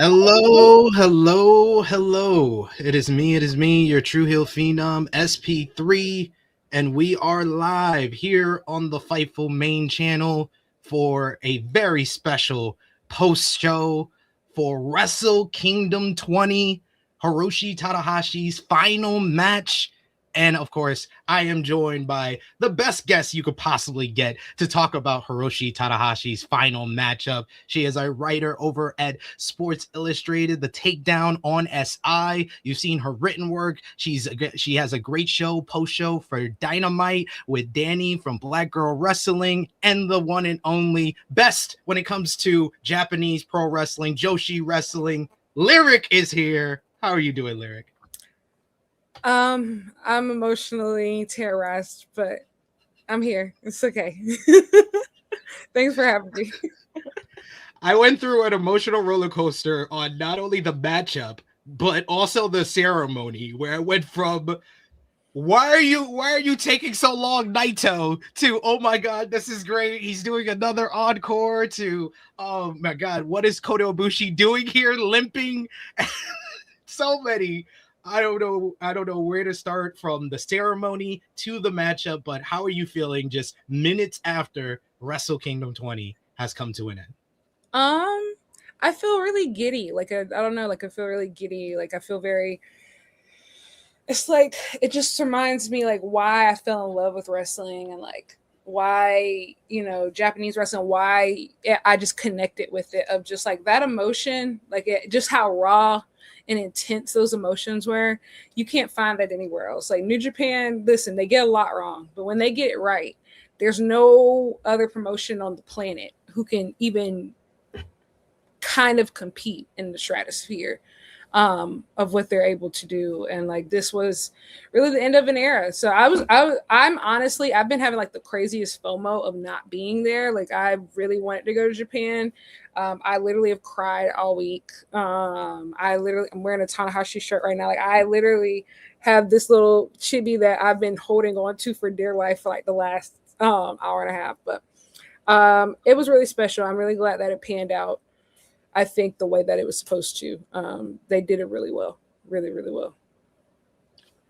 Hello, hello, hello. It is me, your True Heel Phenom, SP3, and we are live here on the Fightful main channel for a very special post show for Wrestle Kingdom 20, Hiroshi Tanahashi's final match. And of course, I am joined by the best guest you could possibly get to talk about Hiroshi Tanahashi's final matchup. She is a writer over at Sports Illustrated, The Takedown on SI. You've seen her written work. She has a great show, post show for Dynamite with Danny from Black Girl Wrestling, and the one and only best when it comes to Japanese pro wrestling, Joshi Wrestling. Lyric is here. How are you doing, Lyric? I'm emotionally terrorized, but I'm here. It's okay. Thanks for having me. I went through an emotional roller coaster on not only the matchup, but also the ceremony, where I went from why are you taking so long, Naito, to oh my god, this is great, he's doing another encore, to oh my god, what is Kota Ibushi doing here, limping? So many. I don't know where to start from the ceremony to the matchup, but how are you feeling just minutes after Wrestle Kingdom 20 has come to an end? I feel really giddy. I don't know, I feel really giddy. I feel very, it's like it just reminds me why I fell in love with wrestling, and why, Japanese wrestling, why I just connected with it, of just that emotion, just how raw and intense those emotions were. You can't find that anywhere else. New Japan, listen, they get a lot wrong, but when they get it right, there's no other promotion on the planet who can even kind of compete in the stratosphere of what they're able to do. And this was really the end of an era. So I'm honestly, I've been having the craziest FOMO of not being there. I really wanted to go to Japan. I literally have cried all week. I'm wearing a Tanahashi shirt right now. I literally have this little chibi that I've been holding on to for dear life for the last hour and a half. But it was really special. I'm really glad that it panned out, I think, the way that it was supposed to. They did it really well. Really, really well.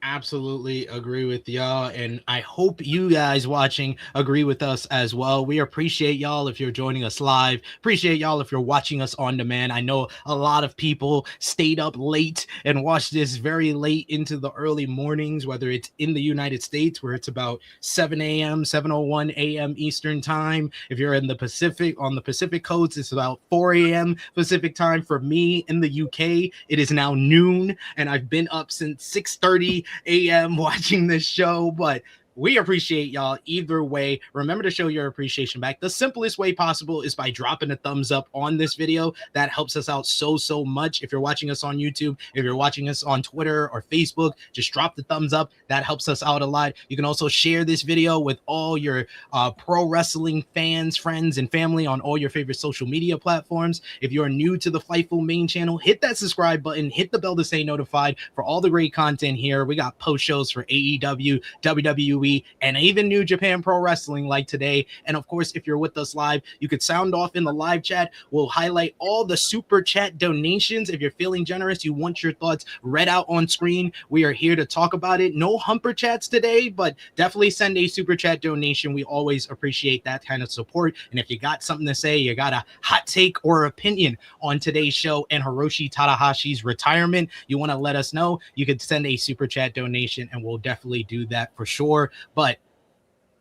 Absolutely agree with y'all, and I hope you guys watching agree with us as well. We appreciate y'all if you're joining us live. Appreciate y'all if you're watching us on demand. I know a lot of people stayed up late and watched this very late into the early mornings, whether it's in the United States where it's about 7 a.m., 7:01 a.m. Eastern time. If you're in the Pacific, on the Pacific coast, it's about 4 a.m. Pacific time. For me in the UK, it is now noon, and I've been up since 6:30 a.m. watching this show, but we appreciate y'all either way. Remember to show your appreciation back. The simplest way possible is by dropping a thumbs up on this video. That helps us out so much. If you're watching us on YouTube, if you're watching us on Twitter or Facebook, just drop the thumbs up. That helps us out a lot. You can also share this video with all your pro wrestling fans, friends, and family on all your favorite social media platforms. If you're new to the Fightful main channel, hit that subscribe button, hit the bell to stay notified for all the great content here. We got post shows for AEW, WWE, and even New Japan Pro Wrestling like today. And of course, if you're with us live, you could sound off in the live chat. We'll highlight all the super chat donations. If you're feeling generous, you want your thoughts read out on screen, we are here to talk about it. No humper chats today, but definitely send a super chat donation. We always appreciate that kind of support. And if you got something to say, you got a hot take or opinion on today's show and Hiroshi Tanahashi's retirement, you want to let us know, you could send a super chat donation and we'll definitely do that for sure. But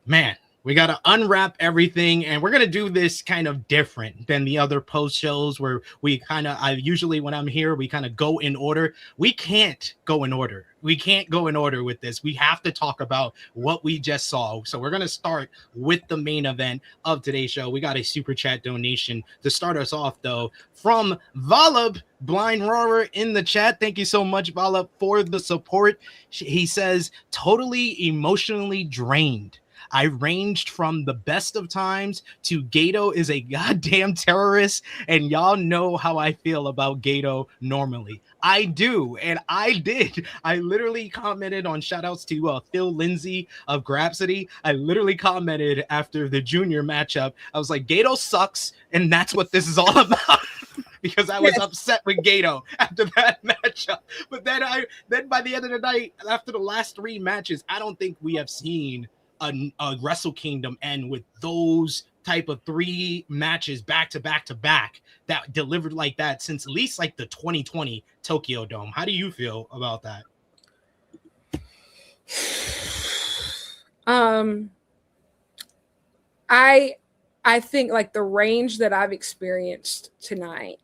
man, we got to unwrap everything, and we're going to do this kind of different than the other post shows where we I usually when I'm here, we kind of go in order. We can't go in order. We can't go in order with this. We have to talk about what we just saw. So we're going to start with the main event of today's show. We got a super chat donation to start us off, though, from Valab Blind Roarer in the chat. Thank you so much, Valab, for the support. He says, totally emotionally drained. I ranged from the best of times to Gato is a goddamn terrorist, and y'all know how I feel about Gato normally. I do, and I did. I literally commented on shoutouts to Phil Lindsay of Grapsity. I literally commented after the junior matchup. I was like, Gato sucks, and that's what this is all about. because I was upset with Gato after that matchup. But then by the end of the night, after the last 3 matches, I don't think we have seen a Wrestle Kingdom end with those type of 3 matches back to back to back that delivered like that since at least like the 2020 Tokyo Dome. How do you feel about that? I think like the range that I've experienced tonight,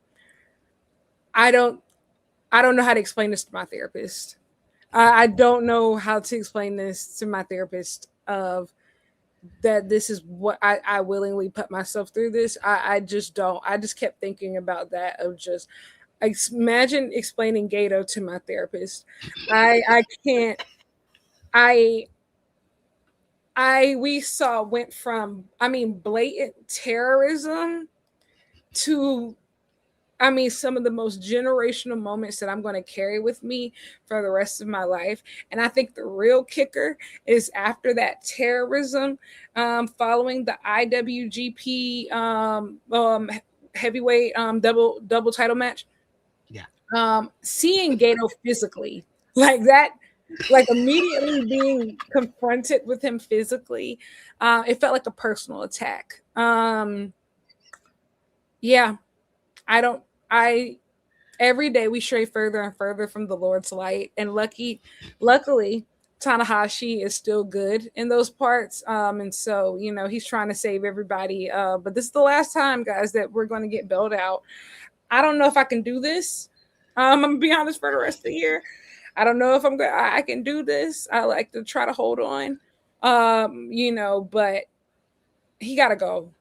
I don't know how to explain this to my therapist. I don't know how to explain this to my therapist of that this is what I willingly put myself through this. I just don't. I just kept thinking about that of just imagine explaining Gato to my therapist. I can't. We went from blatant terrorism to some of the most generational moments that I'm going to carry with me for the rest of my life. And I think the real kicker is after that terrorism, following the IWGP heavyweight double title match. Yeah. Seeing Gato physically like that, like immediately being confronted with him physically, it felt like a personal attack. Yeah. Every day we stray further and further from the Lord's light, and luckily Tanahashi is still good in those parts. And so, he's trying to save everybody. But this is the last time, guys, that we're going to get bailed out. I don't know if I can do this. I'm going to be honest, for the rest of the year. I don't know if I can do this. I like to try to hold on. But he got to go.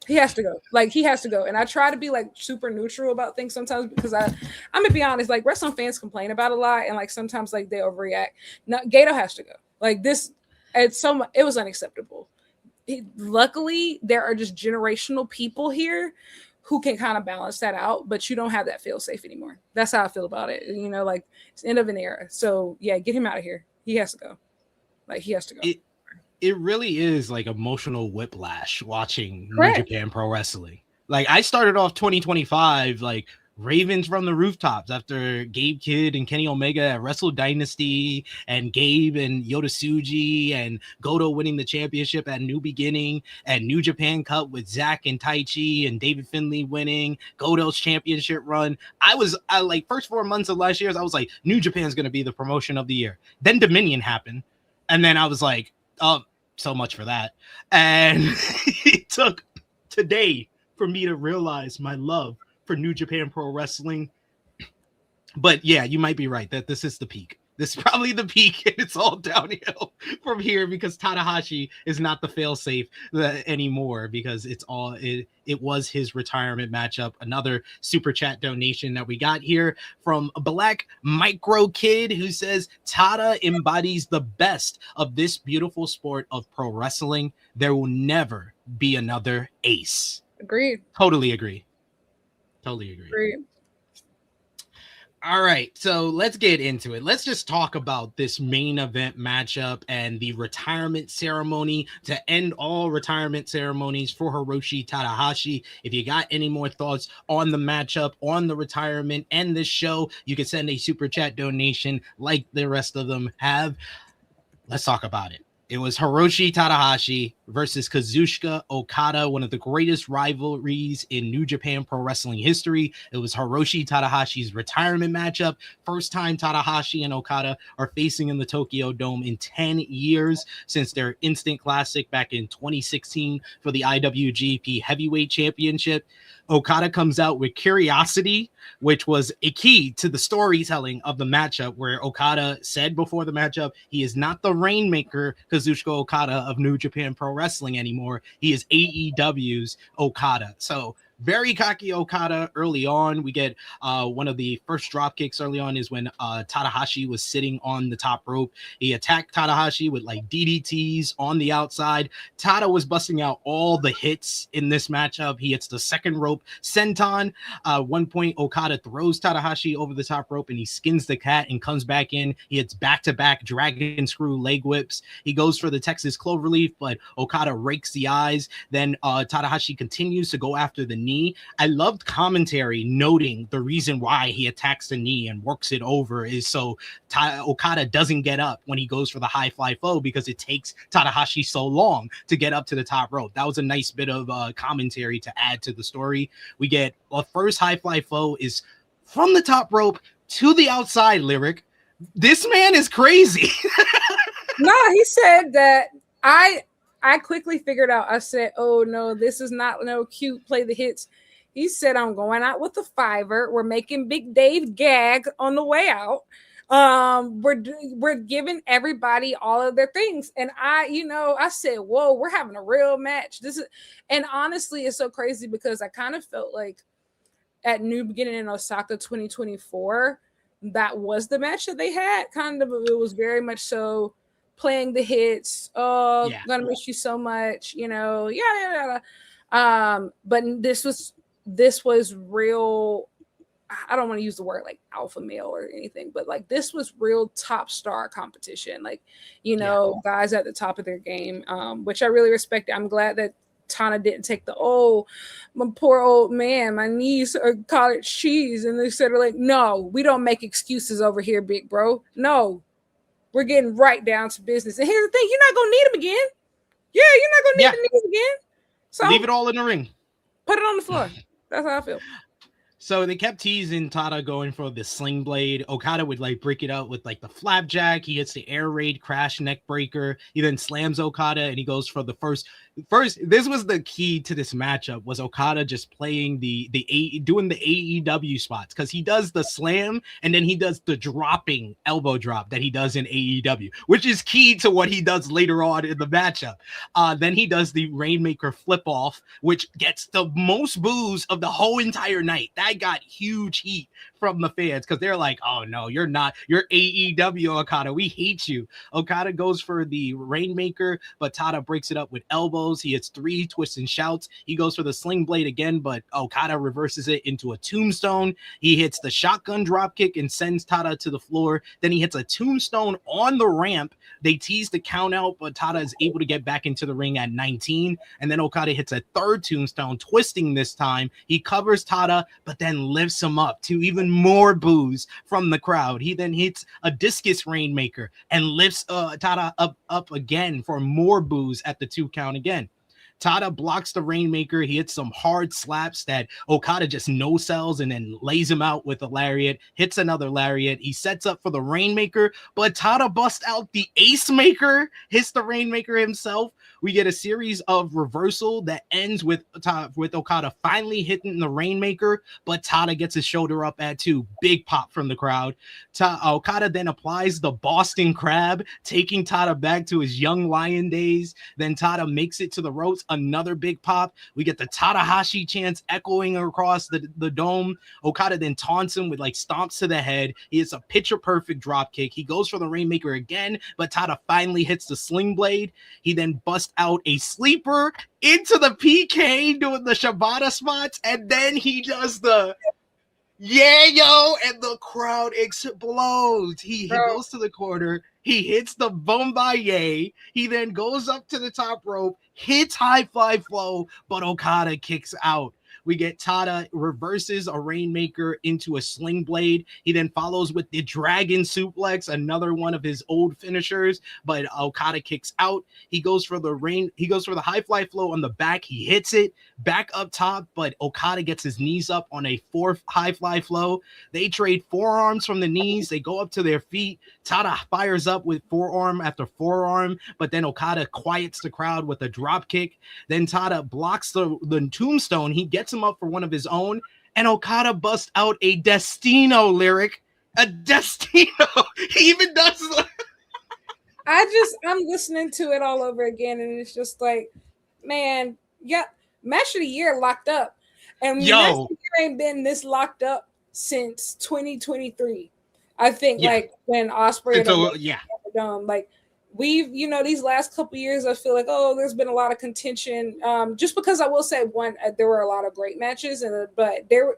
He has to go. Like, he has to go. And I try to be like super neutral about things sometimes because I'm gonna be honest, like wrestling fans complain about a lot and like sometimes like they overreact. No, Gato has to go. Like this, it was unacceptable. Luckily, there are just generational people here who can kind of balance that out, but you don't have that feel safe anymore. That's how I feel about it. Like it's the end of an era. So yeah, get him out of here. He has to go. Like he has to go. It really is like emotional whiplash watching New Japan Pro Wrestling. Like I started off 2025 like ravens from the rooftops after Gabe Kidd and Kenny Omega at Wrestle Dynasty and Gabe and Yota Tsuji and Goto winning the championship at New Beginning and New Japan Cup with Zach and Taiji and David Finlay winning Goto's championship run. I like first 4 months of last year, I was like, New Japan's going to be the promotion of the year. Then Dominion happened. And then I was like, oh, so much for that. And it took today for me to realize my love for New Japan Pro Wrestling. But yeah, you might be right that this is the peak. This is probably the peak, and it's all downhill from here because Tanahashi is not the failsafe anymore because it was his retirement matchup. Another super chat donation that we got here from a Black Micro Kid who says, Tada embodies the best of this beautiful sport of pro wrestling. There will never be another Ace. Agreed. Totally agree. Agreed. All right, so let's get into it. Let's just talk about this main event matchup and the retirement ceremony to end all retirement ceremonies for Hiroshi Tanahashi. If you got any more thoughts on the matchup, on the retirement, and this show, you can send a super chat donation like the rest of them have. Let's talk about it. It was Hiroshi Tanahashi versus Kazuchika Okada, one of the greatest rivalries in New Japan Pro Wrestling history. It was Hiroshi Tanahashi's retirement matchup. First time Tanahashi and Okada are facing in the Tokyo Dome in 10 years since their instant classic back in 2016 for the IWGP Heavyweight Championship. Okada comes out with Curiosity, which was a key to the storytelling of the matchup, where Okada said before the matchup, he is not the Rainmaker Kazuchika Okada of New Japan Pro Wrestling anymore. He is AEW's Okada. So very cocky Okada early on. We get one of the first drop kicks early on is when Tanahashi was sitting on the top rope. He attacked Tanahashi with like DDTs on the outside. Tada was busting out all the hits in this matchup. He hits the second rope senton. One point, Okada throws Tanahashi over the top rope and he skins the cat and comes back in. He hits back-to-back dragon screw leg whips. He goes for the Texas Cloverleaf, but Okada rakes the eyes. Then Tanahashi continues to go after the knee. I loved commentary noting the reason why he attacks the knee and works it over is so Okada doesn't get up when he goes for the high fly foe because it takes Tanahashi so long to get up to the top rope. That was a nice bit of commentary to add to the story. We get a first high fly foe is from the top rope to the outside, Lyric. This man is crazy. No, he said that I quickly figured out. I said, "Oh no, this is not no cute play the hits." He said, "I'm going out with the fiver. We're making Big Dave gag on the way out. We're giving everybody all of their things." And I said, "Whoa, we're having a real match." And honestly, it's so crazy because I kind of felt like at New Beginning in Osaka 2024, that was the match that they had. Kind of, it was very much so playing the hits. Oh, yeah. Gonna miss you so much, yeah. But this was real. I don't want to use the word like alpha male or anything, but like this was real top star competition. Like, guys at the top of their game, which I really respect. I'm glad that Tana didn't take my poor old man, my knees are cottage cheese. And they said, like, no, we don't make excuses over here, big bro. No, we're getting right down to business. And here's the thing, you're not going to need them again. Yeah, you're not going to need the knees again. So leave it all in the ring. Put it on the floor. That's how I feel. So they kept teasing Tada going for the sling blade. Okada would like break it out with like the flapjack. He hits the air raid crash neck breaker. He then slams Okada and he goes for the first. This was the key to this matchup was Okada just playing doing the AEW spots because he does the slam and then he does the dropping elbow drop that he does in AEW, which is key to what he does later on in the matchup. Then he does the Rainmaker flip off, which gets the most boos of the whole entire night. That got huge heat from the fans because they're like, "Oh no, you're not. You're AEW Okada. We hate you." Okada goes for the Rainmaker, but Tada breaks it up with elbows. He hits 3 twists and shouts. He goes for the sling blade again, but Okada reverses it into a tombstone. He hits the shotgun dropkick and sends Tada to the floor. Then he hits a tombstone on the ramp. They tease the count out, but Tada is able to get back into the ring at 19. And then Okada hits a third tombstone, twisting this time. He covers Tada, but then lifts him up to even more boos from the crowd. He then hits a discus Rainmaker and lifts Tada up again for more boos at the 2 count again. Tada blocks the Rainmaker. He hits some hard slaps that Okada just no-sells and then lays him out with a lariat, hits another lariat. He sets up for the Rainmaker, but Tada busts out the Ace Maker, hits the Rainmaker himself. We get a series of reversal that ends with Okada finally hitting the Rainmaker, but Tada gets his shoulder up at 2. Big pop from the crowd. Okada then applies the Boston Crab, taking Tada back to his young lion days. Then Tada makes it to the ropes. Another big pop. We get the Tanahashi chants echoing across the dome. Okada then taunts him with like stomps to the head. He hits a picture perfect drop kick. He goes for the Rainmaker again, but Tada finally hits the sling blade. He then busts out a sleeper into the PK doing the Shibata spots, and then he does the yayo, and the crowd explodes. He goes to the corner. He hits the Bombaye. He then goes up to the top rope, hits high fly flow, but Okada kicks out. We get Tada reverses a Rainmaker into a sling blade. He then follows with the Dragon Suplex, another one of his old finishers, but Okada kicks out. He goes for the high fly flow on the back. He hits it back up top, but Okada gets his knees up on a 4th high fly flow. They trade forearms from the knees. They go up to their feet. Tada fires up with forearm after forearm, but then Okada quiets the crowd with a drop kick. Then Tada blocks the tombstone. He gets him up for one of his own, and Okada busts out a Destino lyric. A Destino. He even does I'm listening to it all over again, and it's just like, man, yeah, match of the year locked up. And match of the year ain't been this locked up since 2023. I think like when Ospreay like we've, these last couple years, I feel like, there's been a lot of contention. Just because I will say there were a lot of great matches, but there,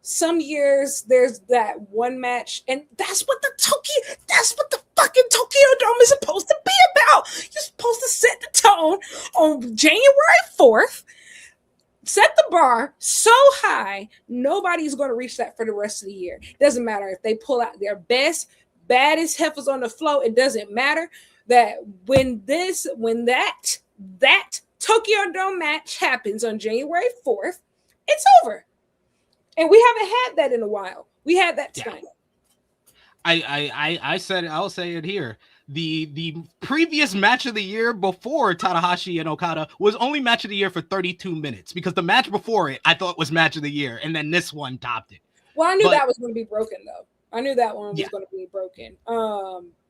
some years there's that one match, and that's what the fucking Tokyo Dome is supposed to be about. You're supposed to set the tone on January 4th set the bar so high, nobody's going to reach that for the rest of the year. Doesn't matter if they pull out their baddest heifers on the floor. It doesn't matter that when that Tokyo Dome match happens on January 4th, it's over. And we haven't had that in a while. We had that tonight. I said, I'll say it here. The previous match of the year before Tanahashi and Okada was only match of the year for 32 minutes, because the match before it I thought was match of the year, and then this one topped it. Well, I knew that was going to be broken though. I knew that one was going to be broken.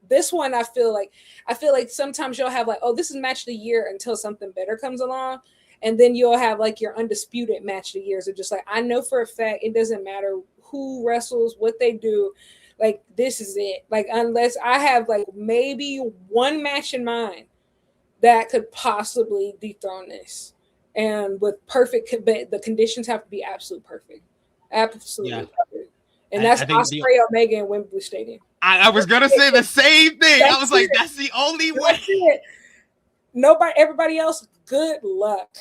This one, I feel like sometimes you'll have like, oh, this is match of the year until something better comes along. And then you'll have like your undisputed match of the years. Are just like, I know for a fact it doesn't matter who wrestles, what they do. Like, this is it. Like, unless I have like maybe one match in mind that could possibly dethrone this. And with the conditions have to be absolutely perfect. Absolutely perfect. And that's Ospreay Omega in Wembley Stadium. I was going to say the same thing. I was like, that's the only way. Everybody else, good luck.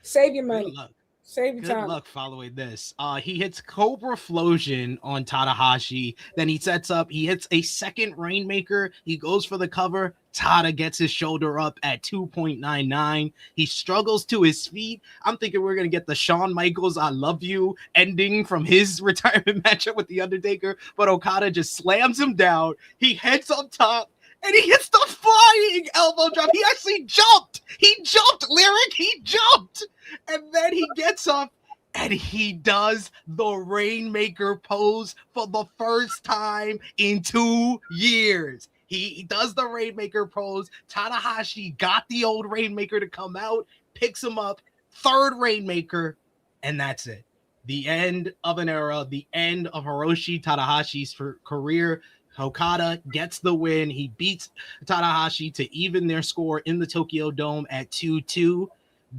Save your money. Save your time. Good luck following this. He hits Cobra Flosion on Tanahashi. Then he hits a second Rainmaker. He goes for the cover. Tada gets his shoulder up at 2.99. He struggles to his feet. I'm thinking we're going to get the Shawn Michaels I Love You ending from his retirement matchup with The Undertaker. But Okada just slams him down. He heads up top. And he hits the flying elbow drop. He actually jumped. He jumped, Lyric. He jumped. And then he gets up and he does the Rainmaker pose for the first time in 2 years. He does the Rainmaker pose. Tanahashi got the old Rainmaker to come out, picks him up, third Rainmaker, and that's it. The end of an era, the end of Hiroshi Tanahashi's career. Okada gets the win. He beats Tanahashi to even their score in the Tokyo Dome at 2-2.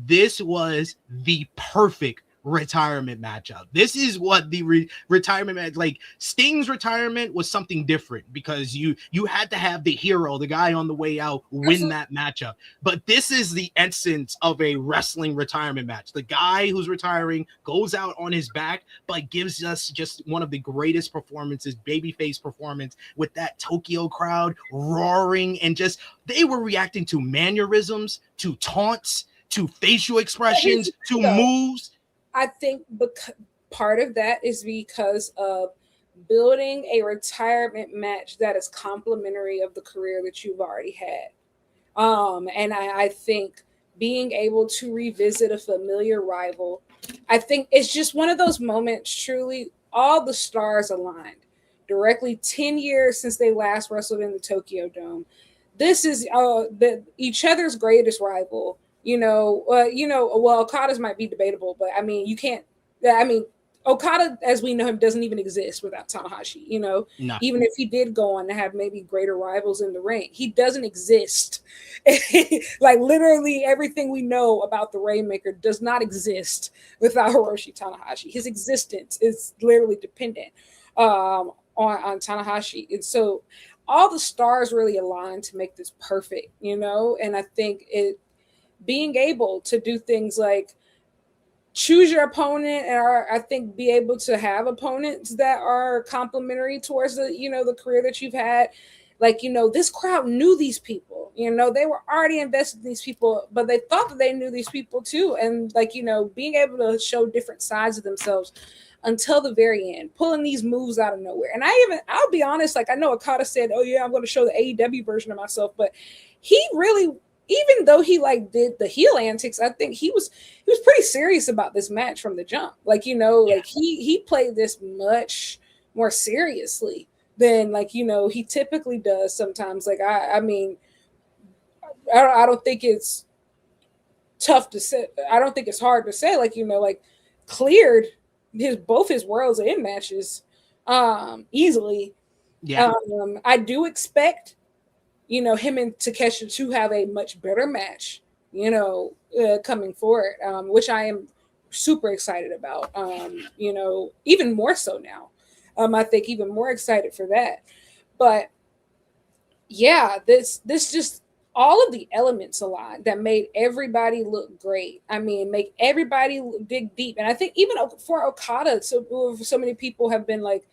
This was the perfect retirement matchup. This is what the retirement match, like Sting's retirement was something different because you had to have the hero, the guy on the way out, win that matchup. But this is the essence of a wrestling retirement match. The guy who's retiring goes out on his back, but gives us just one of the greatest performances, babyface performance, with that Tokyo crowd roaring, and just they were reacting to mannerisms, to taunts, to facial expressions, to moves. I think part of that is because of building a retirement match that is complimentary of the career that you've already had. And I think being able to revisit a familiar rival, I think it's just one of those moments, truly, all the stars aligned. Directly 10 years since they last wrestled in the Tokyo Dome. This is each other's greatest rival. Well, Okada's might be debatable, but I mean, Okada, as we know him, doesn't even exist without Tanahashi, No. Even if he did go on to have maybe greater rivals in the ring, he doesn't exist. Like literally everything we know about the Rainmaker does not exist without Hiroshi Tanahashi. His existence is literally dependent on Tanahashi. And so all the stars really align to make this perfect, and I think being able to do things like choose your opponent, and I think be able to have opponents that are complimentary towards the career that you've had. Like, this crowd knew these people, they were already invested in these people, but they thought that they knew these people too. And like, being able to show different sides of themselves until the very end, pulling these moves out of nowhere. And I'll be honest, like I know Okada said, oh yeah, I'm going to show the AEW version of myself, but he really, even though he like did the heel antics, I think he was pretty serious about this match from the jump. Like, like he played this much more seriously than like, he typically does sometimes. Like, I mean, I don't think it's tough to say. I don't think it's hard to say, like, like cleared both his worlds in matches easily. Yeah. I do expect him and Takeshita to have a much better match, coming forward, which I am super excited about, even more so now. I think even more excited for that. But yeah, this just all of the elements aligned that made everybody look great. I mean, make everybody dig deep. And I think even for Okada, so many people have been like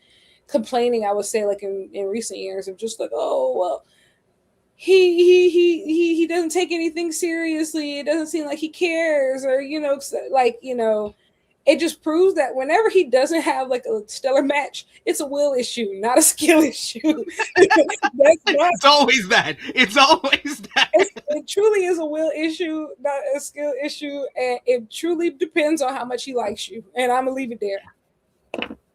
complaining, I would say, like in recent years, of just like, oh well, he doesn't take anything seriously. It doesn't seem like he cares, or like it just proves that whenever he doesn't have like a stellar match, it's a will issue, not a skill issue. It's always that. It's always that. It truly is a will issue, not a skill issue, and it truly depends on how much he likes you. And I'm gonna leave it there.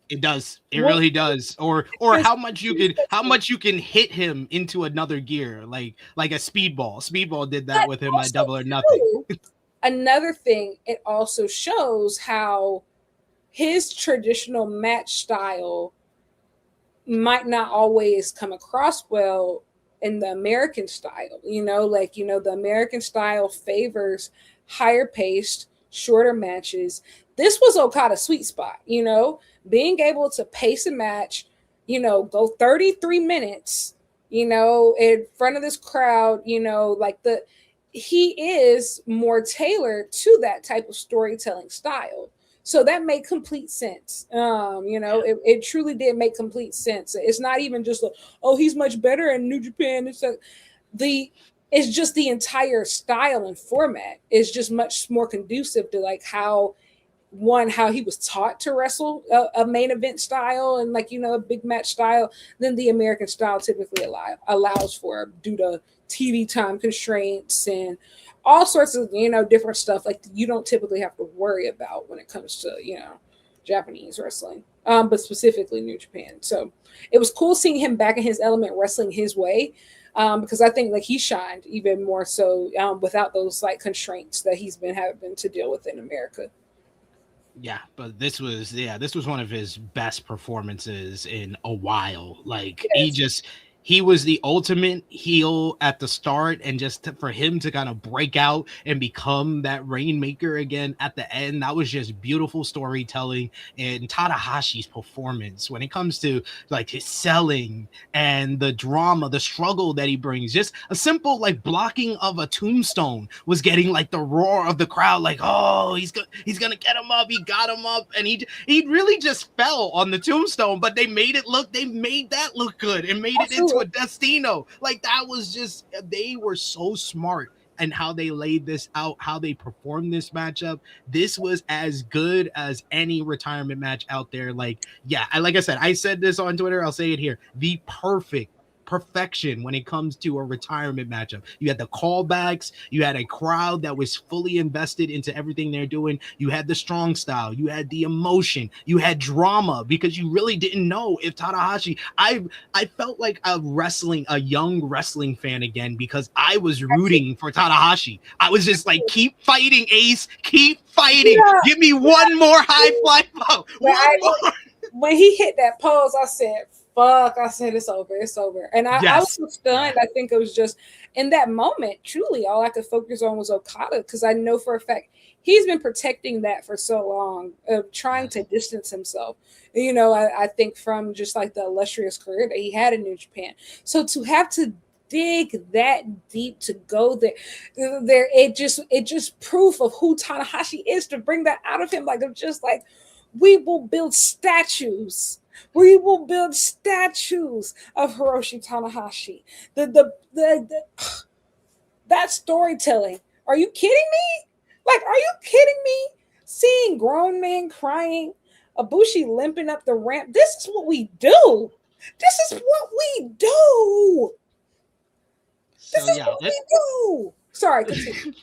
It does. It really does. Or how much you can hit him into another gear, like a speedball. Speedball did that with him at Double or Nothing. Another thing, it also shows how his traditional match style might not always come across well in the American style. The American style favors higher paced, shorter matches. This was Okada's sweet spot, being able to pace a match, go 33 minutes, in front of this crowd, he is more tailored to that type of storytelling style. So that made complete sense. It truly did make complete sense. It's not even just like, oh, he's much better in New Japan. It's just the entire style and format is just much more conducive to like how he was taught to wrestle a main event style and a big match style than the American style typically allows for, due to TV time constraints and all sorts of different stuff like you don't typically have to worry about when it comes to Japanese wrestling, but specifically New Japan. So it was cool seeing him back in his element, wrestling his way, because I think he shined even more so without those constraints that he's been having to deal with in America. Yeah, but this was one of his best performances in a while. Yes. He was the ultimate heel at the start, and for him to kind of break out and become that rainmaker again at the end, that was just beautiful storytelling. And Tanahashi's performance when it comes to his selling and the drama, the struggle that he brings, just a simple blocking of a tombstone was getting the roar of the crowd, oh, he's gonna get him up, he got him up, and he really just fell on the tombstone, but they made that look good and made it into a Destino. That was just, they were so smart and how they laid this out, how they performed this matchup. This was as good as any retirement match out there. Like I said, I said this on Twitter, I'll say it here, the perfection when it comes to a retirement matchup. You had the callbacks, you had a crowd that was fully invested into everything they're doing, you had the strong style, you had the emotion, you had drama, because you really didn't know if Tanahashi, I felt like a young wrestling fan again, because I was rooting for Tanahashi. I was just keep fighting, Ace, keep fighting, give me one more high fly blow, when he hit that pose, I said, fuck, I said, it's over. And I was so stunned. I think it was just in that moment, truly all I could focus on was Okada, because I know for a fact he's been protecting that for so long, of trying to distance himself, I think from just the illustrious career that he had in New Japan. So to have to dig that deep to go there, it just proof of who Tanahashi is, to bring that out of him, we will build statues. We will build statues of Hiroshi Tanahashi. That storytelling. Are you kidding me? Are you kidding me? Seeing grown men crying, Ibushi limping up the ramp. This is what we do. This is what we do. This is what we do. Sorry, continue.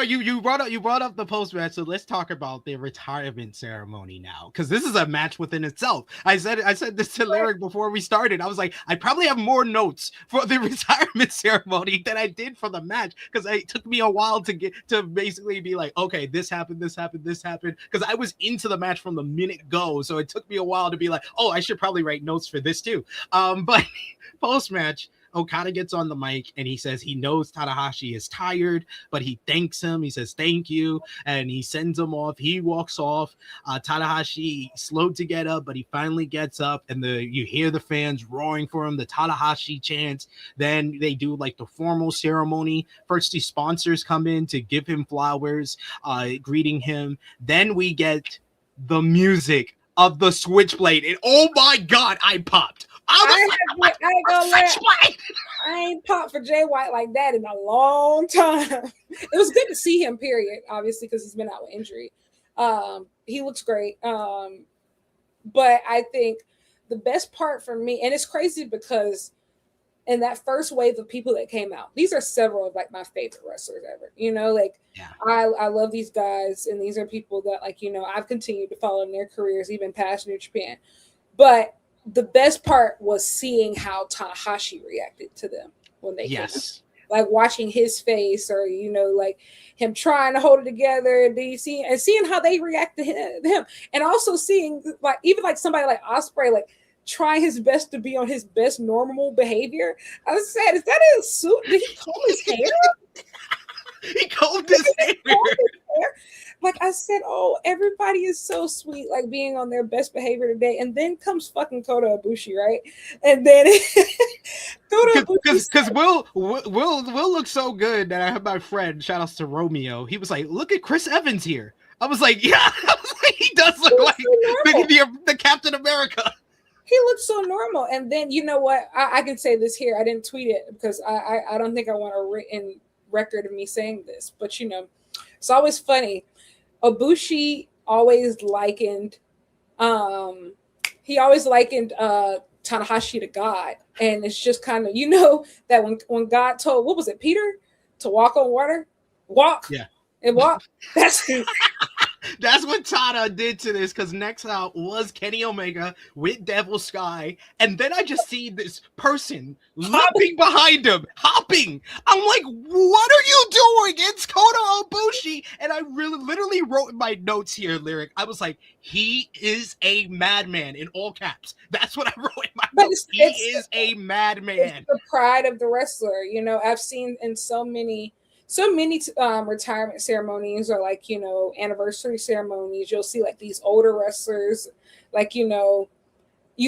You brought up the post match, so let's talk about the retirement ceremony now, because this is a match within itself. I said this to Lyric before we started. I was like, I probably have more notes for the retirement ceremony than I did for the match, because it took me a while to get to basically be like, okay, this happened, because I was into the match from the minute go, so it took me a while to be like, oh, I should probably write notes for this too. But post match, Okada gets on the mic and he says he knows Tanahashi is tired, but he thanks him. He says, thank you. And he sends him off. He walks off. Tanahashi slowed to get up, but he finally gets up, and you hear the fans roaring for him, the Tanahashi chants. Then they do like the formal ceremony. First, the sponsors come in to give him flowers, greeting him. Then we get the music of the Switchblade, and oh my god, I popped. I ain't popped for Jay White like that in a long time. It was good to see him, period, obviously, because he's been out with injury. He looks great. But I think the best part for me, and it's crazy because in that first wave of people that came out, these are several of like my favorite wrestlers ever. Yeah. I love these guys, and these are people that I've continued to follow in their careers, even past New Japan. But the best part was seeing how Tanahashi reacted to them when they came out. Like watching his face, or like him trying to hold it together, and seeing how they react to him, and also seeing like even like somebody like Ospreay like trying his best to be on his best normal behavior. I said, is that his suit? Did he comb his hair? He combed his hair. Like I said, oh, everybody is so sweet, like being on their best behavior today. And then comes fucking Kota Ibushi, right? And then Kota Ibushi, because Will look so good that I have my friend, shout outs to Romeo. He was like, "Look at Chris Evans here." I was like, "Yeah," I was like, he does look like the Captain America. He looks so normal. And then you know what? I can say this here. I didn't tweet it because I don't think I want a written record of me saying this, but it's always funny. Ibushi always likened Tanahashi to God. And it's just kind of, that when God told, what was it, Peter to walk on water? Walk. Yeah. And walk. That's That's what Tana did to this, because next out was Kenny Omega with Devil Sky, and then I just see this person leaping behind him, hopping. I'm like, what are you doing? It's Kota Ibushi. And I literally wrote in my notes here, Lyric, I was like, he is a madman, in all caps. That's what I wrote in my notes. He is a madman. It's the pride of the wrestler. I've seen in so many retirement ceremonies, or like anniversary ceremonies, you'll see like these older wrestlers, like you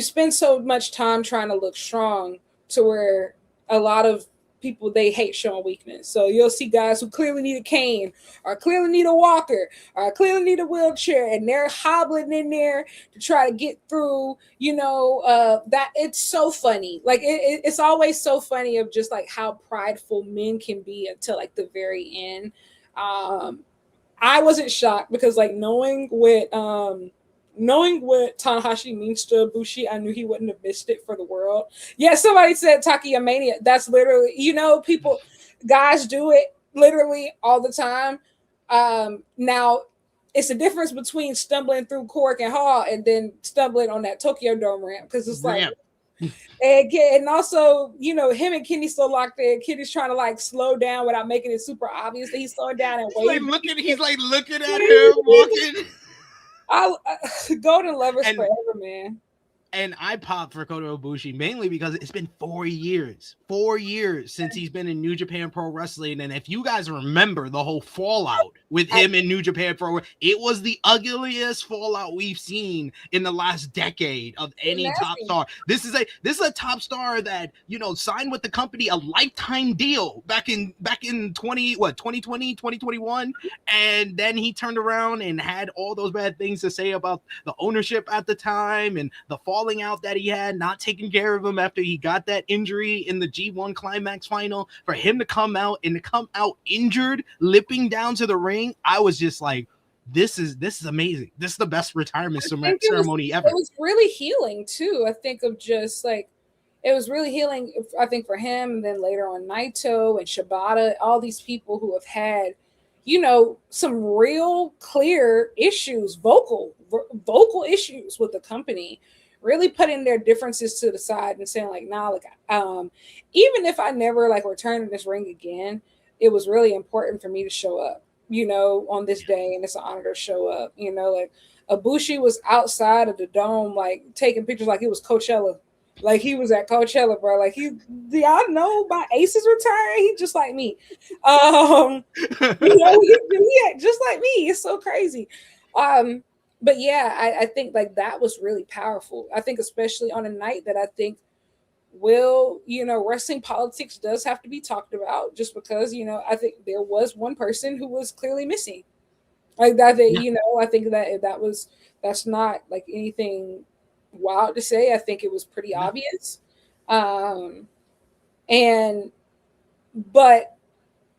spend so much time trying to look strong to where a lot of people, they hate showing weakness. So you'll see guys who clearly need a cane, or clearly need a walker, or clearly need a wheelchair, and they're hobbling in there to try to get through. That it's so funny. Like it's always so funny of just like how prideful men can be until like the very end. I wasn't shocked because like knowing what Tanahashi means to Ibushi, I knew he wouldn't have missed it for the world. Yeah, somebody said Takia Mania. That's literally, guys do it literally all the time. Now, it's a difference between stumbling through Cork and Hall and then stumbling on that Tokyo Dome ramp, because it's like, and also, him and Kenny still locked in. Kenny's trying to like slow down without making it super obvious that he's slowing down and waiting. He's like looking at him walking. Golden lovers forever, man. And I popped for Kota Ibushi mainly because it's been 4 years since he's been in New Japan Pro Wrestling. And if you guys remember the whole fallout with him in New Japan Pro, it was the ugliest fallout we've seen in the last decade of any top star. This is a top star that, signed with the company a lifetime deal back in 2020, 2021. And then he turned around and had all those bad things to say about the ownership at the time and the falling out that he had, not taking care of him after he got that injury in the G1 Climax final. For him to come out injured, limping down to the ring, I was just like, this is amazing. This is the best retirement ceremony ever. It was really healing too. I think of just like, it was really healing, I think, for him. And then later on Naito and Shibata, all these people who have had, some real clear issues, vocal issues with the company, really putting their differences to the side and saying like, nah, like, even if I never like return to this ring again, it was really important for me to show up, on this day. And it's an honor to show up, like Ibushi was outside of the dome, like taking pictures like it was Coachella. Like he was at Coachella, bro. Like y'all know my Ace is retiring. He just like me. He just like me. It's so crazy. But yeah, I think like that was really powerful. I think especially on a night that I think wrestling politics does have to be talked about just because, I think there was one person who was clearly missing. Like that, I think that's not like anything wild to say. I think it was pretty obvious. But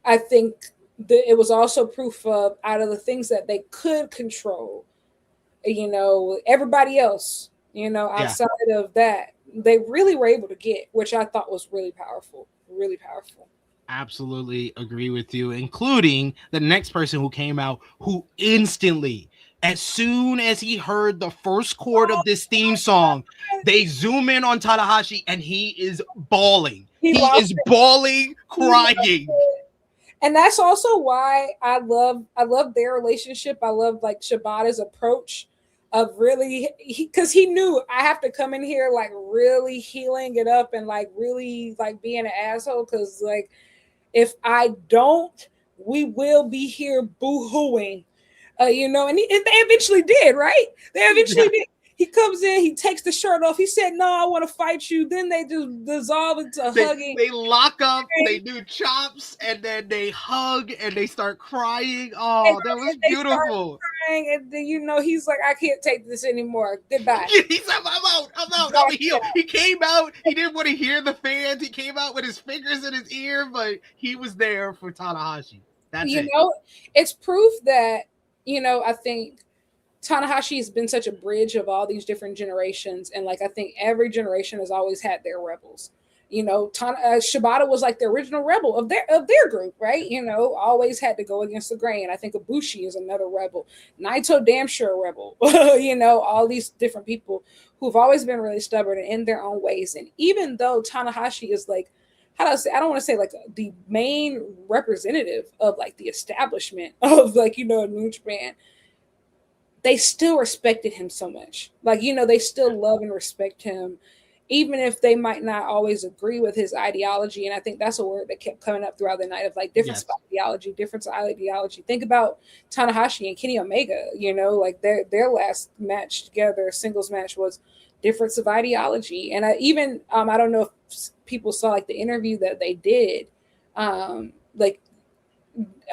I think it was also proof of out of the things that they could control, everybody else, outside of that, they really were able to get, which I thought was really powerful, really powerful. Absolutely agree with you, including the next person who came out who instantly, as soon as he heard the first chord of this theme song, they zoom in on Tanahashi and he is bawling. He is bawling, crying. And that's also why I love their relationship. I love like Shibata's approach of really, because he knew I have to come in here like really healing it up and like really like being an asshole, because like if I don't, we will be here boo-hooing, and they eventually did, right? They eventually did. He comes in, he takes the shirt off. He said, "No, I want to fight you." Then they just dissolve into hugging. They lock up, they do chops, and then they hug and they start crying. Oh, that was beautiful. Crying, and then he's like, "I can't take this anymore. Goodbye." He's like, I'm out. I'm a heel. He came out. He didn't want to hear the fans. He came out with his fingers in his ear, but he was there for Tanahashi. That's it. It's proof that I think Tanahashi has been such a bridge of all these different generations, and like I think every generation has always had their rebels. Shibata was like the original rebel of their group, right? Always had to go against the grain. I think Ibushi is another rebel. Naito damn sure a rebel. All these different people who've always been really stubborn and in their own ways. And even though Tanahashi is like, how do I say? I don't want to say like the main representative of like the establishment of like New Japan, they still respected him so much. Like, they still love and respect him, even if they might not always agree with his ideology. And I think that's a word that kept coming up throughout the night of like difference of ideology, difference of ideology. Think about Tanahashi and Kenny Omega, like their last match together, singles match, was difference of ideology. And I don't know if people saw like the interview that they did, like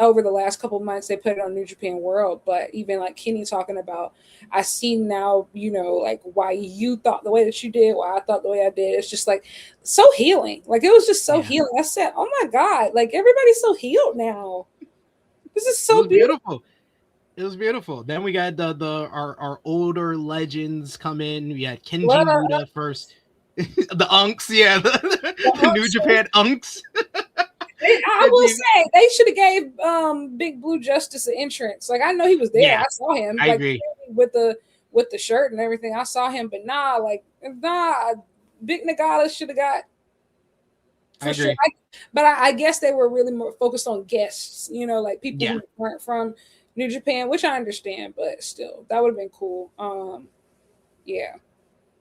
over the last couple of months. They put it on New Japan World, but even like Kenny talking about, I see now, like why you thought the way that you did, why I thought the way I did. It's just like so healing. Like it was just so healing. I said, oh my God, like everybody's so healed now. This is so beautiful. It was beautiful. Then we got our older legends come in. We had Kenji Muda first. The Unks, the New Japan Unks. I will say they should have gave Big Blue Justice an entrance. Like I know he was there. Yeah, I saw him. I agree. With the shirt and everything. I saw him, but Big Nagata should have got. I agree. But I guess they were really more focused on guests. Like people who weren't from New Japan, which I understand, but still, that would have been cool.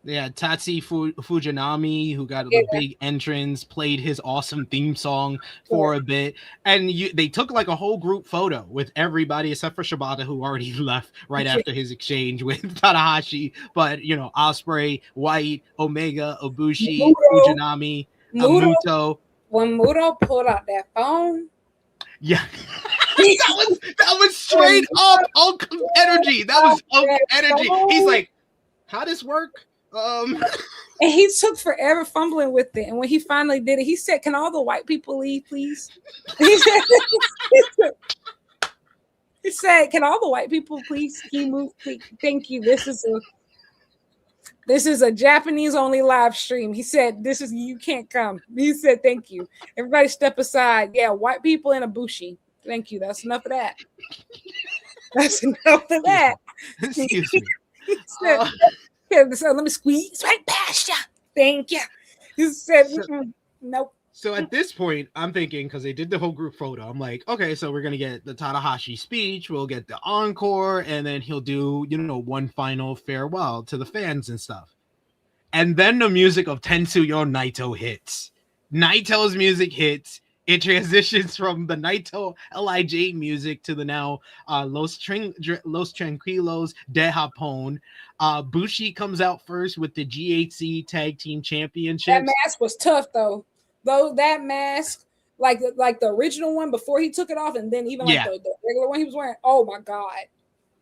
Yeah, Tatsu Fujinami, who got a big entrance, played his awesome theme song for a bit. And they took like a whole group photo with everybody except for Shibata, who already left right after his exchange with Tanahashi. But, Ospreay, White, Omega, Ibushi, Fujinami, Muto. When Muto pulled out that phone. Yeah. that was straight up Unk energy. That was Unk energy. He's like, how does this work? And he took forever fumbling with it, and when he finally did it, he said, "Can all the white people leave, please?" He said, "Can all the white people please move? Please? Thank you. This is a Japanese only live stream." He said, you can't come." He said, "Thank you. Everybody step aside. Yeah, white people in Ibushi. Thank you. That's enough of that. That's enough of that." Excuse me. He said, so let me squeeze right past you. Thank you. He said, nope. So at this point, I'm thinking, because they did the whole group photo, I'm like, okay, so we're going to get the Tanahashi speech, we'll get the encore, and then he'll do, one final farewell to the fans and stuff. And then the music of Tetsuya Naito hits. Naito's music hits. It transitions from the Naito LIJ music to the now Los Tranquilos de Japón. Bushi comes out first with the GHC Tag Team Championships. That mask was tough though. Though that mask, like the original one before he took it off, and then even like the regular one he was wearing. Oh my god,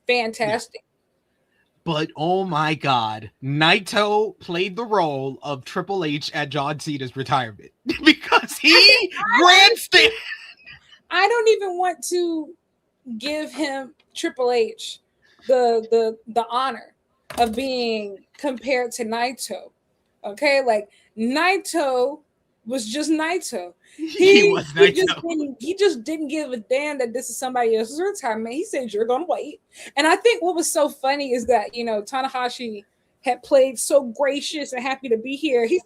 fantastic! But oh my god, Naito played the role of Triple H at John Cena's retirement because he grandstand. I don't even want to give him Triple H the honor of being compared to Naito. Okay, like Naito was just Naito. He just didn't give a damn that this is somebody else's retirement. He said, "You're gonna wait." And I think what was so funny is that Tanahashi had played so gracious and happy to be here. It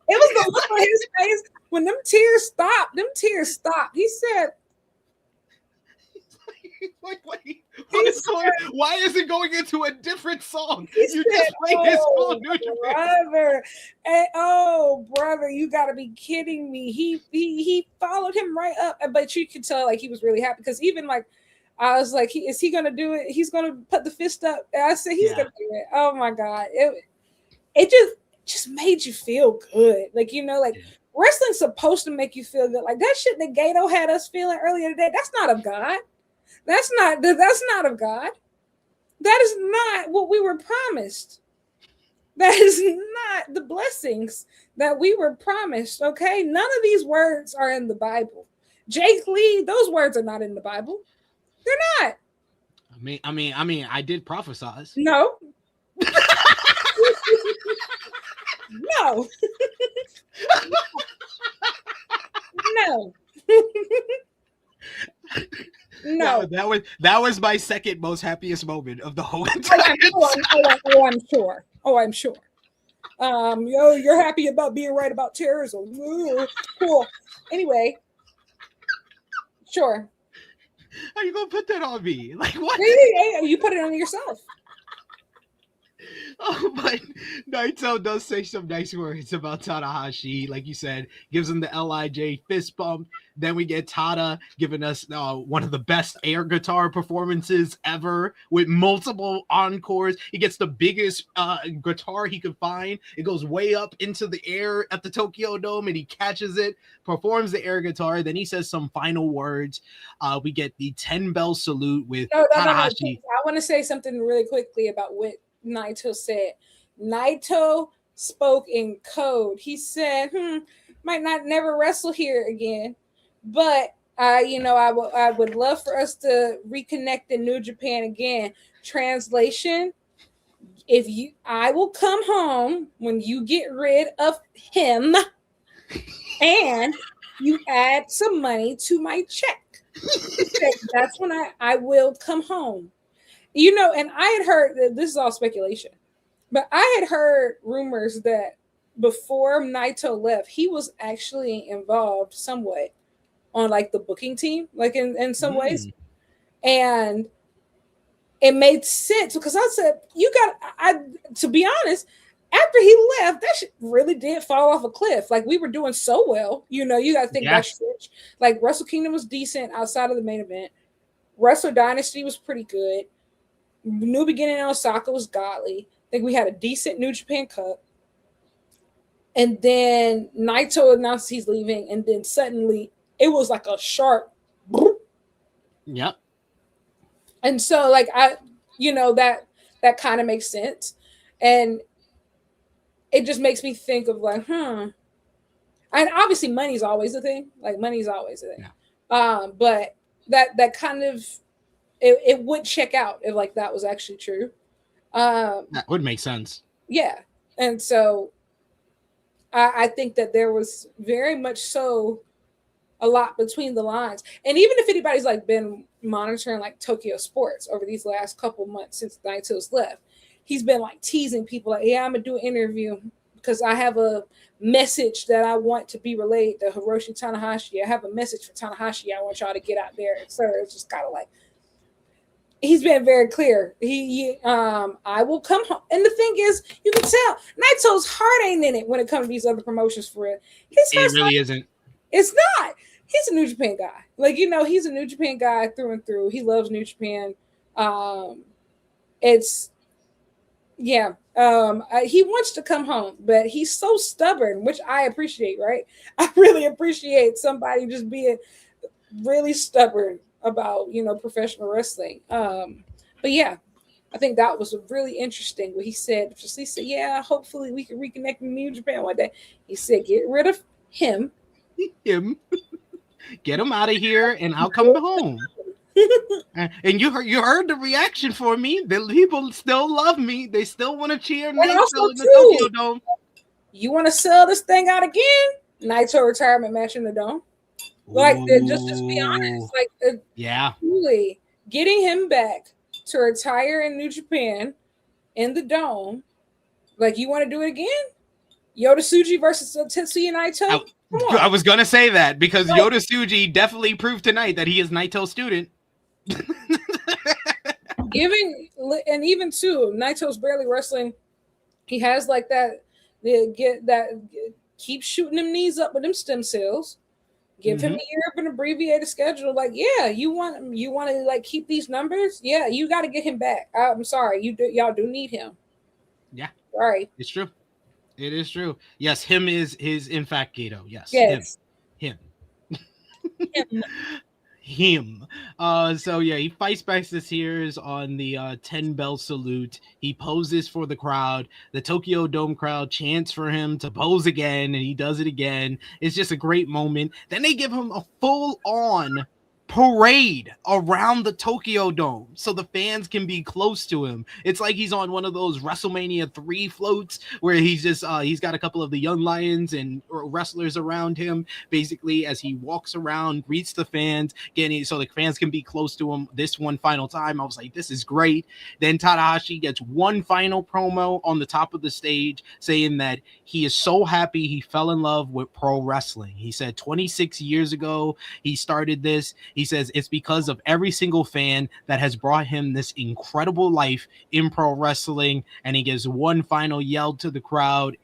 was the look on his face when them tears stopped. He said, like, why is it going into a different song? His song, brother. And, brother, you gotta be kidding me. He followed him right up, but you could tell like he was really happy because even like I was like, is he gonna do it? He's gonna put the fist up. And I said he's gonna do it. Oh my god, it just made you feel good, like wrestling's supposed to make you feel good. Like that shit that Gato had us feeling earlier today. That's not of God. That's not of God. That is not what we were promised. That is not the blessings that we were promised. Okay, none of these words are in the Bible. Jake Lee, those words are not in the Bible. They're not. I did prophesize. No. No. No. No, that was my second most happiest moment of the whole entire. I'm sure. You're happy about being right about terrorism. Ooh, cool. Anyway, sure. How are you gonna put that on me? Like what? Hey, you put it on yourself. Oh, but Naito does say some nice words about Tanahashi. Like you said, gives him the LIJ fist bump. Then we get Tada giving us one of the best air guitar performances ever with multiple encores. He gets the biggest guitar he could find. It goes way up into the air at the Tokyo Dome and he catches it, performs the air guitar. Then he says some final words. We get the 10 bell salute with Tanahashi. I want to say something really quickly about what Naito said. Naito spoke in code. He said, might not never wrestle here again, but I would love for us to reconnect in New Japan again. Translation: I will come home when you get rid of him and you add some money to my check. That's when I will come home. And I had heard that this is all speculation, but I had heard rumors that before Naito left, he was actually involved somewhat on like the booking team, like in some ways. And it made sense because I said, to be honest, after he left, that shit really did fall off a cliff. Like we were doing so well, you got to think about Stitch. Like Wrestle Kingdom was decent outside of the main event. Wrestle Dynasty was pretty good. New Beginning in Osaka was godly. I think we had a decent New Japan Cup. And then Naito announced he's leaving, and then suddenly it was like a sharp boop. Yep. And so like that kind of makes sense. And it just makes me think of like, And obviously money's always a thing. Like money's always a thing. Yeah. But that kind of it would check out if like that was actually true. That would make sense. Yeah. And so I think that there was very much so a lot between the lines. And even if anybody's like been monitoring like Tokyo sports over these last couple months since Naito's left, he's been like teasing people like, yeah, I'm gonna do an interview because I have a message that I want to be relayed to Hiroshi Tanahashi. I have a message for Tanahashi I want y'all to get out there. So it's just kind of like, he's been very clear. I will come home. And the thing is, you can tell Naito's heart ain't in it when it comes to these other promotions for it. His It heart's really not, isn't. it's not. He's a New Japan guy. Like, he's a New Japan guy through and through. He loves New Japan. It's yeah. He wants to come home, but he's so stubborn, which I appreciate, right? I really appreciate somebody just being really stubborn about professional wrestling. But yeah, I think that was really interesting what he said. He said, yeah, hopefully we can reconnect in New Japan one day. He said, get rid of him. Get him out of here, and I'll come home. And you heard the reaction for me. The people still love me. They still want to cheer Naito in the Tokyo Dome. You want to sell this thing out again? Naito retirement match in the Dome. Like, just be honest. Like, yeah, really getting him back to retire in New Japan in the Dome. Like, you want to do it again? Yota Tsuji versus Tetsuya Naito? I was gonna say that because Yota Tsuji definitely proved tonight that he is Naito's student. Even too, Naito's barely wrestling. He has like that. Keep shooting them knees up with them stem cells. Give him a year of an abbreviated schedule. Like, yeah, you want to like keep these numbers. Yeah, you got to get him back. I'm sorry, y'all do need him. Yeah, sorry, it's true. It is true. Yes, him is in fact Gato. Yes, him. Him. So yeah, he fights back the tears on the 10 bell salute. He poses for the crowd. The Tokyo Dome crowd chants for him to pose again, and he does it again. It's just a great moment. Then they give him a full-on parade around the Tokyo Dome so the fans can be close to him. It's like he's on one of those WrestleMania 3 floats where he's just he's got a couple of the young lions and wrestlers around him basically as he walks around, greets the fans, getting so the fans can be close to him this one final time. I was like, this is great. Then Tanahashi gets one final promo on the top of the stage saying that he is so happy he fell in love with pro wrestling. He said 26 years ago he started this. He says it's because of every single fan that has brought him this incredible life in pro wrestling. And he gives one final yell to the crowd.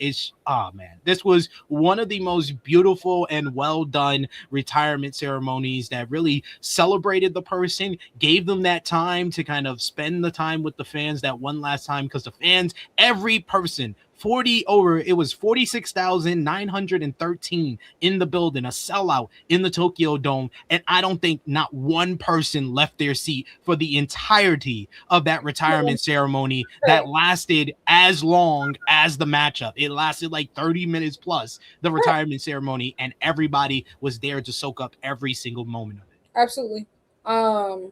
Man, this was one of the most beautiful and well done retirement ceremonies that really celebrated the person, gave them that time to kind of spend the time with the fans that one last time, because the fans, every person, it was 46,913 in the building, a sellout in the Tokyo Dome, and I don't think not one person left their seat for the entirety of that retirement ceremony that lasted as long as the matchup. It lasted like 30 minutes plus, the retirement ceremony, and everybody was there to soak up every single moment of it. Absolutely. And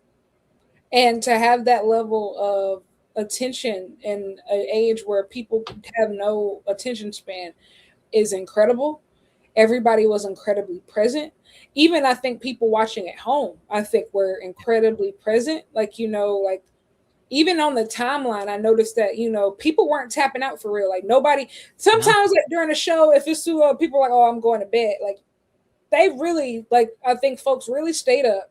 to have that level of attention in an age where people have no attention span is incredible. Everybody was incredibly present. Even I think people watching at home, I think were incredibly present. Like, like even on the timeline, I noticed that, people weren't tapping out for real. Like nobody, sometimes like during the show, if it's too low, people are like, oh, I'm going to bed. Like they really, like, I think folks really stayed up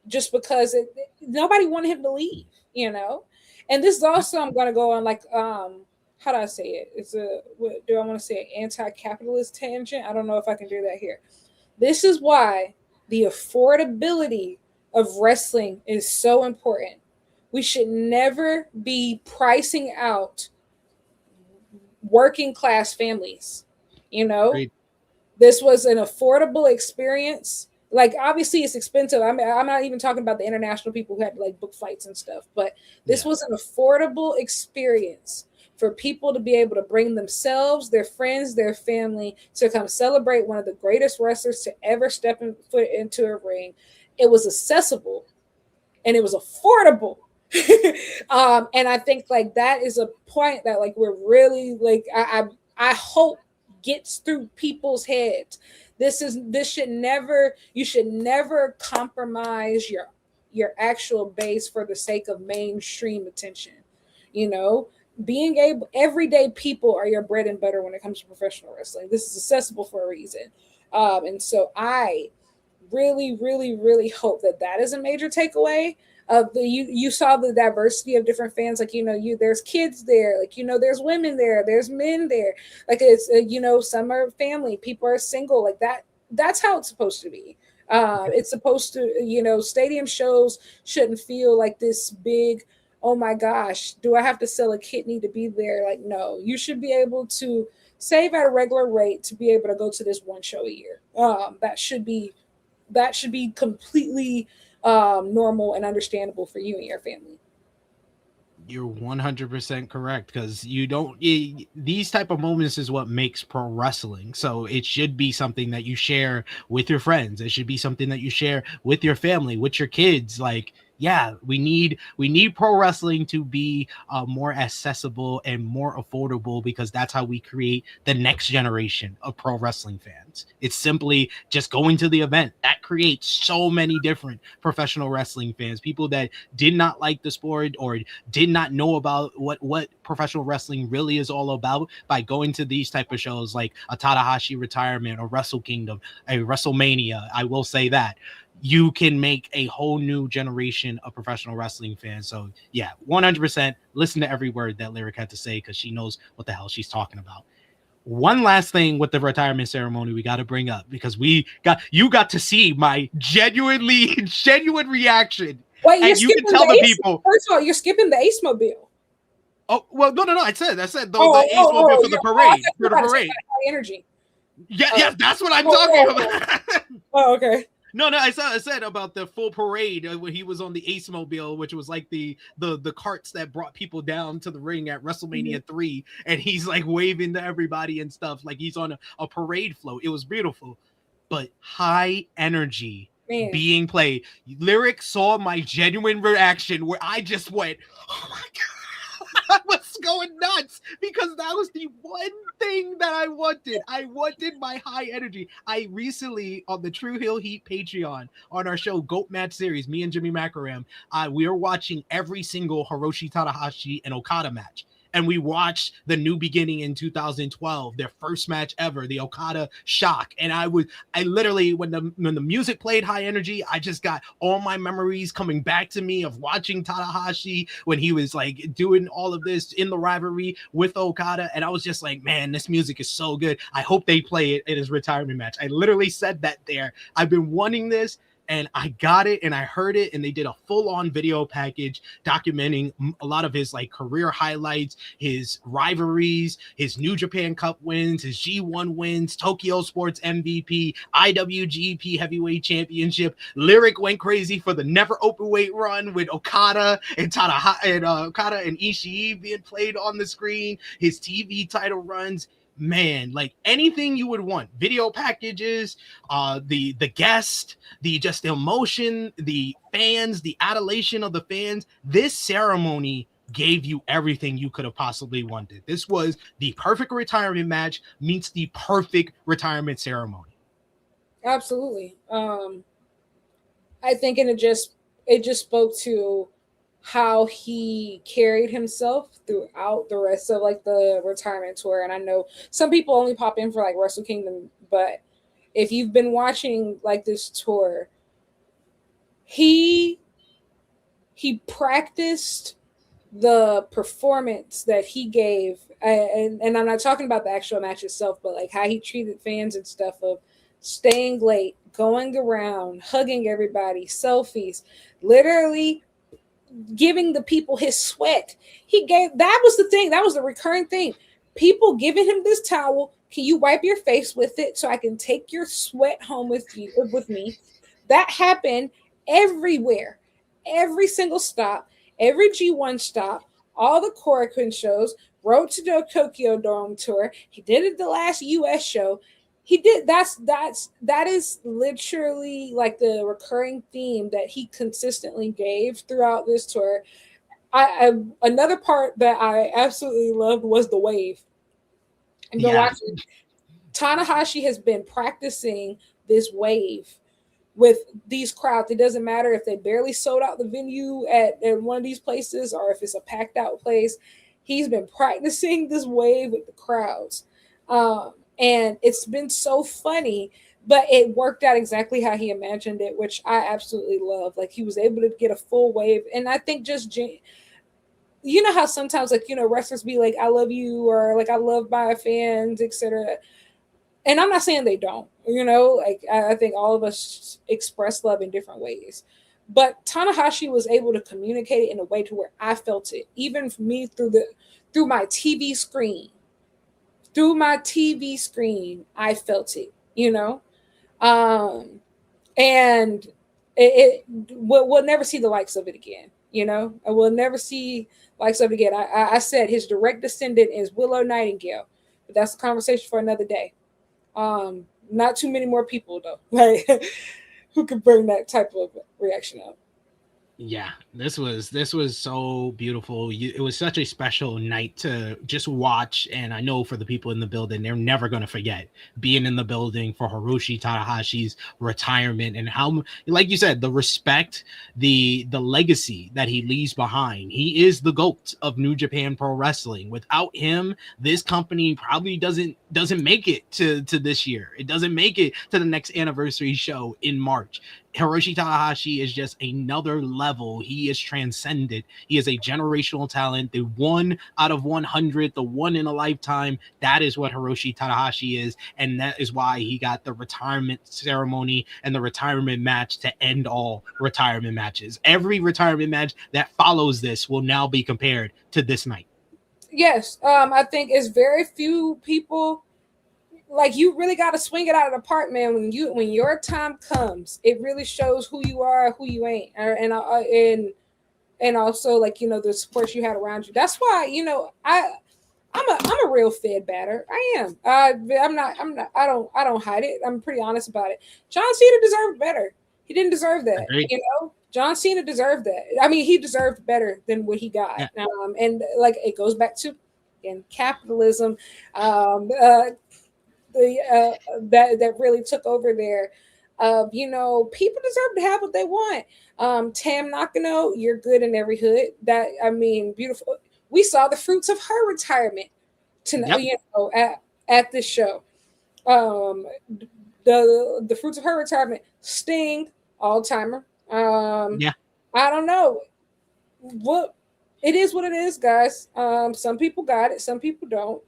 just because nobody wanted him to leave, And this is also, I'm going to go on like, how do I say it? Do I want to say an anti-capitalist tangent? I don't know if I can do that here. This is why the affordability of wrestling is so important. We should never be pricing out working class families. Great. This was an affordable experience. Like, obviously it's expensive. I mean, I'm not even talking about the international people who had to like book flights and stuff, but this was an affordable experience for people to be able to bring themselves, their friends, their family to come celebrate one of the greatest wrestlers to ever step foot into a ring. It was accessible and it was affordable. And I think like that is a point that like we're really like, I hope gets through people's heads. You should never compromise your actual base for the sake of mainstream attention. Being able, everyday people are your bread and butter when it comes to professional wrestling. This is accessible for a reason. And so I really, really, really hope that that is a major takeaway of the you saw the diversity of different fans. Like, there's kids there, like, there's women there, there's men there, like it's some are family, people are single, like that's how it's supposed to be. It's supposed to, stadium shows shouldn't feel like this big, oh my gosh, do I have to sell a kidney to be there? Like, no, you should be able to save at a regular rate to be able to go to this one show a year. That should be completely normal and understandable for you and your family. You're 100% correct, because these type of moments is what makes pro wrestling. So it should be something that you share with your friends. It should be something that you share with your family, with your kids. Like, yeah, we need pro wrestling to be more accessible and more affordable, because that's how we create the next generation of pro wrestling fans. It's simply just going to the event that creates so many different professional wrestling fans, people that did not like the sport or did not know about what professional wrestling really is all about. By going to these type of shows like a Tanahashi retirement or Wrestle Kingdom, a WrestleMania, I will say that you can make a whole new generation of professional wrestling fans. So yeah, 100% listen to every word that Lyric had to say, because she knows what the hell she's talking about. One last thing with the retirement ceremony we got to bring up, because you got to see my genuine reaction. Wait, and you can tell the people. First of all, you're skipping the Ace Mobile. Oh, well, no. I said the Ace Mobile for the parade. For the parade. High energy. Yes, that's what I'm talking about. Oh, okay. No, I said about the full parade when he was on the Ace Mobile, which was like the carts that brought people down to the ring at WrestleMania 3, and he's like waving to everybody and stuff, like he's on a parade float. It was beautiful, but high energy being played. Lyric saw my genuine reaction where I just went, oh my God. I was going nuts, because that was the one thing that I wanted. I wanted my high energy. I recently, on the True Hill Heat Patreon, on our show Goat Match Series, me and Jimmy Macaram, we are watching every single Hiroshi Tanahashi and Okada match. And we watched the New Beginning in 2012, their first match ever, the Okada Shock. And I literally, when the music played high energy, I just got all my memories coming back to me of watching Tanahashi when he was like doing all of this in the rivalry with Okada. And I was just like, man, this music is so good. I hope they play it in his retirement match. I literally said that there. I've been wanting this. And I got it and I heard it, and they did a full-on video package documenting a lot of his like career highlights, his rivalries, his New Japan Cup wins, his G1 wins, Tokyo Sports MVP, IWGP Heavyweight Championship. Lyric went crazy for the never openweight run with Okada and Okada and Ishii being played on the screen, his TV title runs. Man, like anything you would want, video packages, the guest, the just the emotion, the fans, the adulation of the fans. This ceremony gave you everything you could have possibly wanted. This was the perfect retirement match meets the perfect retirement ceremony. Absolutely. I think, and it just spoke to how he carried himself throughout the rest of like the retirement tour. And I know some people only pop in for like Wrestle Kingdom, but if you've been watching like this tour, he practiced the performance that he gave, and I'm not talking about the actual match itself, but like how he treated fans and stuff, of staying late, going around, hugging everybody, selfies, literally giving the people his sweat. That was the thing. That was the recurring thing. People giving him this towel. Can you wipe your face with it so I can take your sweat home with me? That happened everywhere. Every single stop, every G1 stop, all the Korakuen shows, Road to the Tokyo Dome tour. He did it the last US show. He did. That is literally like the recurring theme that he consistently gave throughout this tour. Another part that I absolutely loved was the wave. And watching, Tanahashi has been practicing this wave with these crowds. It doesn't matter if they barely sold out the venue at one of these places or if it's a packed out place. He's been practicing this wave with the crowds. And it's been so funny but it worked out exactly how he imagined it, which I absolutely love. Like he was able to get a full wave, and I think just you know how sometimes like wrestlers be like I love you or like I love my fans, etc. And I'm not saying they don't, like I think all of us express love in different ways. But Tanahashi was able to communicate it in a way to where I felt it, even for me through my TV screen. Through my TV screen, I felt it, and we'll never see the likes of it again. I will never see likes of it again. I said his direct descendant is Willow Nightingale, but that's a conversation for another day. Not too many more people though, like who could bring that type of reaction out. Yeah, this was so beautiful. It was such a special night to just watch, and I know for the people in the building, they're never going to forget being in the building for Hiroshi Tanahashi's retirement, and how, like you said, the respect, the legacy that he leaves behind. He is the GOAT of New Japan Pro Wrestling. Without him, this company probably doesn't make it to this year. It doesn't make it to the next anniversary show in March. Hiroshi Tanahashi is just another level. He is transcended. He is a generational talent, the 1 out of 100, the one in a lifetime. That is what Hiroshi Tanahashi is, and that is why he got the retirement ceremony and the retirement match to end all retirement matches. Every retirement match that follows this will now be compared to this night. Yes, I think it's very few people. Like you really got to swing it out of the park, man. When your time comes, it really shows who you are, who you ain't, and also like the support you had around you. That's why I'm a real Fed batter. I am. I'm not. I don't hide it. I'm pretty honest about it. John Cena deserved better. He didn't deserve that. Agreed. John Cena deserved that. I mean, he deserved better than what he got. Yeah. And like it goes back to capitalism. That really took over there. People deserve to have what they want. Tam Nakano, you're good in every hood. Beautiful. We saw the fruits of her retirement at this show. The fruits of her retirement. Sting, all timer. I don't know. What it is, what it is, guys. Some people got it, some people don't.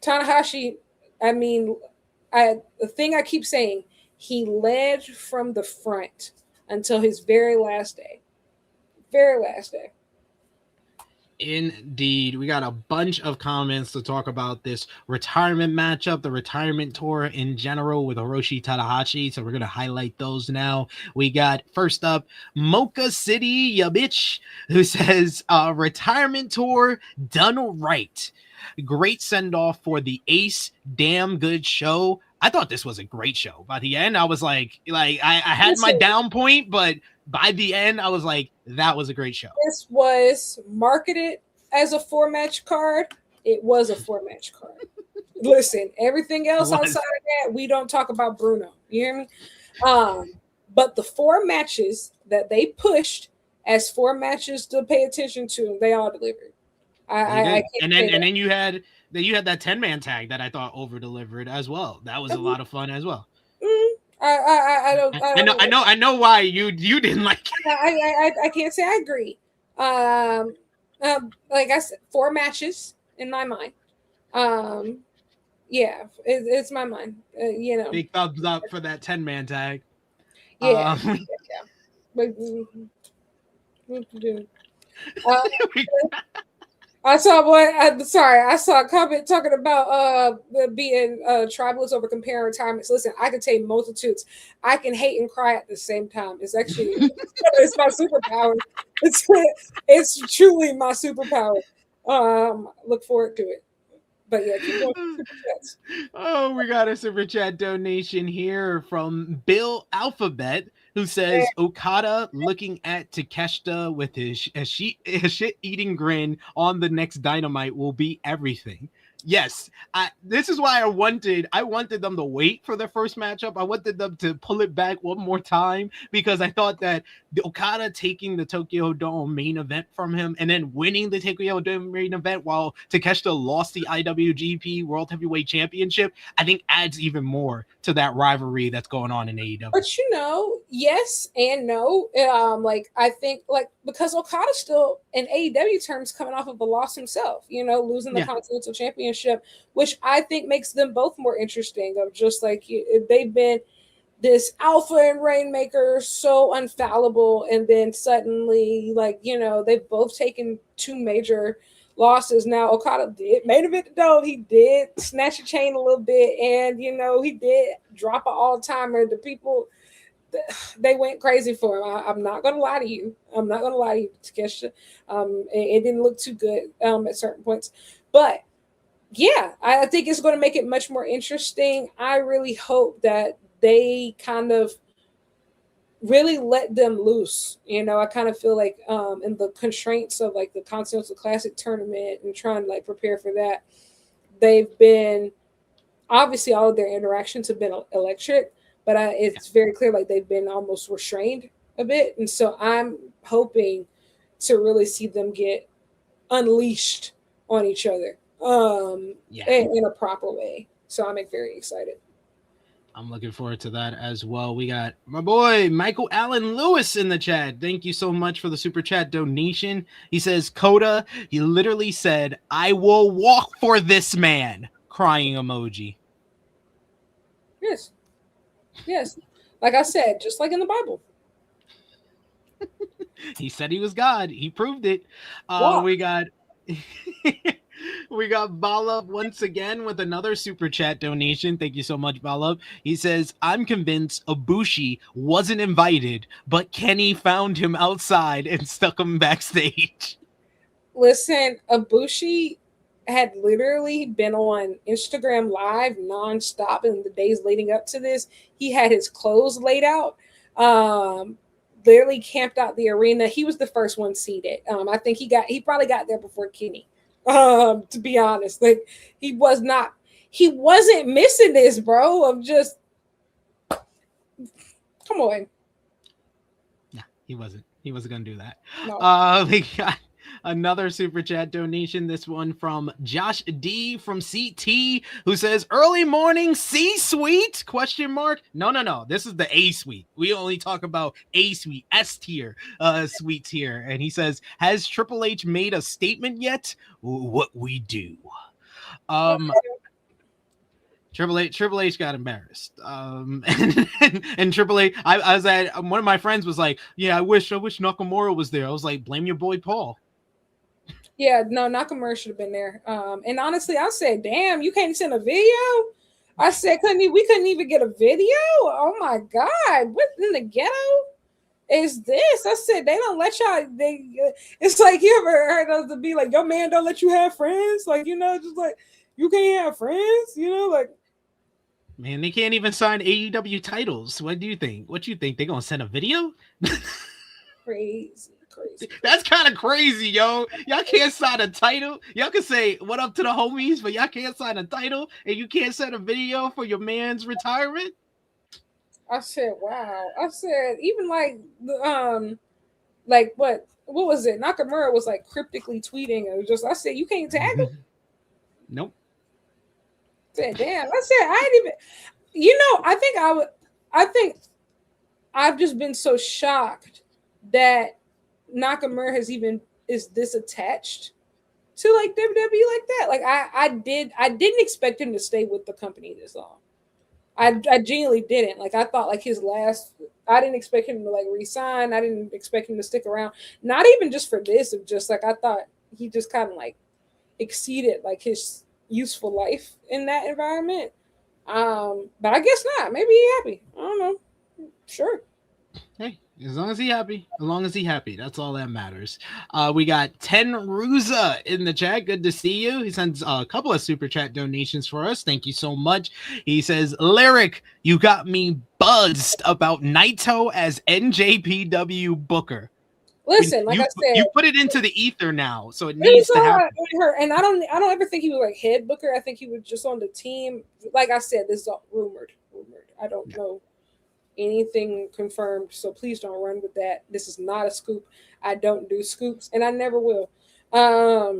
Tanahashi, the thing I keep saying, he led from the front until his very last day. Very last day. Indeed. We got a bunch of comments to talk about this retirement matchup, the retirement tour in general with Hiroshi Tanahashi. So we're going to highlight those now. We got first up, Mocha City, ya bitch, who says, retirement tour done right. Great send-off for the Ace. Damn good show. I thought this was a great show. By the end, I was like I had my down point, but by the end, I was like, that was a great show. This was marketed as a 4-match card. It was a 4-match card. Listen, everything else outside of that, we don't talk about Bruno. You hear me? But the 4 matches that they pushed as 4 matches to pay attention to, they all delivered. And then you had that 10-man tag that I thought over delivered as well. That was a lot of fun as well. I know why you didn't like it. I can't say I agree. Like I said, 4 matches in my mind. It's my mind. Big thumbs up for that 10-man tag. Yeah. I saw a comment talking about being tribalists over comparing retirements. Listen, I can take multitudes. I can hate and cry at the same time. It's actually it's my superpower. It's truly my superpower. Look forward to it. But yeah, keep going super chats. Oh, we got a super chat donation here from Bill Alphabet, who says Okada looking at Takeshita with his shit-eating grin on the next Dynamite will be everything. Yes, this is why I wanted them to wait for their first matchup. I wanted them to pull it back one more time because I thought that the Okada taking the Tokyo Dome main event from him and then winning the Tokyo Dome main event while Takeshita lost the IWGP World Heavyweight Championship, I think adds even more to that rivalry that's going on in AEW. But you know, yes and no. Like I think, like because Okada's still in AEW terms coming off of a loss himself. You know, losing the Continental Championship, which I think makes them both more interesting. Of just like they've been this alpha and rainmaker, so infallible, and then suddenly, like you know, they've both taken two major losses. Now Okada did main event the Dome. He did snatch a chain a little bit, and you know he did drop an all-timer. The people, they went crazy for him. I'm not gonna lie to you. I'm not gonna lie to you, Takeshita. It didn't look too good at certain points, but yeah, I think it's going to make it much more interesting. I really hope that they kind of really let them loose. You know, I kind of feel like in the constraints of like the Continental Classic tournament and trying to like prepare for that, they've been obviously all of their interactions have been electric, but it's very clear like they've been almost restrained a bit. And so I'm hoping to really see them get unleashed on each other in a proper way. So I'm very excited. I'm looking forward to that as well. We got my boy Michael Allen Lewis in the chat. Thank you so much for the super chat donation. He says, Coda, he literally said, I will walk for this man. Crying emoji. Yes. Yes. Like I said, just like in the Bible. He said he was God. He proved it. We got... We got Balab once again with another super chat donation. Thank you so much, Balab. He says, I'm convinced Ibushi wasn't invited, but Kenny found him outside and stuck him backstage. Listen, Ibushi had literally been on Instagram Live nonstop in the days leading up to this. He had his clothes laid out. Literally camped out the arena. He was the first one seated. I think he probably got there before Kenny. To be honest, like he wasn't missing this, bro. Of just come on. Yeah, he wasn't gonna do that. No. We got another super chat donation. This one from Josh D from CT, who says, early morning C-suite? ? No. This is the A suite. We only talk about A suite, S tier suites here. And he says, has Triple H made a statement yet? What we do. Triple H got embarrassed. And Triple H, I was at, one of my friends was like, yeah, I wish Nakamura was there. I was like, blame your boy Paul. Yeah, no, Nakamura should have been there. And honestly, I said, damn, you can't send a video? I said, we couldn't even get a video? Oh my God, what in the ghetto is this? I said, they don't let y'all, it's like, you ever heard us to be like, your man don't let you have friends? Like, you know, just like, you can't have friends, you know, like. Man, they can't even sign AEW titles. What do you think? They're going to send a video? Crazy. That's kind of crazy, yo. Y'all can't sign a title. Y'all can say what up to the homies, but y'all can't sign a title and you can't send a video for your man's retirement. I said, wow. I said, even like what was it? Nakamura was like cryptically tweeting. It was just, I said, you can't tag him. Nope. I said, damn. I said, I didn't even, you know, I think I've just been so shocked that Nakamura is this attached to like WWE like that. Like I didn't expect him to stay with the company this long. I genuinely didn't. Like I thought like I didn't expect him to like resign. I didn't expect him to stick around. Not even just for this, of just like I thought he just kind of like exceeded like his useful life in that environment. But I guess not. Maybe he's happy. I don't know. Sure. Hey, as long as he happy, that's all that matters. We got Ten Ruza in the chat. Good to see you. He sends a couple of super chat donations for us. Thank you so much. He says, Lyric, you got me buzzed about Naito as NJPW Booker. Listen, like I said, you put it into the ether now, so it it needs was to all happen. her, and I don't ever think he was like head booker. I think he was just on the team. Like I said, this is all rumored. I don't know anything confirmed, so please don't run with that. This is not a scoop. I don't do scoops, and I never will.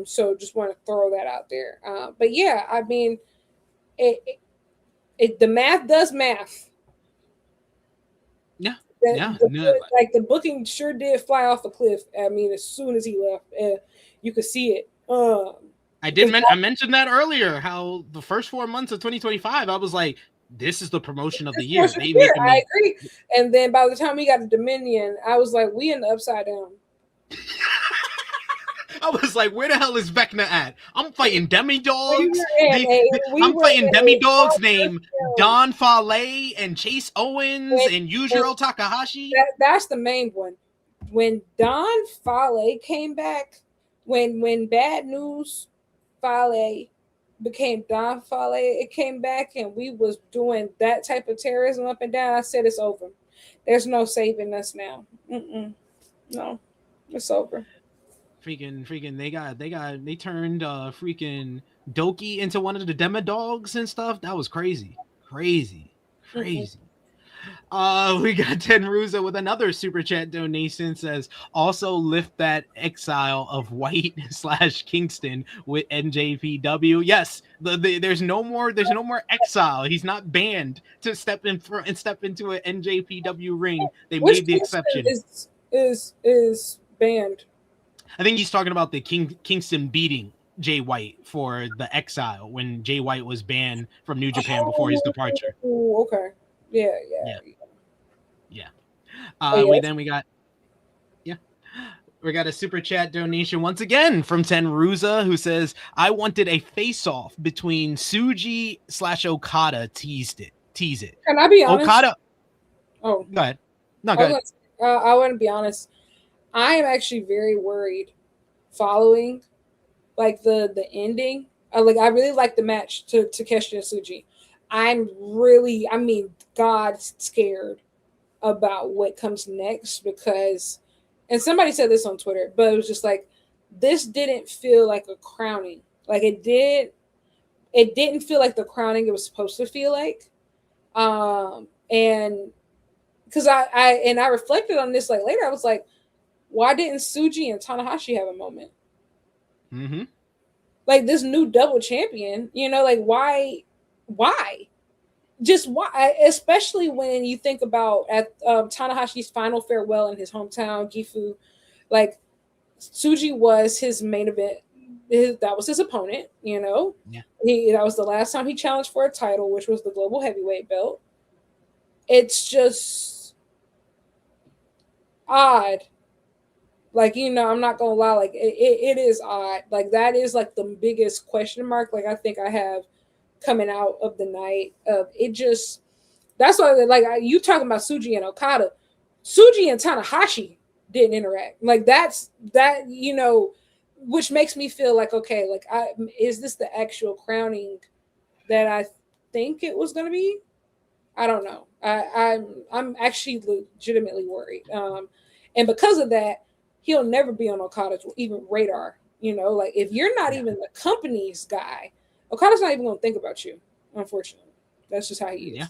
So just want to throw that out there. But yeah, I mean, the math does math. Yeah, Like the booking sure did fly off a cliff. I mean, as soon as he left, you could see it. I mentioned that earlier. How the first 4 months of 2025, I was like, "This is the promotion of the year." I agree. And then by the time we got to Dominion, I was like, "We in the upside down." I was like, "Where the hell is Vecna at? I'm fighting demi-dogs. I'm fighting demi-dogs named Don Fale and Chase Owens and Yujiro Takahashi." That's the main one. When Don Fale came back, when Bad News Fale became Don Fale, it came back and we was doing that type of terrorism up and down. I said it's over. There's no saving us now. No, it's over. Freaking they turned freaking Doki into one of the demi-dogs and stuff. That was crazy. We got Tenruza with another super chat donation. Says also lift that exile of White / Kingston with NJPW. Yes, there's no more exile. He's not banned to step in front and step into an NJPW ring. They made the exception. Is banned. I think he's talking about the Kingston beating Jay White for the exile when Jay White was banned from New Japan before his departure. Okay. Yeah. We got a super chat donation once again from Tenruza, who says, "I wanted a face-off between Tsuji / Okada. Tease it. Can I be honest? Okada. Oh, go ahead. No, go ahead. I want to be honest. I am actually very worried following like the ending. I really like the match to Takeshita and Tsuji. God scared about what comes next because, and somebody said this on Twitter, but it was just like, this didn't feel like a crowning. Like it didn't feel like the crowning it was supposed to feel like. And because I reflected on this like later, I was like, why didn't Tsuji and Tanahashi have a moment? Mm-hmm. Like this new double champion, like why? Just why? Especially when you think about at Tanahashi's final farewell in his hometown, Gifu, like Tsuji was his main event. That was his opponent, Yeah. That was the last time he challenged for a title, which was the global heavyweight belt. It's just odd. Like, I'm not gonna lie, like it is odd. Like that is like the biggest question mark. Like I think I have coming out of the night. That's why like you talking about Tsuji and Okada. Tsuji and Tanahashi didn't interact. Like that, which makes me feel like, okay, like is this the actual crowning that I think it was gonna be? I don't know. I'm actually legitimately worried. And because of that, he'll never be on Okada's even radar. Like if you're not even the company's guy, Okada's not even going to think about you. Unfortunately, that's just how he is. Yeah,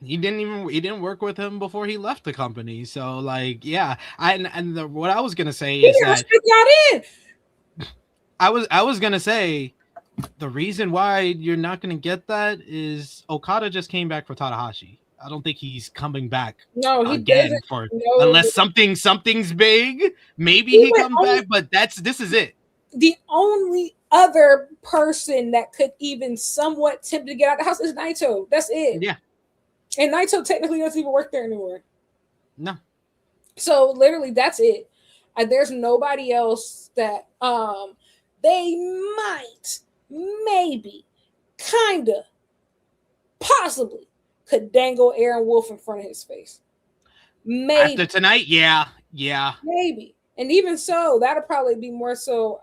he didn't work with him before he left the company. So like, yeah, what I was gonna say is that I was gonna say the reason why you're not gonna get that is Okada just came back for Tanahashi. I don't think he's coming back again unless something's big. Maybe he comes back, but this is it. The only other person that could even somewhat tempt to get out of the house is Naito. That's it. Yeah. And Naito technically doesn't even work there anymore. No. So literally that's it. There's nobody else that they might, maybe, kinda, possibly could dangle Aaron Wolf in front of his face. Maybe. After tonight, yeah. Maybe. And even so, that'll probably be more so.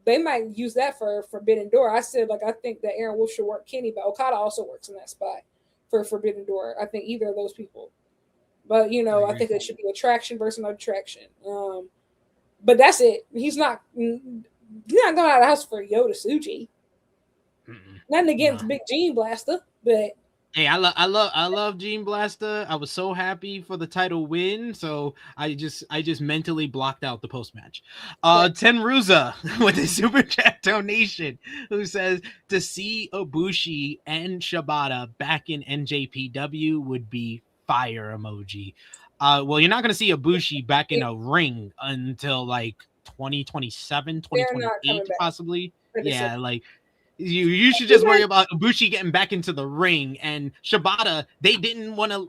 They might use that for Forbidden Door. I said, like, I think that Aaron Wolf should work Kenny, but Okada also works in that spot for Forbidden Door. I think either of those people. But, I think it should be attraction versus no attraction. But that's it. He's not going out of the house for Yota Tsuji. Nothing against Big Gene Blaster, but hey, I love Gene Blaster. I was so happy for the title win, so I just mentally blocked out the post match. Tenruza with a super chat donation, who says to see Ibushi and Shibata back in NJPW would be fire emoji. Well, you're not going to see Ibushi back in a ring until like 2027, 2028 possibly. Yeah, like you should just worry about Ibushi getting back into the ring, and Shibata. They didn't want to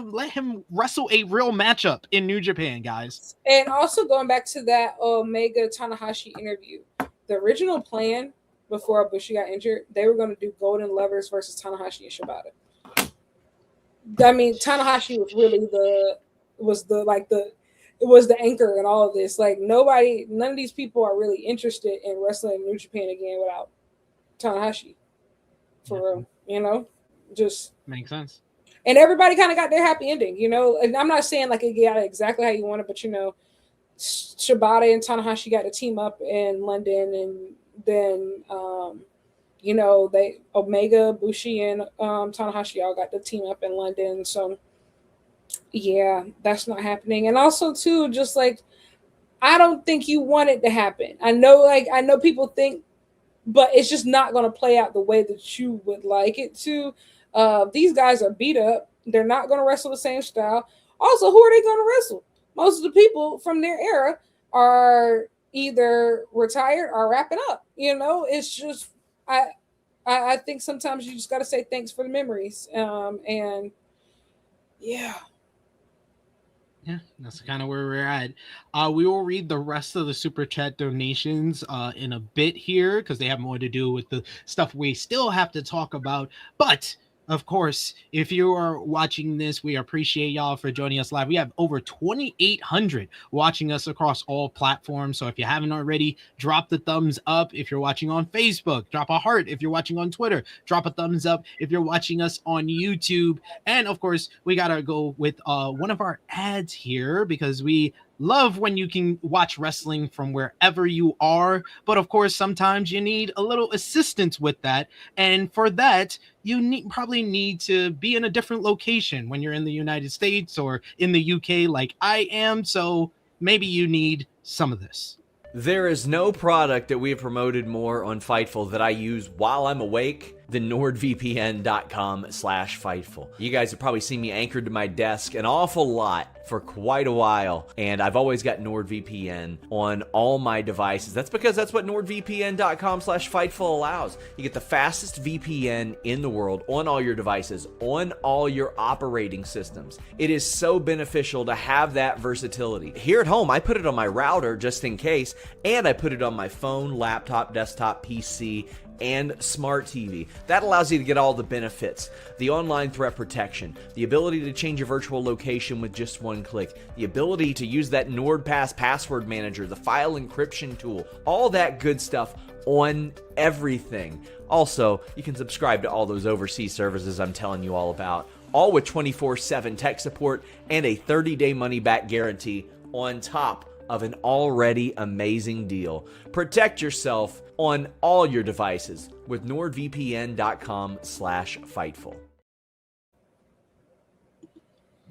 let him wrestle a real matchup in New Japan, guys. And also going back to that Omega Tanahashi interview, the original plan before Ibushi got injured, they were going to do Golden Lovers versus Tanahashi and Shibata. I mean, Tanahashi was really the anchor in all of this. Like none of these people are really interested in wrestling in New Japan again without Tanahashi, for real, just makes sense. And everybody kind of got their happy ending, and I'm not saying like it got exactly how you want it, but Shibata and Tanahashi got to team up in London, and then they Omega, Bushi, and Tanahashi all got to team up in London. So yeah, that's not happening. And also too, just like I don't think you want it to happen. I know people think, but it's just not going to play out the way that you would like it to. These guys are beat up. They're not going to wrestle the same style. Also, who are they going to wrestle? Most of the people from their era are either retired or wrapping up. It's just I think sometimes you just got to say thanks for the memories. And yeah. Yeah, that's kind of where we're at. We will read the rest of the super chat donations in a bit here because they have more to do with the stuff we still have to talk about. But of course, if you are watching this, we appreciate y'all for joining us live. We have over 2,800 watching us across all platforms. So if you haven't already, drop the thumbs up. If you're watching on Facebook, drop a heart. If you're watching on Twitter, drop a thumbs up. If you're watching us on YouTube, and of course, we got to go with one of our ads here because we love when you can watch wrestling from wherever you are, but of course sometimes you need a little assistance with that, and for that you probably need to be in a different location when you're in the United States or in the UK like I am, so maybe you need some of this. There is no product that we have promoted more on Fightful that I use while I'm awake than NordVPN.com/Fightful. You guys have probably seen me anchored to my desk an awful lot for quite a while, and I've always got NordVPN on all my devices. That's because that's what NordVPN.com/Fightful allows. You get the fastest VPN in the world on all your devices, on all your operating systems. It is so beneficial to have that versatility. Here at home, I put it on my router just in case, and I put it on my phone, laptop, desktop, PC, and smart TV. That allows you to get all the benefits. The online threat protection, the ability to change your virtual location with just one click, the ability to use that NordPass password manager, the file encryption tool, all that good stuff on everything. Also, you can subscribe to all those overseas services I'm telling you all about, all with 24/7 tech support and a 30-day money-back guarantee on top of an already amazing deal. Protect yourself on all your devices with NordVPN.com/Fightful.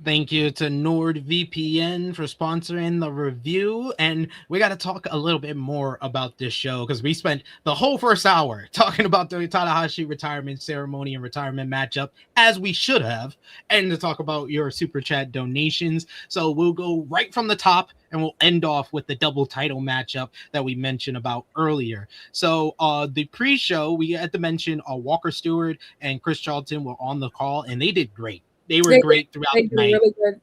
Thank you to NordVPN for sponsoring the review. And we got to talk a little bit more about this show because we spent the whole first hour talking about the Tanahashi retirement ceremony and retirement matchup, as we should have, and to talk about your super chat donations. So we'll go right from the top and we'll end off with the double title matchup that we mentioned about earlier. So the pre-show, we had to mention Walker Stewart and Chris Charlton were on the call, and they did great. They were great throughout the night. Really good,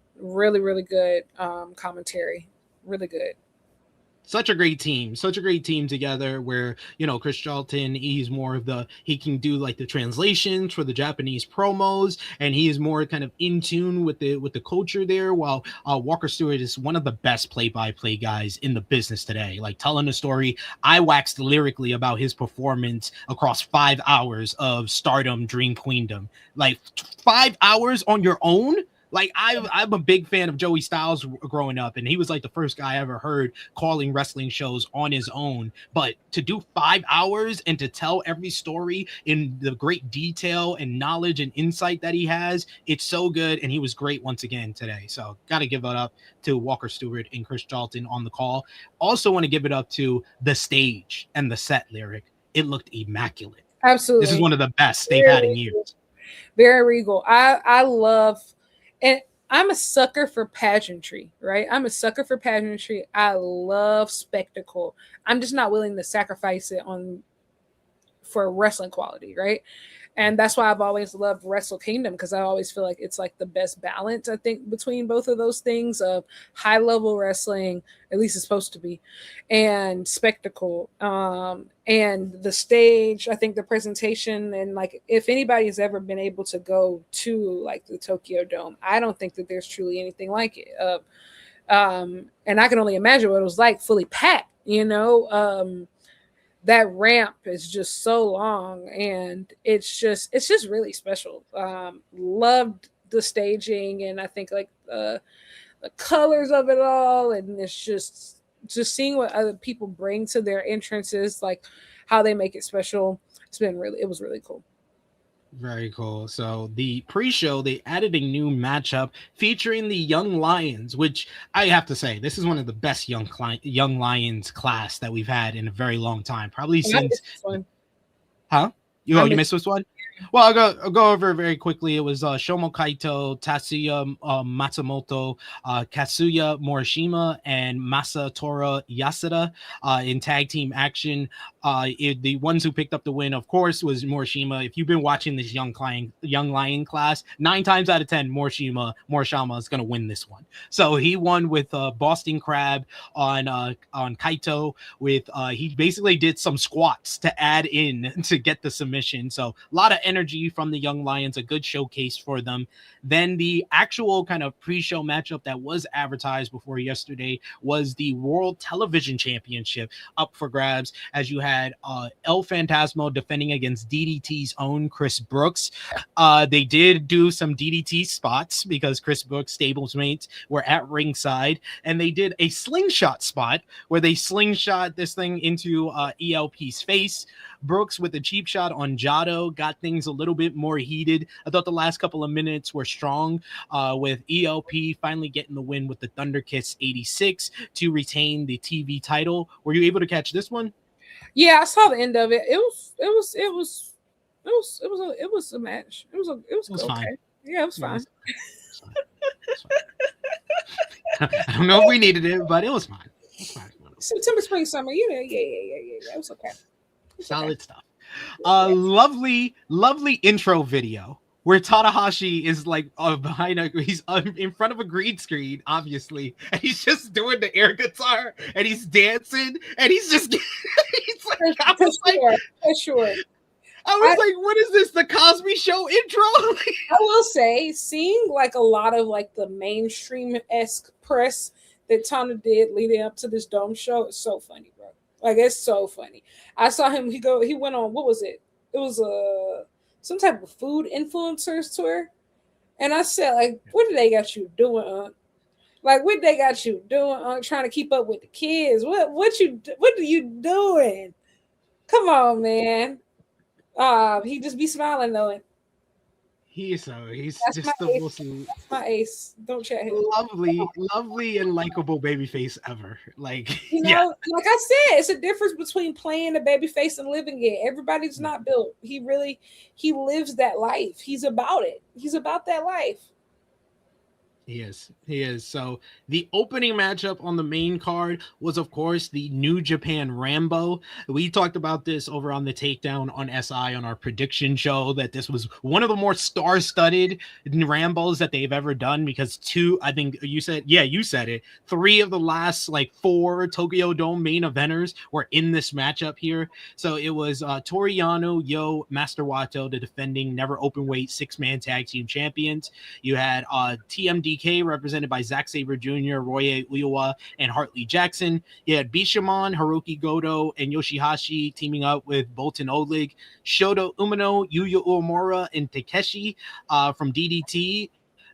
really good commentary. Really good. Such a great team together where, Chris Charlton, he can do like the translations for the Japanese promos, and he is more kind of in tune with the culture there, while Walker Stewart is one of the best play-by-play guys in the business today, like telling a story. I waxed lyrically about his performance across 5 hours of Stardom Dream Queendom. Like 5 hours on your own? Like I'm a big fan of Joey Styles growing up, and he was like the first guy I ever heard calling wrestling shows on his own. But to do 5 hours and to tell every story in the great detail and knowledge and insight that he has, it's so good. And he was great once again today. So got to give it up to Walker Stewart and Chris Charlton on the call. Also want to give it up to the stage and the set lyric. It looked immaculate. Absolutely. This is one of the best they've had in years. Very regal. I love, and I'm a sucker for pageantry, right? I'm a sucker for pageantry. I love spectacle. I'm just not willing to sacrifice it for wrestling quality, right? And that's why I've always loved Wrestle Kingdom, because I always feel like it's like the best balance, I think, between both of those things of high level wrestling, at least it's supposed to be, and spectacle. And the stage, I think the presentation, and like if anybody's ever been able to go to like the Tokyo Dome, I don't think that there's truly anything like it. And I can only imagine what it was like fully packed, you know. That ramp is just so long, and it's just really special. Loved the staging, and I think like the colors of it all, and it's just seeing what other people bring to their entrances, like how they make it special. It was really cool. Very cool. So the pre-show, they added a new matchup featuring the Young Lions, which I have to say, this is one of the best Young Lions class that we've had in a very long time. Probably since... Huh? You missed this one? Well, I'll go over it very quickly. It was Shomo Kaito, Tatsuya Matsumoto, Katsuya Morishima, and Masatora Yasuda in tag team action. The ones who picked up the win, of course, was Morishima. If you've been watching this Young Lion class, 9 times out of 10, Morishima is going to win this one. So he won with Boston Crab on Kaito. With he basically did some squats to add in to get the submission. So a lot of energy from the Young Lions, a good showcase for them. Then the actual kind of pre-show matchup that was advertised before yesterday was the World Television Championship up for grabs, as you had El Phantasmo defending against DDT's own Chris Brooks. They did do some DDT spots because Chris Brooks' stablemates were at ringside, and they did a slingshot spot where they slingshot this thing into ELP's face. Brooks with a cheap shot on Jado got things a little bit more heated. I thought the last couple of minutes were strong, with ELP finally getting the win with the Thunder Kiss 86 to retain the TV title. Were you able to catch this one? Yeah, I saw the end of it. It was a match. It was okay. Fine. Yeah, it was fine. I don't know if we needed it, but it was fine. September, spring, summer. Yeah. It was okay. Solid stuff. Lovely intro video where Tanahashi is like he's in front of a green screen, obviously, and he's just doing the air guitar and he's dancing and he's just I was like, what is this? The Cosby Show intro? I will say, seeing like a lot of like the mainstream-esque press that Tana did leading up to this Dome show is so funny, bro. Like, it's so funny. I saw him. He went on. What was it? It was some type of food influencers tour, and I said, like, what do they got you doing? Like, what they got you doing? Trying to keep up with the kids? What are you doing? Come on, man. He just be smiling though. He's That's just the most my ace. Don't chat him. Lovely and likable babyface ever. Like, like I said, it's a difference between playing a babyface and living it. Everybody's not built. He lives that life. He's about it. He's about that life. He is. So the opening matchup on the main card was, of course, the New Japan Rambo. We talked about this over on the Takedown on SI on our prediction show, that this was one of the more star-studded Rambos that they've ever done, because you said it, 3 of the last 4 Tokyo Dome main eventers were in this matchup here. So it was Toru Yano, Yo, Master Wato, the defending never openweight 6-man tag team champions. You had TMDK represented by Zack Sabre Jr., Roye Uiwa, and Hartley Jackson. You had Bishamon, Hiroki Goto, and Yoshi-Hashi teaming up with Bolton Oleg, Shota Umino, Yuya Uemura, and Takeshi from DDT.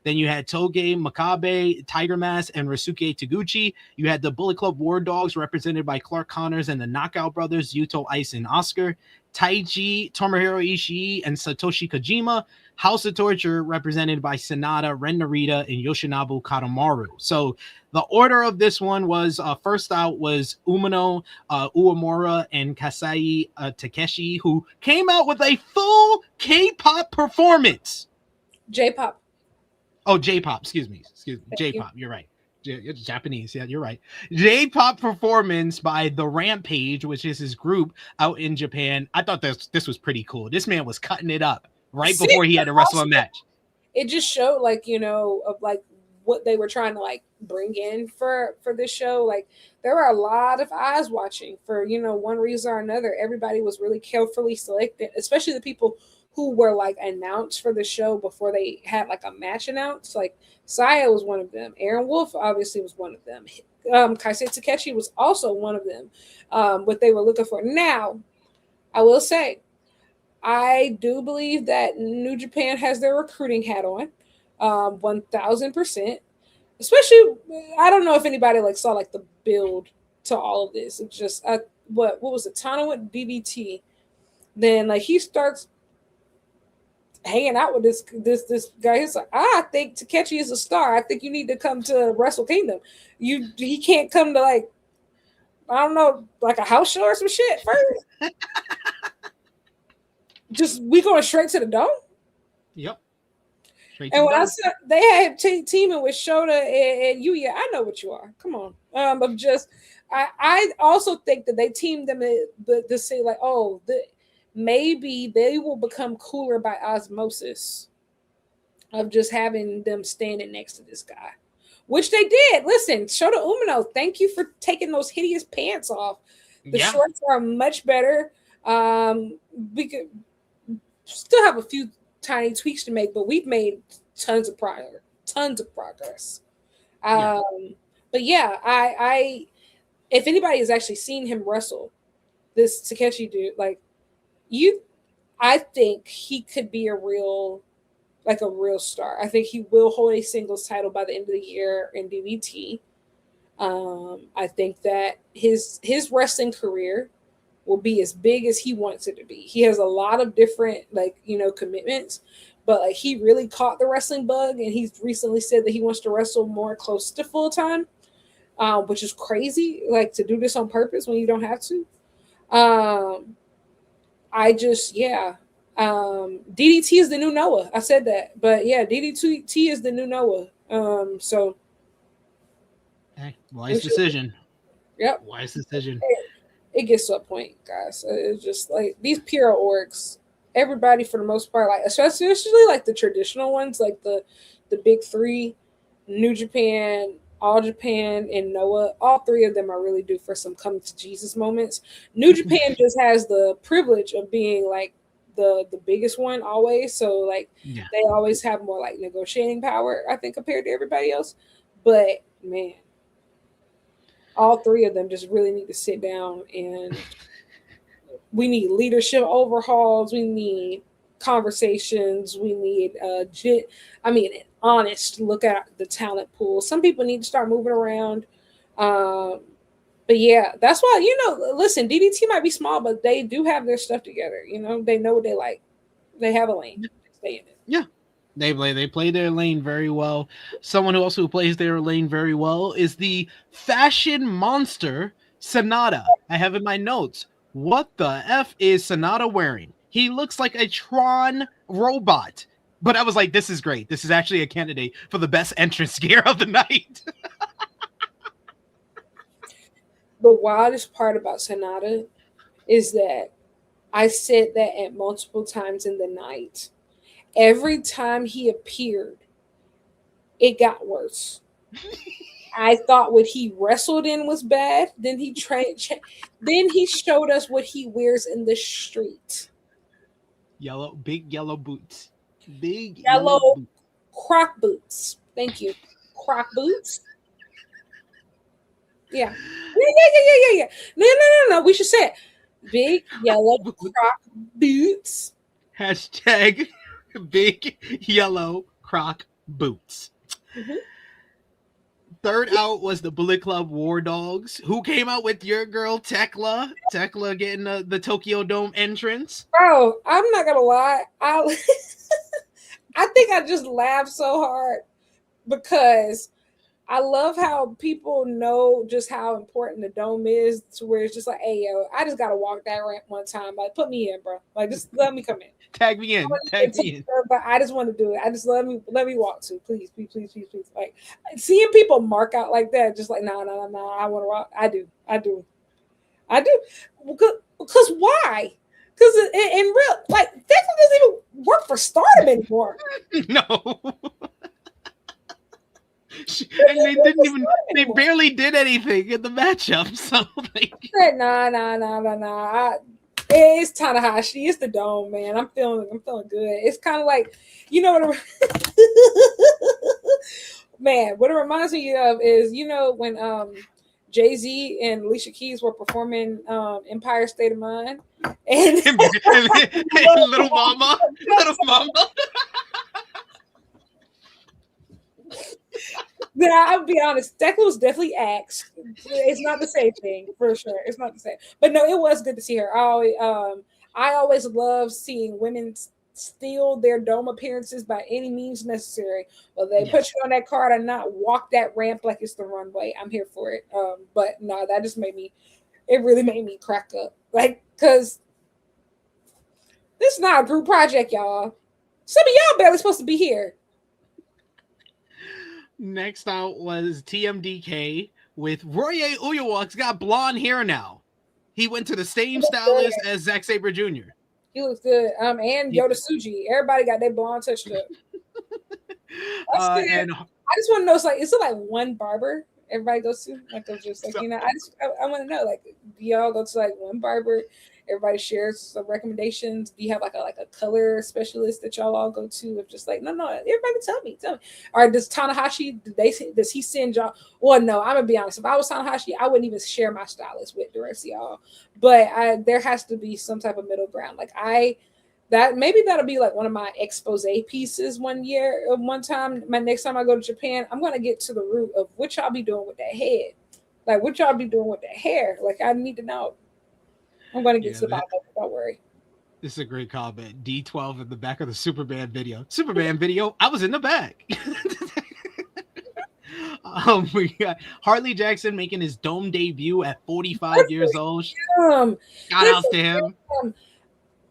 Then you had Toge Makabe, Tiger Mask, and Ryosuke Taguchi. You had the Bullet Club War Dogs represented by Clark Connors and the Knockout Brothers, Yuto-Ice and Oscar. Taiji, Tomohiro Ishii, and Satoshi Kojima. House of Torture represented by Sanada, Ren Narita, and Yoshinobu Kadamaru. So the order of this one was first out was Umino Uemura and Kasai Takeshi, who came out with a full K-pop performance. J-pop. Oh, J-pop. Excuse me. J-pop. You're right. It's Japanese. Yeah, you're right. J-pop performance by The Rampage, which is his group out in Japan. I thought this was pretty cool. This man was cutting it up right before he had to wrestle a match. It just showed, like, you know, of like what they were trying to like bring in for this show. Like, there were a lot of eyes watching for, you know, one reason or another. Everybody was really carefully selected, especially the people who were like announced for the show before they had like a match announced. Like Saya was one of them. Aaron Wolf obviously was one of them. Kaisei Takeshi was also one of them. What they were looking for. Now, I will say, I do believe that New Japan has their recruiting hat on, 1000%. Especially, I don't know if anybody like saw like the build to all of this. It's just what was it? Tana went DDT. Then like he starts hanging out with this guy. He's like, I think Takeshi is a star. I think you need to come to Wrestle Kingdom. He can't come to like, I don't know, like a house show or some shit first. Just we going straight to the dome. Yep. And when I said they had teaming with Shota and Yuya, I know what you are. Come on. I'm just I also think that they teamed them to say like, oh, maybe they will become cooler by osmosis of just having them standing next to this guy, which they did. Listen, Shota Umino, thank you for taking those hideous pants off. The shorts are much better. We could still have a few tiny tweaks to make, but we've made tons of progress. But yeah, I if anybody has actually seen him wrestle, this Takeshi dude, like I think he could be a real star. I think he will hold a singles title by the end of the year in DDT. I think that his wrestling career will be as big as he wants it to be. He has a lot of different commitments, but like he really caught the wrestling bug, and he's recently said that he wants to wrestle more close to full time, which is crazy, like to do this on purpose when you don't have to. DDT is the new Noah. I said that, but yeah, DDT is the new Noah. So hey, wise decision. Yep. Wise decision. It gets to a point, guys. It's just like these pure orgs, everybody for the most part, like especially like the traditional ones, like the big three, New Japan, All Japan, and Noah. All three of them are really due for some come to Jesus moments. New Japan just has the privilege of being like the biggest one always, so like they always have more like negotiating power, I think, compared to everybody else. But man, all three of them just really need to sit down, and we need leadership overhauls. We need conversations. We need an honest look at the talent pool. Some people need to start moving around. But yeah, that's why, listen, DDT might be small, but they do have their stuff together. They know what they like. They have a lane. They stay in it. Yeah. They play their lane very well. Someone who also plays their lane very well is the fashion monster Sanada. I have in my notes, what the F is Sanada wearing? He looks like a Tron robot. But I was like, this is great. This is actually a candidate for the best entrance gear of the night. The wildest part about Sanada is that I said that at multiple times in the night. Every time he appeared, it got worse. I thought what he wrestled in was bad. Then he then he showed us what he wears in the street. Big yellow boots. Big yellow Croc boots. Thank you. Croc boots. Yeah. No. We should say it. Big yellow Croc boots. Hashtag big yellow Croc boots. Mm-hmm. Third out was the Bullet Club War Dogs, who came out with your girl Tekla. Tekla getting the Tokyo Dome entrance. Bro, I'm not gonna lie. I think I just laughed so hard because I love how people know just how important the dome is, to where it's just like, hey, yo, I just gotta walk that ramp one time. Like, put me in, bro. Like, just let me come in. Tag me in. Tag me in. But I just want to do it. I just let me walk too. Please. Like, seeing people mark out like that, just like, no. I want to walk. I do. Because why? Because in real, like, that doesn't even work for Stardom anymore. No. And they barely did anything in the matchup. So like, nah. It's Tanahashi. It's the dome, man. I'm feeling good. It's kind of like, you know what? Man, what it reminds me of is, you know, when Jay-Z and Alicia Keys were performing Empire State of Mind, and Little Mama. But I'll be honest, Tekla was definitely axed. It's not the same thing, for sure. It's not the same. But no, it was good to see her. I always love seeing women steal their dome appearances by any means necessary. Well, they put you on that card and not walk that ramp like it's the runway. I'm here for it. But no, that just really made me crack up. Like, because this is not a group project, y'all. Some of y'all barely supposed to be here. Next out was TMDK with Roye Uyawak's got blonde hair now. He went to the same stylist as Zack Sabre Jr. He looks good. And Yota Tsuji. Everybody got their blonde touched up. And I just want to know, is it like one barber everybody goes to? Like, they're just like, you know, I want to know, like, do y'all go to like one barber? Everybody shares some recommendations. Do you have like a color specialist that y'all all go to? If just like, no, everybody tell me. Or does Tanahashi, does he send y'all? Well, no, I'm gonna be honest. If I was Tanahashi, I wouldn't even share my stylist with the rest of y'all. But there has to be some type of middle ground. Like maybe that'll be like one of my expose pieces one time. My next time I go to Japan, I'm gonna get to the root of what y'all be doing with that head. Like, what y'all be doing with that hair. Like, I need to know. I'm going to get to the bottom of it. Don't worry. This is a great comment. D12 in the back of the Superman video. I was in the back. We got Harley Jackson making his dome debut at 45 years old. Shout out to him.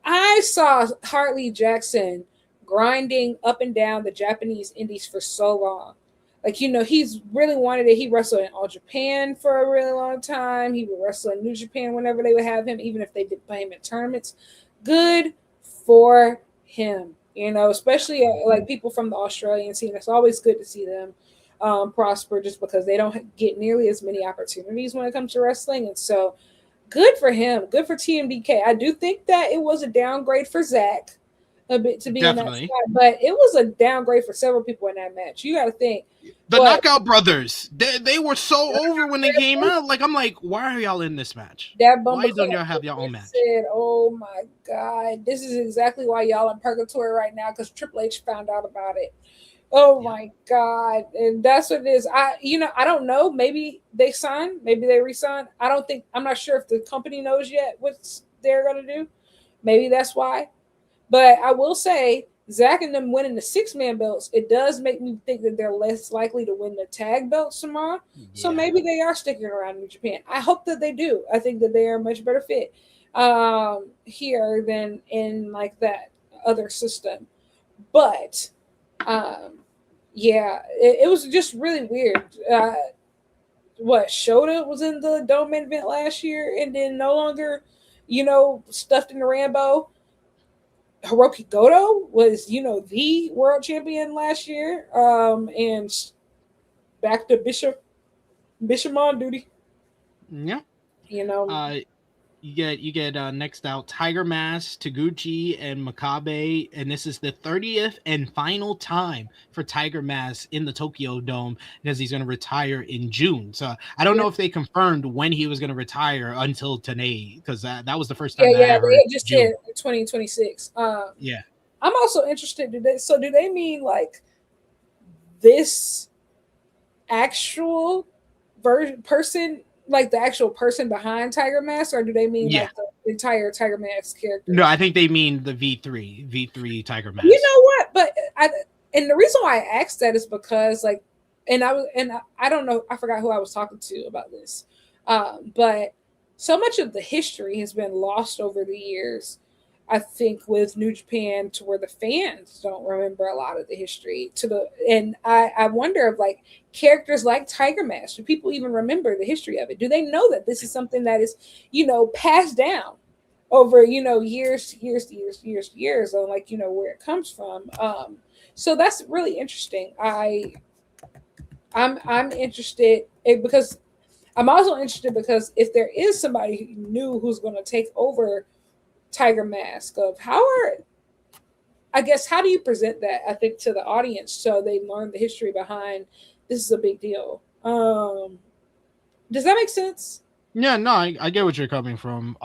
I saw Harley Jackson grinding up and down the Japanese indies for so long. Like, you know, he's really wanted it. He wrestled in All Japan for a really long time. He would wrestle in New Japan whenever they would have him, even if they did play him in tournaments. Good for him, you know, especially like people from the Australian scene. It's always good to see them prosper, just because they don't get nearly as many opportunities when it comes to wrestling. And so good for him. Good for TMDK. I do think that it was a downgrade for Zach a bit to be on that side, but it was a downgrade for several people in that match. You got to think. The Knockout Brothers, they were so over when they came out. Like, I'm like, why are y'all in this match? Why don't y'all have your own match? Said, oh my God, this is exactly why y'all in purgatory right now, because Triple H found out about it. Oh my God. And that's what it is. I don't know. Maybe they sign, maybe they resign. I'm not sure if the company knows yet what they're going to do. Maybe that's why. But I will say, Zach and them winning the 6-man belts, it does make me think that they're less likely to win the tag belts tomorrow. Yeah. So maybe they are sticking around in Japan. I hope that they do. I think that they are a much better fit here than in like that other system. But it was just really weird. Shota was in the Dome main event last year and then no longer, stuffed in the Rambo. Hiroki Goto was, the world champion last year, and back to Bishop on duty. Yeah, you get next out Tiger Mask, Taguchi, and Makabe, and this is the 30th and final time for Tiger Mask in the Tokyo Dome because he's going to retire in June. So I don't know if they confirmed when he was going to retire until today, because that was the first time. They just said 2026. I'm also interested. Do they mean like this actual person, like the actual person behind Tiger Mask, or do they mean like the entire Tiger Mask character? No, I think they mean the V3 Tiger Mask. You know what? But and the reason why I asked that is because like, and I don't know, I forgot who I was talking to about this, but so much of the history has been lost over the years. I think with New Japan, to where the fans don't remember a lot of the history and I wonder if like characters like Tiger Mask, do people even remember the history of it? Do they know that this is something that is, passed down over, years on like, where it comes from. So that's really interesting. I'm interested because I'm also interested because if there is somebody new who's going to take over Tiger Mask, how do you present that, I think, to the audience so they learn the history behind this is a big deal. Does that make sense? Yeah, no, I get what you're coming from.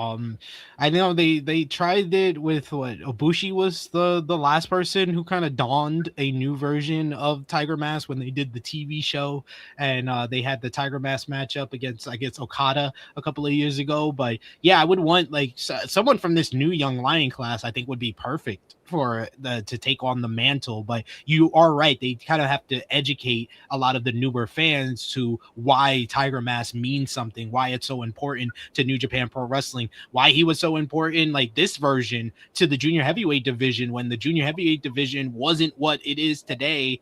I know they tried it with what Ibushi was the last person who kind of donned a new version of Tiger Mask when they did the TV show, and they had the Tiger Mask matchup against, I guess, Okada a couple of years ago. But yeah, I would want like someone from this new young lion class. I think would be perfect for to take on the mantle. But you are right; they kind of have to educate a lot of the newer fans to why Tiger Mask means something, why it's so important to New Japan Pro Wrestling, why he was so important, like this version, to the junior heavyweight division when the junior heavyweight division wasn't what it is today,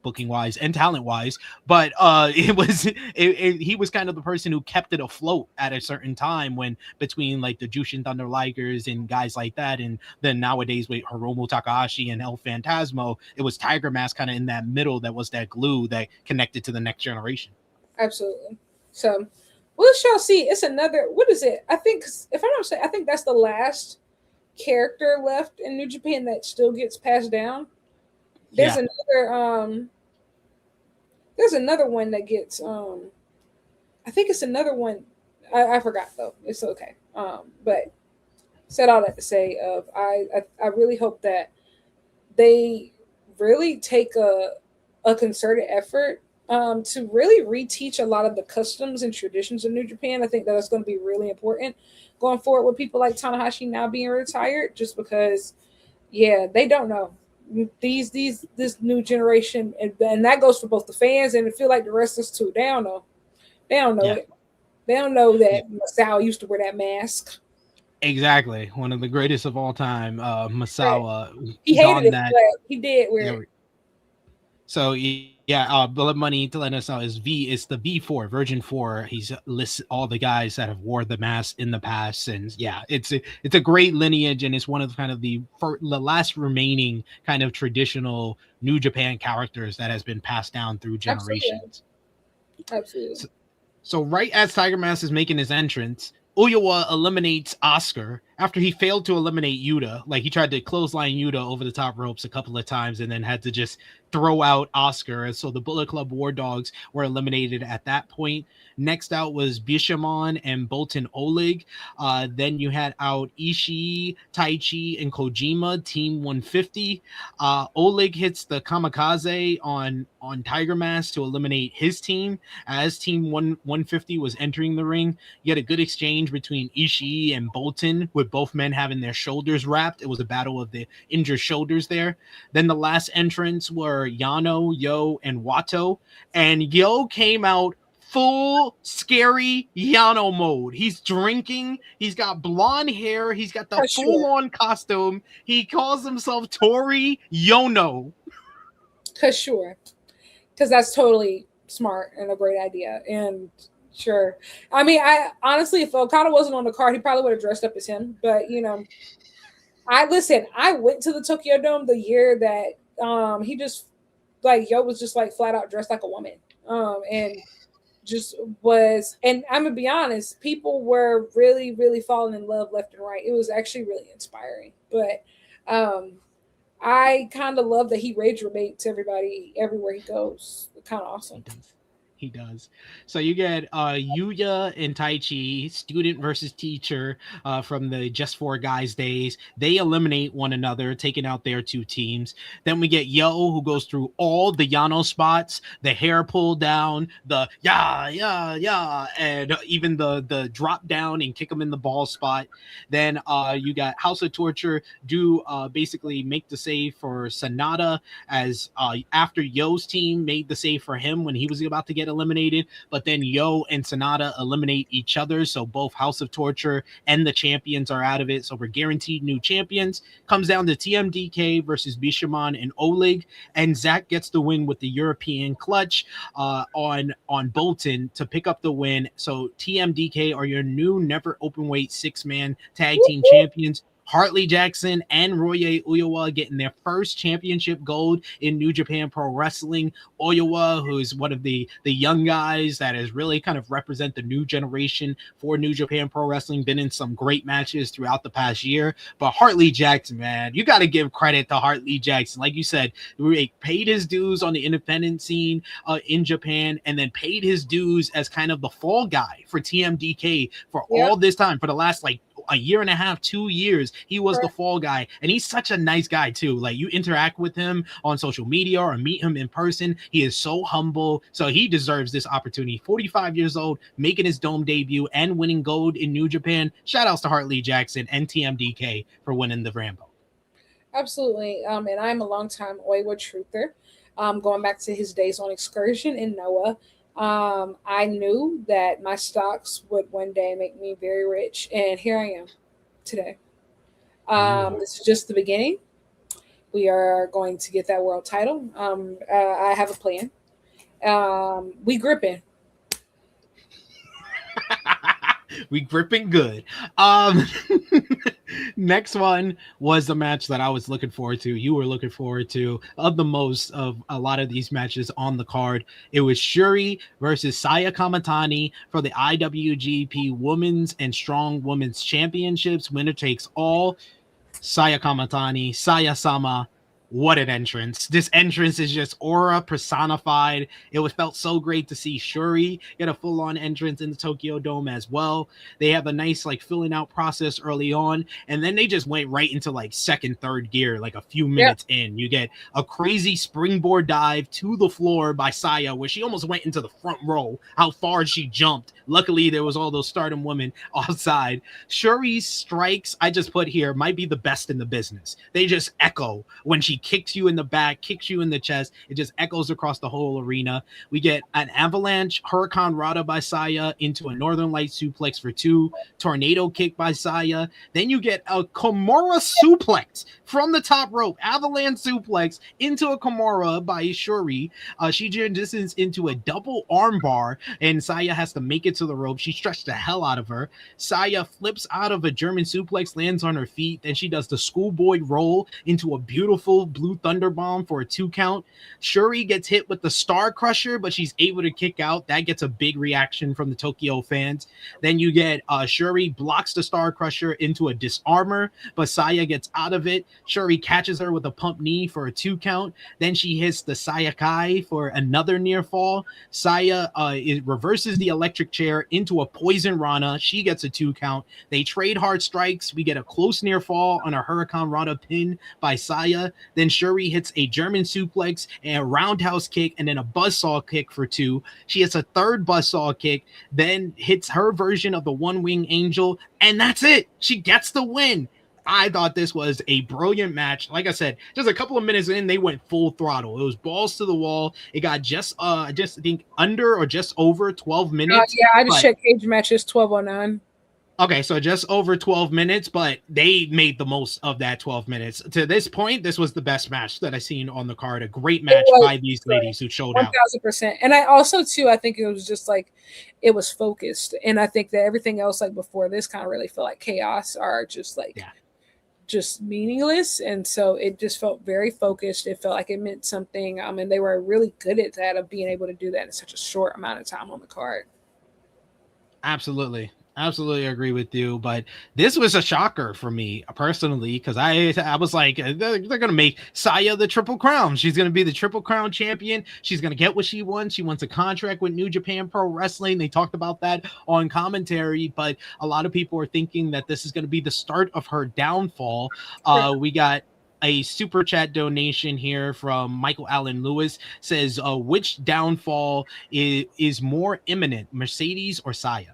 booking wise and talent wise, but he was kind of the person who kept it afloat at a certain time when between like the Jushin Thunder Ligers and guys like that, and then nowadays with Hiromu Takahashi and El Phantasmo, it was Tiger Mask kind of in that middle that was that glue that connected to the next generation. Absolutely. So we shall see. It's another, what is it? I think, if I'm not mistaken, I think that's the last character left in New Japan that still gets passed down. There's another one that gets I think it's another one. I forgot though. It's okay. But said all that to say I really hope that they really take a concerted effort to really reteach a lot of the customs and traditions of New Japan. I think that is going to be really important going forward with people like Tanahashi now being retired, just because, they don't know this new generation, and that goes for both the fans and I feel like the wrestlers too. They don't know it. They don't know that Masao used to wear that mask. Exactly, one of the greatest of all time, Masawa. He hated it, but he did wear it. So Blood Money to let us know is it's the V4 Virgin 4. He's lists all the guys that have wore the mask in the past, and it's a great lineage, and it's one of kind of the last remaining kind of traditional New Japan characters that has been passed down through generations. Absolutely. So right as Tiger Mask is making his entrance, Oyowa eliminates Oscar after he failed to eliminate Yuta. Like, he tried to clothesline Yuta over the top ropes a couple of times and then had to just throw out Oscar. And so the Bullet Club War Dogs were eliminated at that point. Next out was Bishamon and Bolton Oleg. Then you had out Ishii, Taiji, and Kojima, Team 150. Oleg hits the Kamikaze on Tiger Mask to eliminate his team. As Team 150 was entering the ring, you had a good exchange between Ishii and Bolton, with both men having their shoulders wrapped. It was a battle of the injured shoulders there. Then the last entrants were Yano, Yo, and Wato. And Yo came out full scary Yano mode. He's drinking. He's got blonde hair. He's got the full-on costume. He calls himself Tori Yono. Because that's totally smart and a great idea. And sure. I mean, I honestly, if Okada wasn't on the card, he probably would have dressed up as him. But, I went to the Tokyo Dome the year that he just, like, Yo was just, like, flat out dressed like a woman. And just was, and I'm going to be honest, people were really, really falling in love left and right. It was actually really inspiring. But I kind of love that he rage rebates everybody everywhere he goes. Kind of awesome. He does. So you get Yuya and Taichi, student versus teacher from the Just Four Guys days. They eliminate one another, taking out their two teams. Then we get Yo, who goes through all the Yano spots, the hair pull down, the yeah, and even the drop down and kick him in the ball spot. Then you got House of Torture do basically make the save for Sonata as after Yo's team made the save for him when he was about to get eliminated, but then Yo and Sonata eliminate each other, so both House of Torture and the champions are out of it, so we're guaranteed new champions. Comes down to TMDK versus Bishamon and Oleg, and Zach gets the win with the European clutch on Bolton to pick up the win. So TMDK are your new never openweight 6-man tag team champions. Hartley Jackson and Roye Uyawa getting their first championship gold in New Japan Pro Wrestling. Uyawa, who is one of the young guys that has really kind of represent the new generation for New Japan Pro Wrestling, been in some great matches throughout the past year. But Hartley Jackson, man, you got to give credit to Hartley Jackson. Like you said, he paid his dues on the independent scene in Japan, and then paid his dues as kind of the fall guy for TMDK for all this time, for the last like a year and a half, 2 years. He was the fall guy, and he's such a nice guy too. Like, you interact with him on social media or meet him in person, he is so humble. So he deserves this opportunity. 45 years old, making his Dome debut and winning gold in New Japan. Shout outs to Hartley Jackson and TMDK for winning the Rambo. Absolutely. And I'm a longtime Oiwa truther. Going back to his days on Excursion in Noah. I knew that my stocks would one day make me very rich, and here I am today. This is just the beginning. We are going to get that world title. I have a plan. We gripping. We gripping good. Next one was the match that I was looking forward to. You were looking forward to of the most of a lot of these matches on the card. It was Shuri versus Saya Kamatani for the IWGP Women's and Strong Women's Championships. Winner takes all. Saya Kamatani, Saya-sama. What an entrance. This entrance is just aura personified. It felt so great to see Shuri get a full-on entrance in the Tokyo Dome as well. They have a nice like filling out process early on, and then they just went right into like second, third gear, like a few minutes in. You get a crazy springboard dive to the floor by Saya, where she almost went into the front row, how far she jumped. Luckily, there was all those Stardom women outside. Shuri's strikes, I just put here, might be the best in the business. They just echo when she kicks you in the back, kicks you in the chest. It just echoes across the whole arena. We get an avalanche Hurricane Rana by Saya into a Northern Light suplex for 2, tornado kick by Saya. Then you get a Kimura suplex from the top rope, avalanche suplex into a Kimura by Shuri. She transitions into a double armbar, and Saya has to make it to the rope. She stretched the hell out of her. Saya flips out of a German suplex, lands on her feet. Then she does the schoolboy roll into a beautiful Blue Thunder Bomb for a 2 count. Shuri gets hit with the Star Crusher, but she's able to kick out. That gets a big reaction from the Tokyo fans. Then you get Shuri blocks the Star Crusher into a disarmor, but Saya gets out of it. Shuri catches her with a pump knee for a 2 count. Then she hits the Sayakai for another near fall. Saya reverses the electric chair into a Poison Rana. She gets a 2 count. They trade hard strikes. We get a close near fall on a Hurricane Rana pin by Saya. Then Shuri hits a German suplex and a roundhouse kick, and then a buzzsaw kick for 2. She hits a third buzzsaw kick, then hits her version of the One Wing Angel, and that's it. She gets the win. I thought this was a brilliant match. Like I said, just a couple of minutes in, they went full throttle. It was balls to the wall. It got just think under or just over 12 minutes. Yeah, I just checked Cage matches 12:09. Okay, so just over 12 minutes, but they made the most of that 12 minutes. To this point, this was the best match that I've seen on the card. A great match by these ladies who showed out. 1,000%. And I also, too, I think it was just like, it was focused. And I think that everything else, like before this, kind of really felt like chaos or just like, just meaningless. And so it just felt very focused. It felt like it meant something. And they were really good at that, of being able to do that in such a short amount of time on the card. Absolutely. Absolutely agree with you, but this was a shocker for me personally because I was like, they're gonna make Saya the Triple Crown. She's gonna be the Triple Crown champion. She's gonna get what she wants. She wants a contract with New Japan Pro Wrestling. They talked about that on commentary, but a lot of people are thinking that this is gonna be the start of her downfall. We got a super chat donation here from Michael Allen Lewis. Says, which downfall is more imminent, Mercedes or Saya?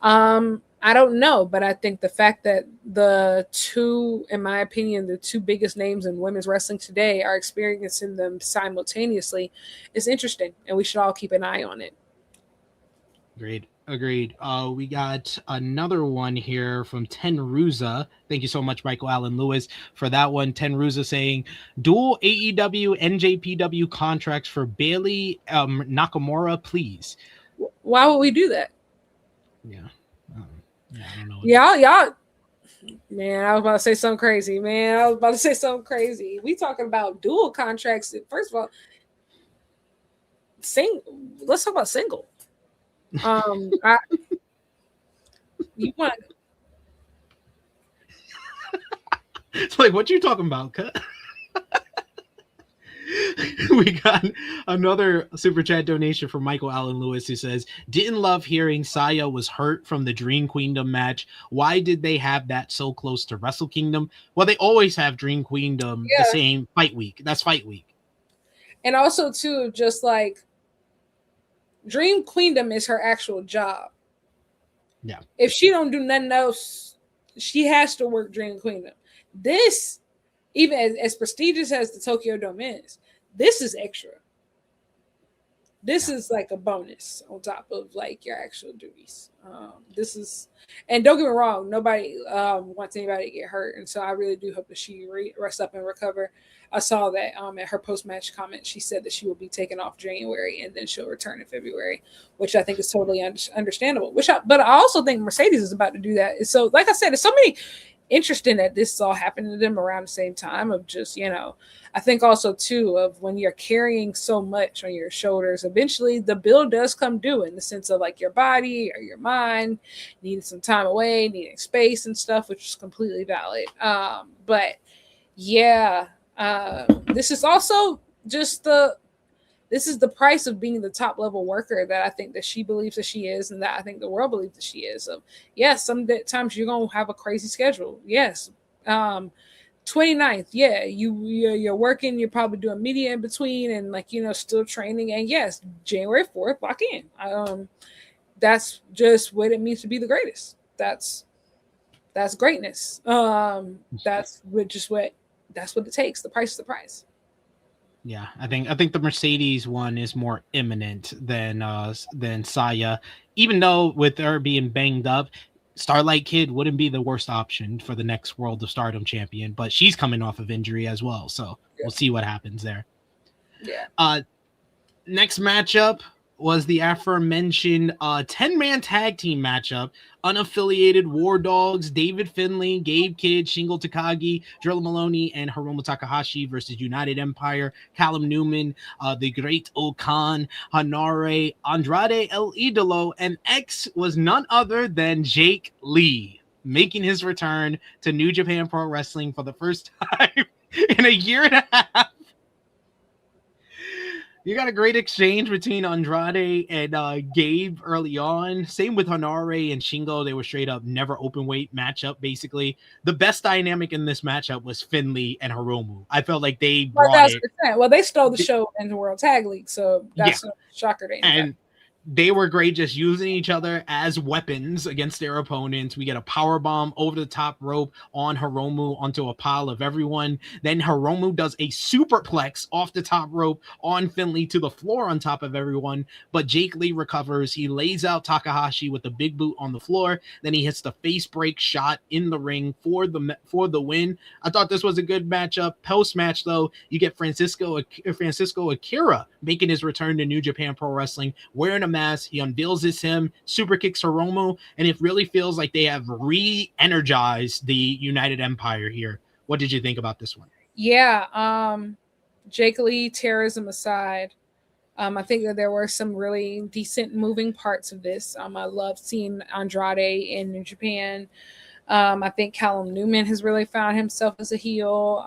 I don't know, but I think the fact that the two, in my opinion, the two biggest names in women's wrestling today are experiencing them simultaneously is interesting, and we should all keep an eye on it. Agreed. We got another one here from Tenruza. Thank you so much, Michael Allen Lewis, for that one. Tenruza saying, dual AEW NJPW contracts for Bailey Nakamura, please. Why would we do that? Yeah, I don't know. Y'all. Man, I was about to say something crazy. We talking about dual contracts. First of all, let's talk about single. You want? It's like, what you talking about, cut? We got another super chat donation from Michael Allen Lewis who says, didn't love hearing Saya was hurt from the Dream Queendom match. Why did they have that so close to Wrestle Kingdom? Well, they always have Dream Queendom the same fight week. That's fight week. And also, too, just like Dream Queendom is her actual job. Yeah. If she don't do nothing else, she has to work Dream Queendom. This, even as prestigious as the Tokyo Dome is, this is extra. This is like a bonus on top of like your actual duties. This is, and don't get me wrong, nobody wants anybody to get hurt, and so I really do hope that she rests up and recover. I saw that at her post-match comment, she said that she will be taken off January and then she'll return in February, which I think is totally understandable. But I also think Mercedes is about to do that. So, like I said, there's so many interesting that this is all happening to them around the same time of just, I think also too of when you're carrying so much on your shoulders, eventually the bill does come due in the sense of like your body or your mind needing some time away, needing space and stuff, which is completely valid. But yeah, this is also just this is the price of being the top level worker that I think that she believes that she is, and that I think the world believes that she is. So yes, sometimes you're gonna have a crazy schedule. Yes. 29th, yeah, you're working, you're probably doing media in between and like still training. And yes, January 4th, lock in. That's just what it means to be the greatest. That's greatness. That's what it takes. The price is the price. Yeah, I think the Mercedes one is more imminent than Saya, even though with her being banged up, Starlight Kid wouldn't be the worst option for the next World of Stardom champion, but she's coming off of injury as well, so we'll see what happens there. Yeah. Next matchup was the aforementioned 10-man tag team matchup. Unaffiliated War Dogs, David Finlay, Gabe Kidd, Shingo Takagi, Drilla Moloney, and Hiromu Takahashi versus United Empire, Callum Newman, the Great Okan, Henare, Andrade El Ídolo, and X was none other than Jake Lee, making his return to New Japan Pro Wrestling for the first time in a year and a half. You got a great exchange between Andrade and Gabe early on. Same with Henare and Shingo. They were straight up never open weight matchup, basically. The best dynamic in this matchup was Finlay and Hiromu. I felt like they brought it. Well, they stole the show in the World Tag League, so that's a shocker to anybody. And they were great just using each other as weapons against their opponents. We get a power bomb over the top rope on Hiromu onto a pile of everyone. Then Hiromu does a superplex off the top rope on Finlay to the floor on top of everyone. But Jake Lee recovers. He lays out Takahashi with a big boot on the floor. Then he hits the face break shot in the ring for the win. I thought this was a good matchup. Post match though, you get Francisco Akira making his return to New Japan Pro Wrestling, wearing a mask. He unveils him, super kicks Hiromu, and it really feels like they have re-energized the United Empire here. What did you think about this one? Yeah, Jake Lee, terrorism aside, I think that there were some really decent moving parts of this. I love seeing Andrade in New Japan. I think Callum Newman has really found himself as a heel.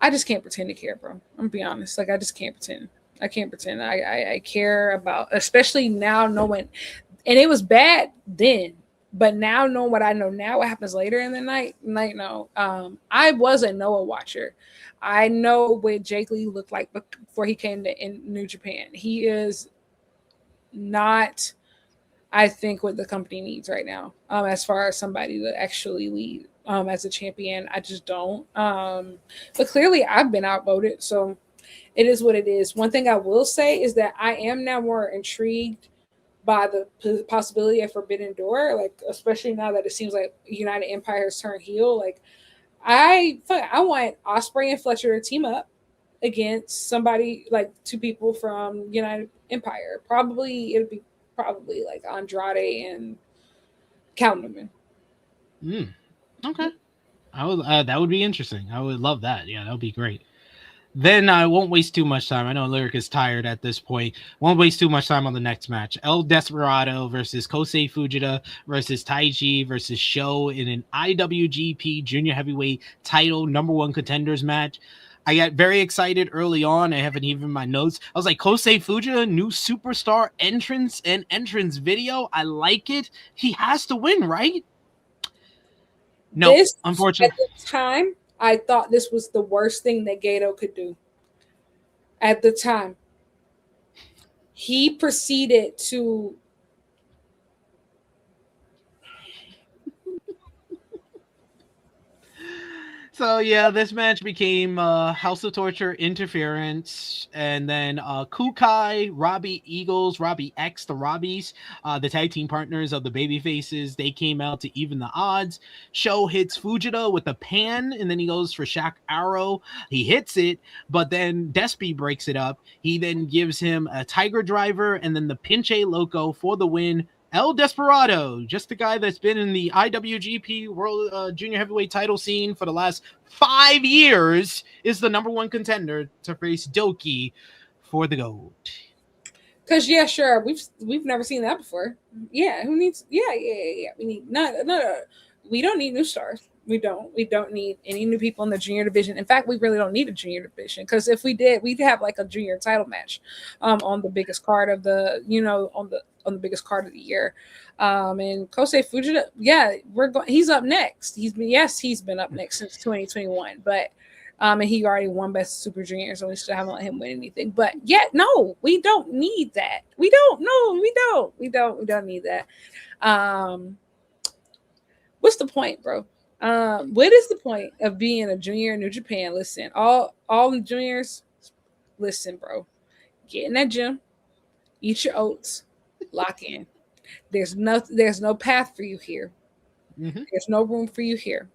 I just can't pretend to care, bro. I'm gonna be honest. Like, I just can't pretend. I can't pretend. I care about, especially now knowing, and it was bad then, but now knowing what I know now, what happens later in the night. No. I was a Noah watcher. I know what Jake Lee looked like before he came to New Japan. He is not, I think, what the company needs right now. As far as somebody to actually lead as a champion, I just don't. But clearly, I've been outvoted, so it is what it is. One thing I will say is that I am now more intrigued by the possibility of Forbidden Door, like, especially now that it seems like United Empire has turned heel. Like, I want Ospreay and Fletcher to team up against somebody, like two people from United Empire. It'd be like Andrade and Callum. Okay, I would. That would be interesting. I would love that. Yeah, that would be great. Then I won't waste too much time. I know Lyric is tired at this point. Won't waste too much time on the next match. El Desperado versus Kosei Fujita versus Taiji versus Sho in an IWGP Junior Heavyweight title #1 contenders match. I got very excited early on. I haven't even my notes. I was like, Kosei Fujita, new superstar entrance video. I like it. He has to win, right? No, unfortunately. At the time, I thought this was the worst thing that Gato could do. At the time, he proceeded to So yeah, this match became House of Torture interference, and then Kukai, Robbie Eagles, Robbie X, the Robbies, the tag team partners of the Babyfaces, they came out to even the odds. Sho hits Fujita with a pan, and then he goes for Shock Arrow. He hits it, but then Despy breaks it up. He then gives him a Tiger Driver, and then the Pinche Loco for the win. El Desperado, just the guy that's been in the IWGP World Junior Heavyweight title scene for the last 5 years, is the #1 contender to face Doki for the gold. Because yeah, sure, we've never seen that before. Yeah, who needs? Yeah. We need no. We don't need new stars. We don't need any new people in the junior division. In fact, we really don't need a junior division, because if we did, we'd have like a junior title match on the biggest card of the on the biggest card of the year. And Kosei Fujita, yeah, he's up next. He's been up next since 2021, but and he already won Best Super Junior, so we still haven't let him win anything. But yeah, no, we don't need that. We don't need that. What's the point, bro? What is the point of being a junior in New Japan? Listen, all the juniors, listen, bro. Get in that gym, eat your oats, lock in. There's no path for you here. Mm-hmm. There's no room for you here.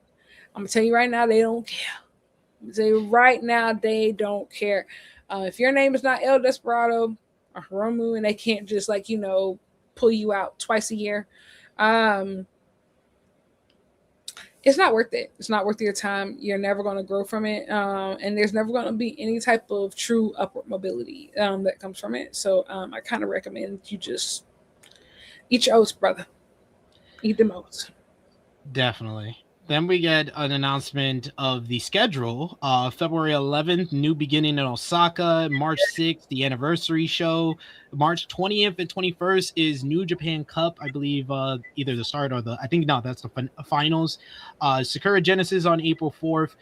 I'm gonna tell you right now, they don't care. I'm gonna tell you right now, they don't care. If your name is not El Desperado or Hiromu, and they can't just pull you out twice a year, it's not worth it. It's not worth your time. You're never going to grow from it. And there's never going to be any type of true upward mobility that comes from it. So I kind of recommend you just eat your oats, brother. Eat them oats. Definitely. Then we get an announcement of the schedule. February 11th, New Beginning in Osaka. March 6th, the anniversary show. March 20th and 21st is New Japan Cup. I believe either the start or that's the finals. Sakura Genesis on April 4th.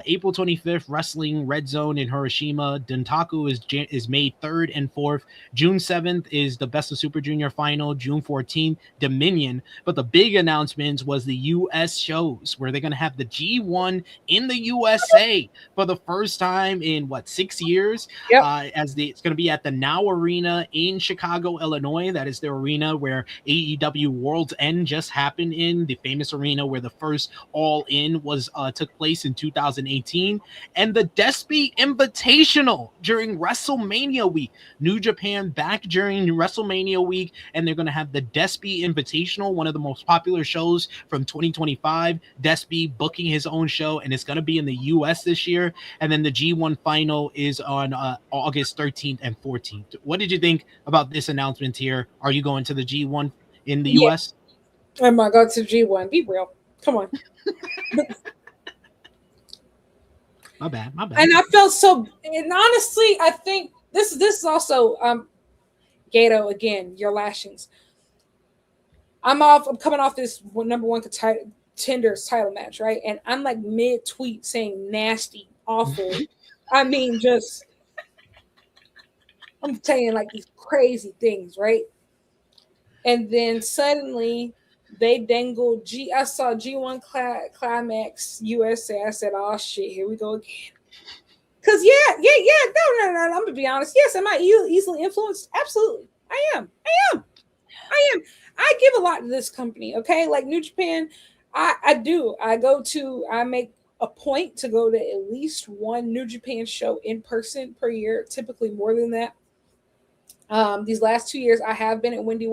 April 25th, Wrestling Red Zone in Hiroshima. Dentaku is May 3rd and 4th. June 7th is the Best of Super Junior final. June 14th, Dominion. But the big announcements was the U.S. shows, where they're going to have the G1 in the USA for the first time in 6 years. Yep. It's going to be at the Now Arena in Chicago, Illinois. That is the arena where AEW World's End just happened in, the famous arena where the first All In was took place in 2018. And the Despy Invitational during WrestleMania week. New Japan back during WrestleMania week, and they're going to have the Despy Invitational, one of the most popular shows from 2025. Despy booking his own show, and it's going to be in the U.S. this year. And then the G1 final is on August 13th and 14th. What did you think about this announcement here? Are you going to the G1 in the U.S.? I'm going to go to G1. Be real. Come on. My bad. And I felt so, and honestly, I think this is also, Gato, again, your lashings. I'm coming off this number one contenders title match, right? And I'm like mid-tweet saying nasty, awful. I mean, just, I'm saying like these crazy things, right? And then suddenly they dangled I saw G1 Climax USA. I said, oh shit, here we go again. Cause no. I'm gonna be honest. Yes, am I easily influenced? Absolutely, I am. I give a lot to this company. Okay, like New Japan, I do. I make a point to go to at least one New Japan show in person per year. Typically more than that. These last 2 years, I have been at Windy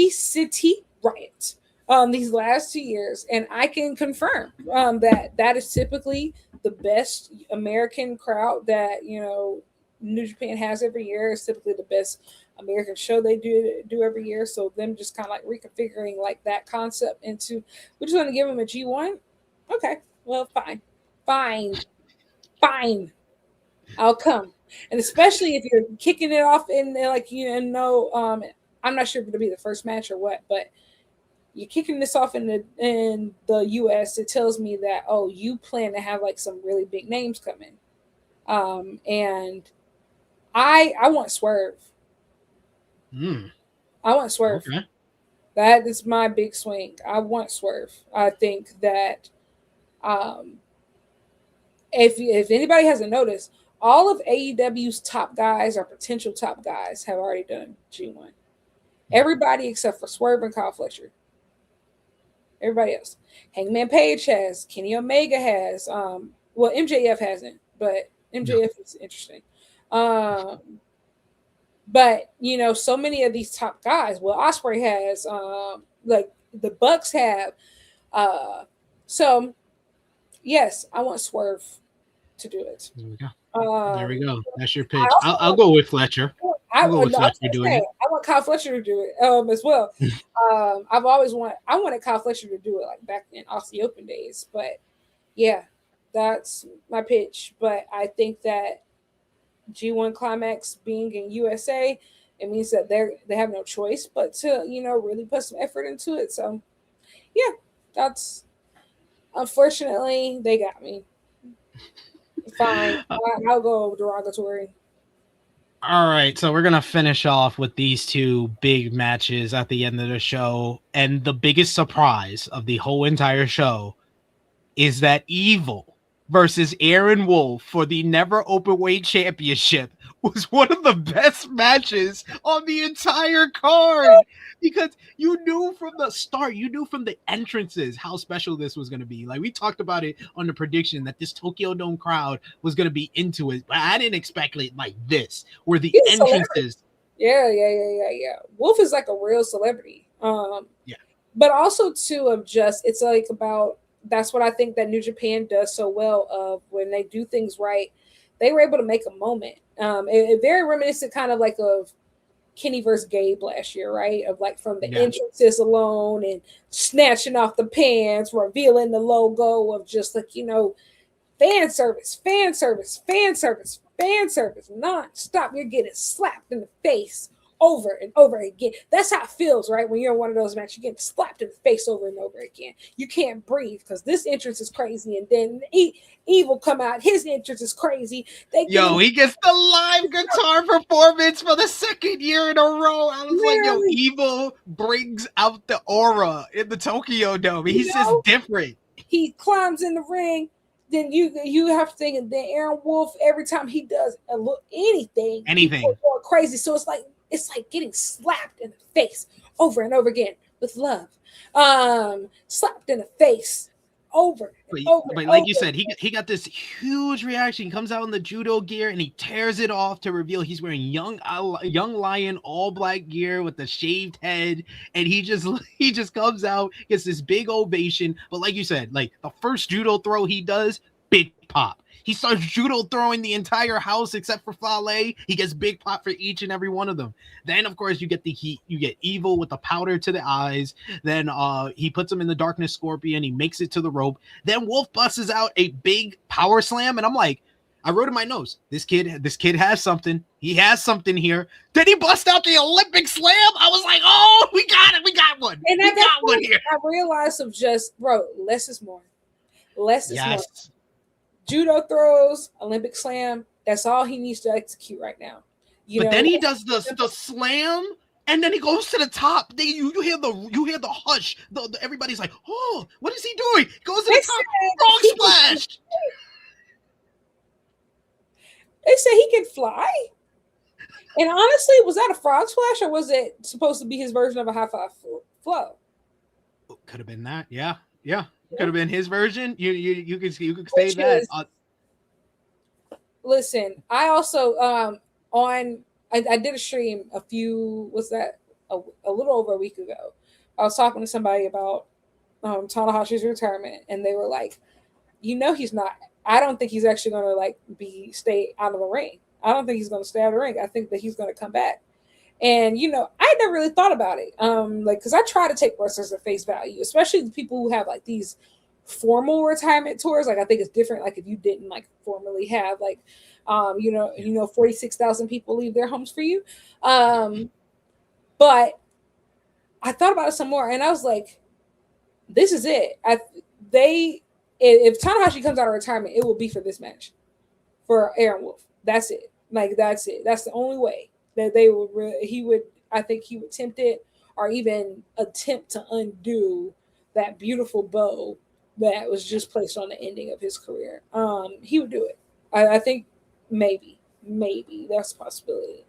City Riot. These last 2 years, and I can confirm that is typically the best American crowd that New Japan has every year. Is typically the best American show they do every year. So them just kind of like reconfiguring like that concept into, we just want to give them a G1. Okay, well, fine. I'll come, and especially if you're kicking it off in like I'm not sure if it'll be the first match or what, but you're kicking this off in the US. It tells me that you plan to have like some really big names coming, and I want Swerve. I want Swerve. Okay. That is my big swing. I want Swerve. I think that if anybody hasn't noticed, all of AEW's top guys or potential top guys have already done G1. Everybody except for Swerve and Kyle Fletcher. Everybody else. Hangman Page has. Kenny Omega has. Well, MJF hasn't, but MJF is interesting. But so many of these top guys. Well, Ospreay has. Like the Bucks have. So yes, I want Swerve to do it. There we go. There we go. That's your pitch. I'll go with Fletcher. I want Kyle Fletcher to do it as well. I wanted Kyle Fletcher to do it like back in Aussie Open days. But yeah, that's my pitch. But I think that G1 Climax being in USA, it means that they have no choice but to really put some effort into it. So yeah, that's unfortunately they got me. Fine, I'll go derogatory. All right, so we're going to finish off with these two big matches at the end of the show. And the biggest surprise of the whole entire show is that Evil versus Aaron Wolf for the Never Openweight Championship was one of the best matches on the entire card. Because you knew from the start, you knew from the entrances how special this was going to be. Like, we talked about it on the prediction that this Tokyo Dome crowd was going to be into it. But I didn't expect it like this, where the entrances. Yeah. Wolf is like a real celebrity. Yeah. But also, too, it's like about, that's what I think that New Japan does so well of when they do things right. They were able to make a moment. It very reminiscent kind of like of Kenny versus Gabe last year, right? Of like from the entrances alone and snatching off the pants, revealing the logo of just like, fan service, non-stop. You're getting slapped in the face over and over again. That's how it feels, right? When you're in one of those matches, you're getting slapped in the face over and over again. You can't breathe because this entrance is crazy, and then Evil come out. His entrance is crazy. He gets the live guitar performance for the second year in a row. I was like, Evil brings out the aura in the Tokyo Dome. He's just different. He climbs in the ring. Then you have to think, and then Aaron Wolf, every time he does anything, going crazy. So it's like getting slapped in the face over and over again with love. Slapped in the face over and But, over but and like over. you said, he got this huge reaction. He comes out in the judo gear and he tears it off to reveal he's wearing young lion all black gear with the shaved head, and he just comes out, gets this big ovation. But like you said, like the first judo throw he does, big pop. He starts judo throwing the entire house except for Finlay. He gets big pop for each and every one of them. Then of course you get the heat. You get Evil with the powder to the eyes. Then he puts him in the darkness scorpion. He makes it to the rope. Then Wolf busts out a big power slam, and I'm like, I wrote in my notes, this kid has something. He has something here. Then he bust out the Olympic slam. I was like, oh, we got it. We got one. And we at that got one point, here. I realized of just, bro, less is more. Less is more. Yes. Judo throws, Olympic slam. That's all he needs to execute right now. But then he does the slam, and then he goes to the top. You hear the hush. Everybody's like, oh, what is he doing? He goes to the top. Frog splash. They say he can fly. And honestly, was that a frog splash or was it supposed to be his version of a high five flow? Could have been that. Yeah. Could have been his version. You could say that. Listen, I also I did a stream a little over a week ago. I was talking to somebody about Tanahashi's retirement, and they were like, he's not. I don't think he's actually going to stay out of the ring. I don't think he's going to stay out of the ring. I think that he's going to come back. And I never really thought about it. Because I try to take wrestlers at face value, especially the people who have like these formal retirement tours. Like I think it's different. Like if you didn't like formally have 46,000 people leave their homes for you. But I thought about it some more, and I was like, this is it. If Tanahashi comes out of retirement, it will be for this match, for Aaron Wolf. That's it. Like that's it. That's the only way that I think he would tempt it, or even attempt to undo that beautiful bow that was just placed on the ending of his career. He would do it. I think maybe that's a possibility.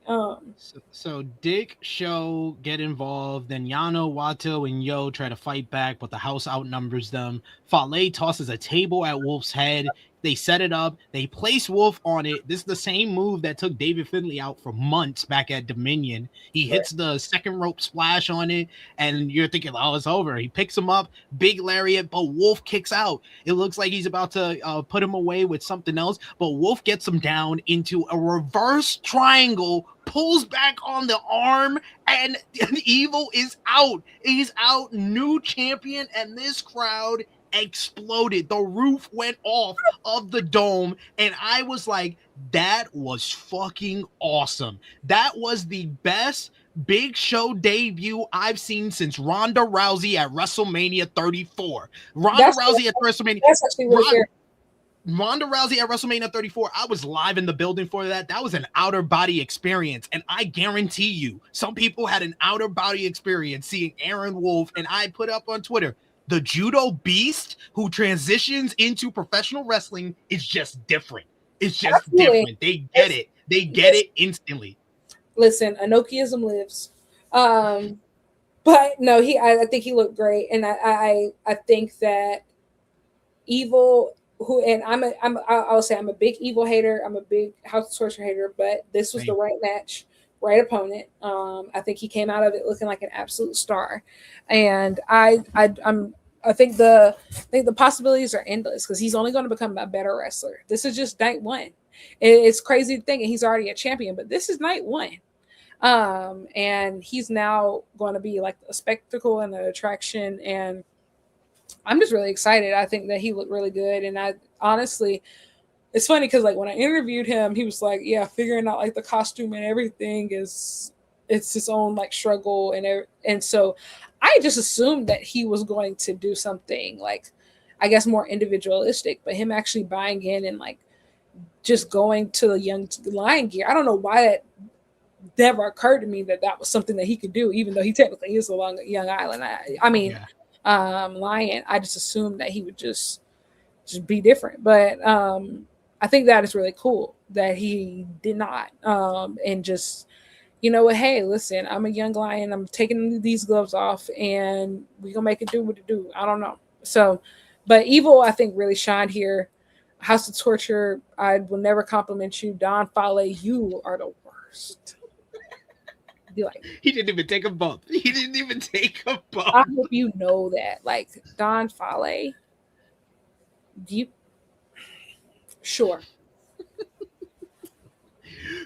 So Dick, Show get involved, then Yano, Wato, and Yo try to fight back, but the house outnumbers them. Finlay tosses a table at Wolf's head. They set it up. They place Wolf on it. This is the same move that took David Finlay out for months back at Dominion. He hits the second rope splash on it, and you're thinking, oh, it's over. He picks him up, big lariat, but Wolf kicks out. It looks like he's about to put him away with something else, but Wolf gets him down into a reverse triangle, pulls back on the arm, and Evil is out. He's out, new champion, and this crowd exploded. The roof went off of the dome, and I was like, that was fucking awesome. That was the best Big Show debut I've seen since Ronda Rousey at WrestleMania 34. Ronda Rousey at WrestleMania 34, I was live in the building for that. That was an outer body experience, and I guarantee you some people had an outer body experience seeing Aaron Wolf. And I put up on Twitter, the judo beast who transitions into professional wrestling is just different. It's just different. They get it. They get it instantly. Listen, Enochiism lives. But no, I think he looked great. And I think that Evil, I'll say I'm a big Evil hater. I'm a big House of Torture hater, but this was the right match, right opponent. I think he came out of it looking like an absolute star. And I think the possibilities are endless because he's only going to become a better wrestler. This is just night one. It's crazy thinking he's already a champion, but this is night one. And he's now going to be like a spectacle and an attraction. And I'm just really excited. I think that he looked really good. And I honestly, it's funny because like when I interviewed him, he was like, yeah, figuring out like the costume and everything it's his own like struggle. And so I just assumed that he was going to do something like, I guess, more individualistic, but him actually buying in and like just going to the young lion gear. I don't know why that never occurred to me that was something that he could do, even though he technically is a young island. Lion. I just assumed that he would just be different, but I think that is really cool that he did not, and just, you know what, hey, listen, I'm a young lion, I'm taking these gloves off and we're gonna make it do what it do. I don't know. So But Evil, I think, really shined here. House of Torture, I will never compliment you. Don Fale, you are the worst. Be like, he didn't even take a bump. He didn't even take a bump. I hope you know that. Like, Don Fale, you sure.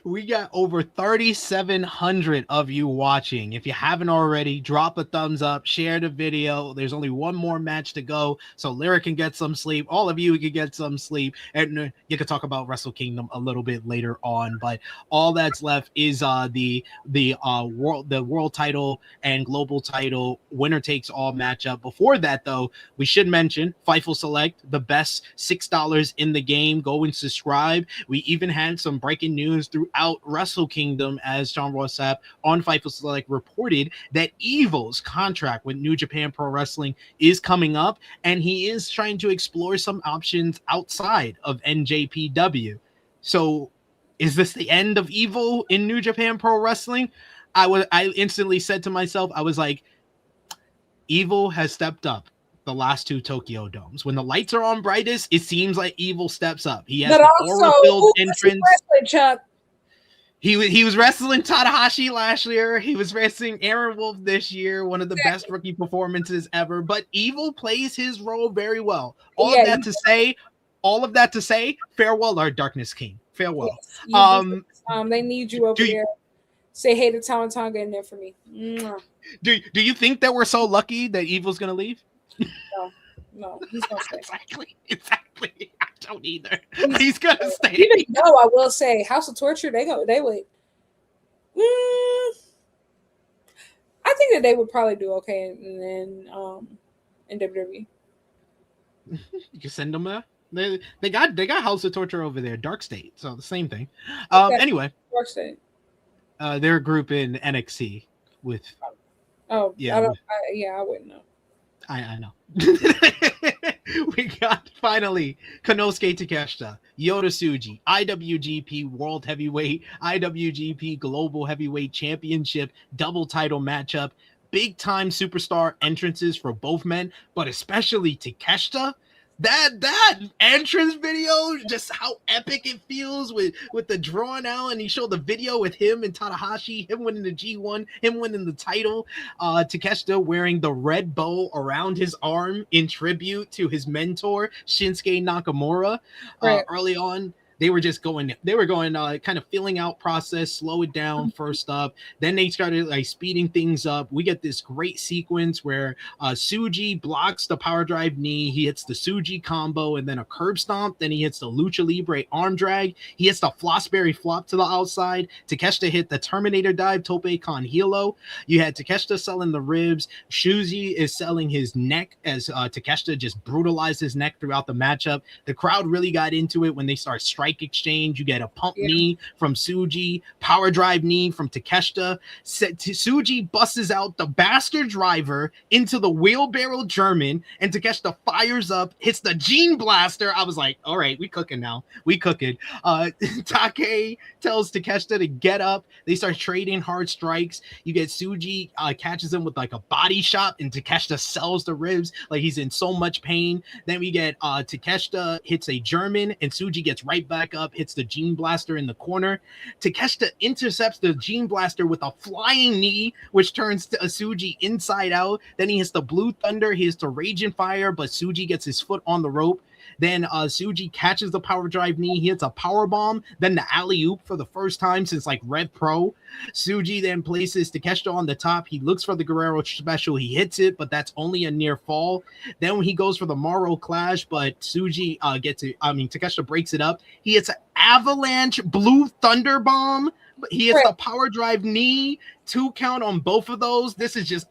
We got over 3,700 of you watching. If you haven't already, drop a thumbs up, share the video. There's only one more match to go, so Lyra can get some sleep. All of you can get some sleep, and you can talk about Wrestle Kingdom a little bit later on. But all that's left is the world title and global title winner takes all matchup. Before that, though, we should mention Fightful Select, the best $6 in the game. Go and subscribe. We even had some breaking news throughout Wrestle Kingdom, as John Rossap on Fightful Select reported that Evil's contract with New Japan Pro Wrestling is coming up, and he is trying to explore some options outside of NJPW. So is this the end of Evil in New Japan Pro Wrestling? I instantly said to myself, I was like, Evil has stepped up the last two Tokyo Domes. When the lights are on brightest, it seems like Evil steps up. He has the aura-filled entrance. Chuck? He was wrestling Tanahashi last year. He was wrestling Aaron Wolf this year. One of the best rookie performances ever. But Evil plays his role very well. All of that to say, farewell, our Darkness King. Farewell. Yes, they need you over there. Say hey to Tonga in there for me. Do you think that we're so lucky that Evil's gonna leave? No, he's gonna stay. Exactly. I don't either. He's gonna stay. Even though I will say, House of Torture, they would. I think that they would probably do okay in WWE. You can send them there. They got House of Torture over there, Dark State, so the same thing. Anyway, Dark State. They're a group in NXT with. Oh yeah, I wouldn't know. I know. We got finally Konosuke Takeshita, Yota Tsuji, IWGP World Heavyweight, IWGP Global Heavyweight Championship double title matchup. Big time superstar entrances for both men, but especially Takeshita. That entrance video, just how epic it feels with the drawn out, and he showed the video with him and Tanahashi, him winning the G1, him winning the title. Takeshita wearing the red bow around his arm in tribute to his mentor Shinsuke Nakamura. Right. Early on, they were going kind of filling out process, slow it down first up. Then they started like speeding things up. We get this great sequence where Tsuji blocks the power drive knee. He hits the Tsuji combo and then a curb stomp. Then he hits the Lucha Libre arm drag. He hits the Flossberry flop to the outside. Takeshita hit the Terminator dive, Tope Con Hilo. You had Takeshita selling the ribs. Tsuji is selling his neck as Takeshita just brutalized his neck throughout the matchup. The crowd really got into it when they start striking exchange. You get a pump knee from Tsuji, power drive knee from Takeshita. Tsuji busts out the bastard driver into the wheelbarrow German, and Takeshita fires up, hits the Gene Blaster. I was like, all right, we cooking now. We cooking. Take tells Takeshita to get up. They start trading hard strikes. You get Tsuji catches him with like a body shot, and Takeshita sells the ribs like he's in so much pain. Then we get Takeshita hits a German, and Tsuji gets right back up, hits the Gene Blaster in the corner. Takeshita intercepts the Gene Blaster with a flying knee, which turns to Tsuji inside out. Then he hits the Blue Thunder. He hits the Raging Fire, but Tsuji gets his foot on the rope. Then Tsuji catches the power drive knee. He hits a power bomb. Then the alley-oop for the first time since like Red Pro. Tsuji then places Takeshita on the top. He looks for the Guerrero special. He hits it, but that's only a near fall. Then when he goes for the Morrow Clash, but Tsuji Takeshita breaks it up. He hits an avalanche Blue Thunder bomb. He hits the power drive knee, 2 count on both of those.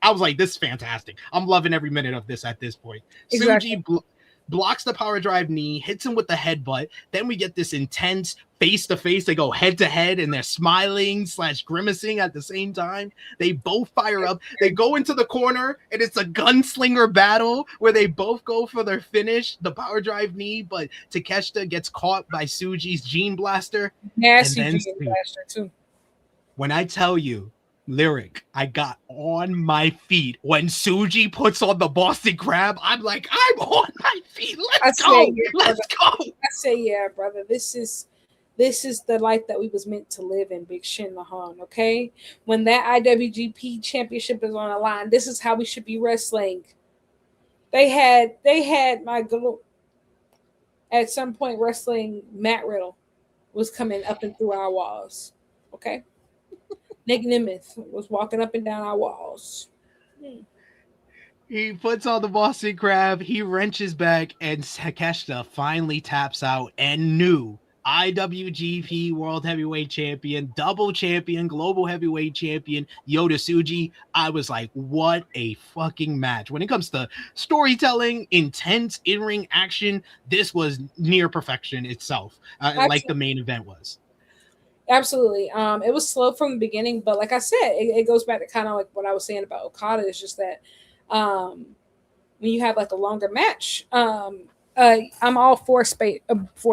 I was like, this is fantastic. I'm loving every minute of this at this point. Exactly. Tsuji blocks the power drive knee, hits him with the headbutt. Then we get this intense face-to-face. They go head-to-head, and they're smiling / grimacing at the same time. They both fire up. They go into the corner, and it's a gunslinger battle where they both go for their finish, the power drive knee, but Takeshita gets caught by Tsuji's Gene Blaster. Nasty Gene Blaster, too. When I tell you, Lyric, I got on my feet when Tsuji puts on the Boston Crab. I'm like, I'm on my feet. Let's go. Let's go. I say, yeah, brother. This is the life that we was meant to live in, Big Shin Mahan. Okay, when that IWGP championship is on the line, this is how we should be wrestling. They had my girl at some point wrestling. Matt Riddle was coming up and through our walls. Okay. Nick Nemeth was walking up and down our walls. He puts on the Boston Crab, he wrenches back, and Takeshita finally taps out. And new IWGP World Heavyweight Champion, double champion, global heavyweight champion, Yota-Tsuji. I was like, what a fucking match. When it comes to storytelling, intense in-ring action, this was near perfection itself, like the main event was. Absolutely. It was slow from the beginning, but like I said, it goes back to kind of like what I was saying about Okada. It's just that when you have like a longer match, I'm all for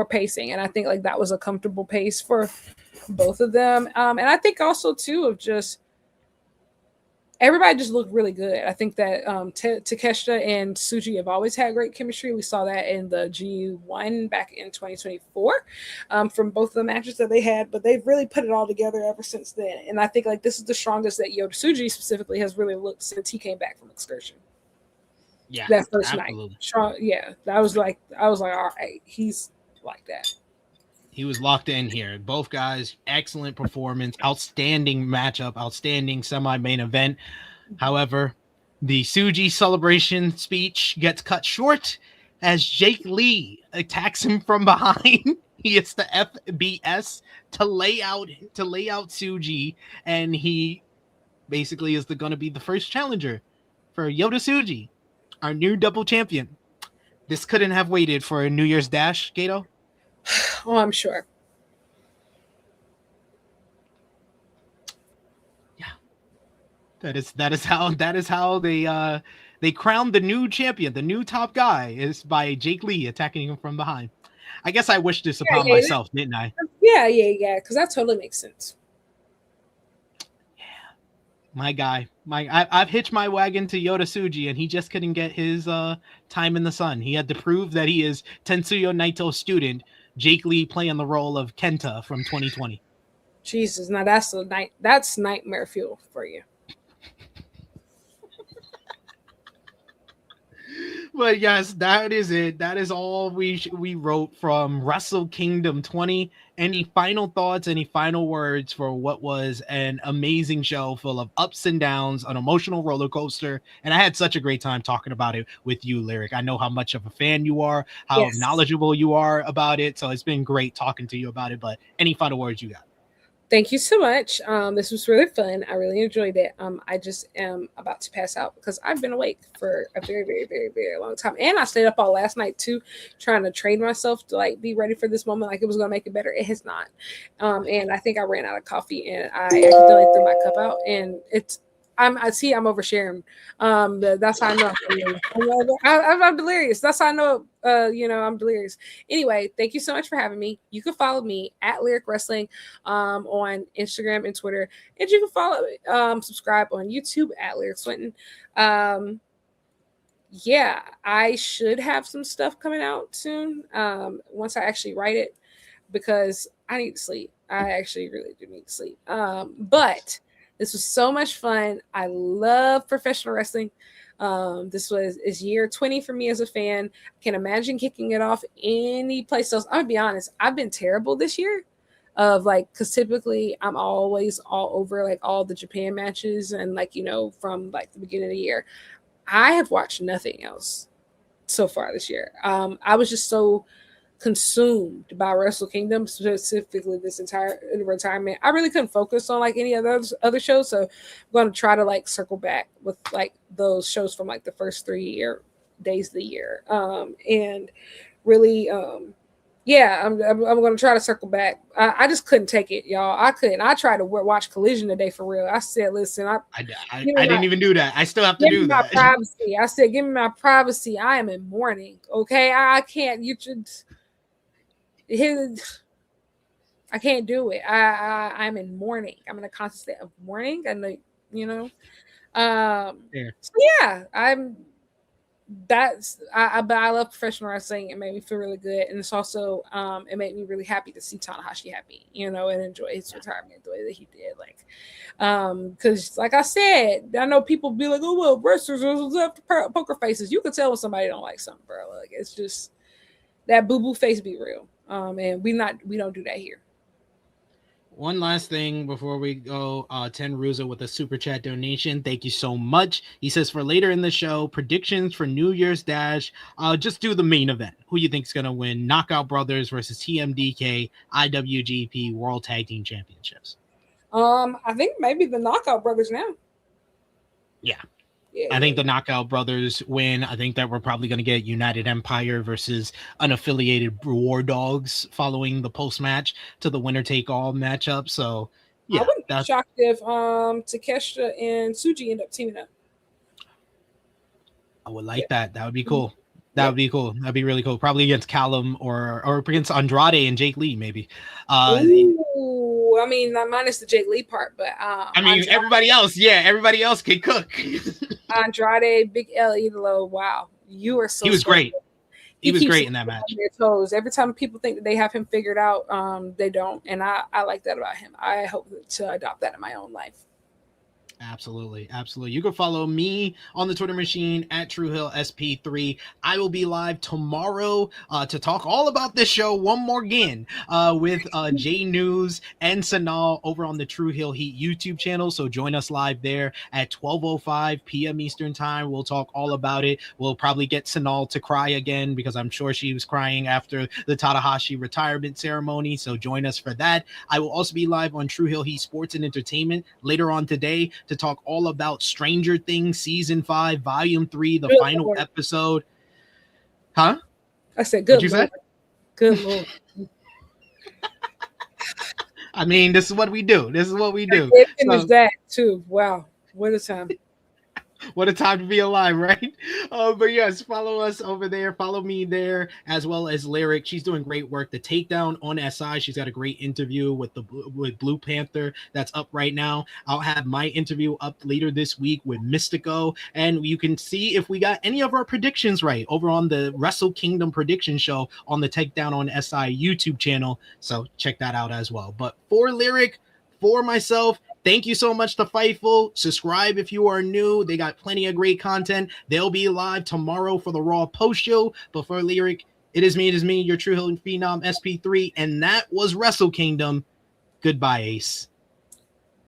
pacing, and I think like that was a comfortable pace for both of them. And I think also too of just everybody just looked really good. I think that Takeshita and Tsuji have always had great chemistry. We saw that in the G1 back in 2024 from both of the matches that they had, but they've really put it all together ever since then. And I think like this is the strongest that Yota-Tsuji specifically has really looked since he came back from excursion. Yeah, that first absolutely. night. Strong, yeah. I was like, all right, he's like that. He was locked in here. Both guys, excellent performance, outstanding matchup, outstanding semi-main event. However, the Tsuji celebration speech gets cut short as Jake Lee attacks him from behind. He hits the FBS to lay out Tsuji, and he basically is going to be the first challenger for Yota-Tsuji, our new double champion. This couldn't have waited for a New Year's Dash, Gato. Oh, I'm sure. Yeah, that is how they crowned the new champion, the new top guy is by Jake Lee attacking him from behind. I guess I wished this upon myself, didn't I? Yeah, because that totally makes sense. Yeah, my guy, I've hitched my wagon to Yota-Tsuji, and he just couldn't get his time in the sun. He had to prove that he is Tetsuya Naito's student. Jake Lee playing the role of Kenta from 2020. Jesus, now that's nightmare fuel for you. But yes, that is it. That is all we wrote from Wrestle Kingdom 20. Any final thoughts, any final words for what was an amazing show full of ups and downs, an emotional roller coaster? And I had such a great time talking about it with you, Lyric. I know how much of a fan you are, how knowledgeable you are about it. So it's been great talking to you about it. But any final words you got? Thank you so much. This was really fun. I really enjoyed it. I just am about to pass out because I've been awake for a very, very, very, very long time. And I stayed up all last night too, trying to train myself to like be ready for this moment like it was going to make it better. It has not. And I think I ran out of coffee and I accidentally threw my cup out. And I'm oversharing. That's how I know. I'm delirious. That's how I know. I'm delirious. Anyway, thank you so much for having me. You can follow me at Lyric Wrestling on Instagram and Twitter, and you can follow subscribe on YouTube at Lyric Swinton. Yeah, I should have some stuff coming out soon. Once I actually write it, because I need to sleep. I actually really do need to sleep. But this was so much fun. I love professional wrestling. This is year 20 for me as a fan. I can't imagine kicking it off any place else. I'm gonna be honest, I've been terrible this year because typically I'm always all over like all the Japan matches and from like the beginning of the year. I have watched nothing else so far this year. I was just so consumed by Wrestle Kingdom, specifically this entire retirement. I really couldn't focus on like any of those other shows, so I'm going to try to like circle back with like those shows from like the first 3 days of the year, and really I'm going to try to circle back. I just couldn't take it, y'all. I couldn't. I tried to watch Collision today for real. I said, listen, I didn't even do that. I still have to do that. Privacy. I said, give me my privacy. I am in mourning. Okay, I can't. You should. I can't do it. I'm in mourning. I'm in a constant state of mourning, and Yeah. So yeah, but I love professional wrestling. It made me feel really good, and it's also it made me really happy to see Tanahashi happy, and enjoy his retirement the way that he did. Like, because like I said, I know people be like, oh well, wrestlers have poker faces. You can tell when somebody don't like something, bro. Like it's just that boo boo face be real. And we don't do that here. One last thing before we go, Ten Ruza with a super chat donation. Thank you so much. He says for later in the show, predictions for New Year's Dash. Just do the main event. Who you think is gonna win? Knockout Brothers versus TMDK IWGP World Tag Team Championships. I think maybe the Knockout Brothers now. Yeah. I think the Knockout Brothers win. I think that we're probably going to get United Empire versus unaffiliated War Dogs following the post match to the winner take all matchup. So, yeah, I wouldn't be shocked if Takeshita and Tsuji end up teaming up. I would like that. That would be cool. That would be cool. That'd be really cool. Probably against Callum or against Andrade and Jake Lee, maybe. Ooh, I mean, not minus the Jake Lee part, but I mean, Andrade, everybody else can cook. Andrade, Big L, Ídolo. Wow, you are so. He was great. He was great in that match. Their toes. Every time people think that they have him figured out, they don't, and I like that about him. I hope to adopt that in my own life. Absolutely. You can follow me on the Twitter machine at TrueHillSP3. I will be live tomorrow to talk all about this show one more again with J News and Sanal over on the True Hill Heat YouTube channel. So join us live there at 12:05 p.m. Eastern time. We'll talk all about it. We'll probably get Sanal to cry again because I'm sure she was crying after the Tanahashi retirement ceremony. So join us for that. I will also be live on True Hill Heat Sports and Entertainment later on today to talk all about Stranger Things Season 5, Volume 3, the final episode. Huh? I said, good. What'd you say? Good Lord. I mean, this is what we do. It finished that too. Wow. What a time. What a time to be alive, right? But yes, follow us over there. Follow me there, as well as Lyric. She's doing great work. The Takedown on SI. She's got a great interview with Blue Panther that's up right now. I'll have my interview up later this week with Mystico, and you can see if we got any of our predictions right over on the Wrestle Kingdom prediction show on the Takedown on SI YouTube channel. So check that out as well. But for Lyric, for myself, thank you so much to Fightful. Subscribe if you are new. They got plenty of great content. They'll be live tomorrow for the Raw post show. But for Lyric, it is me, your True Hill Phenom SP3. And that was Wrestle Kingdom. Goodbye, Ace.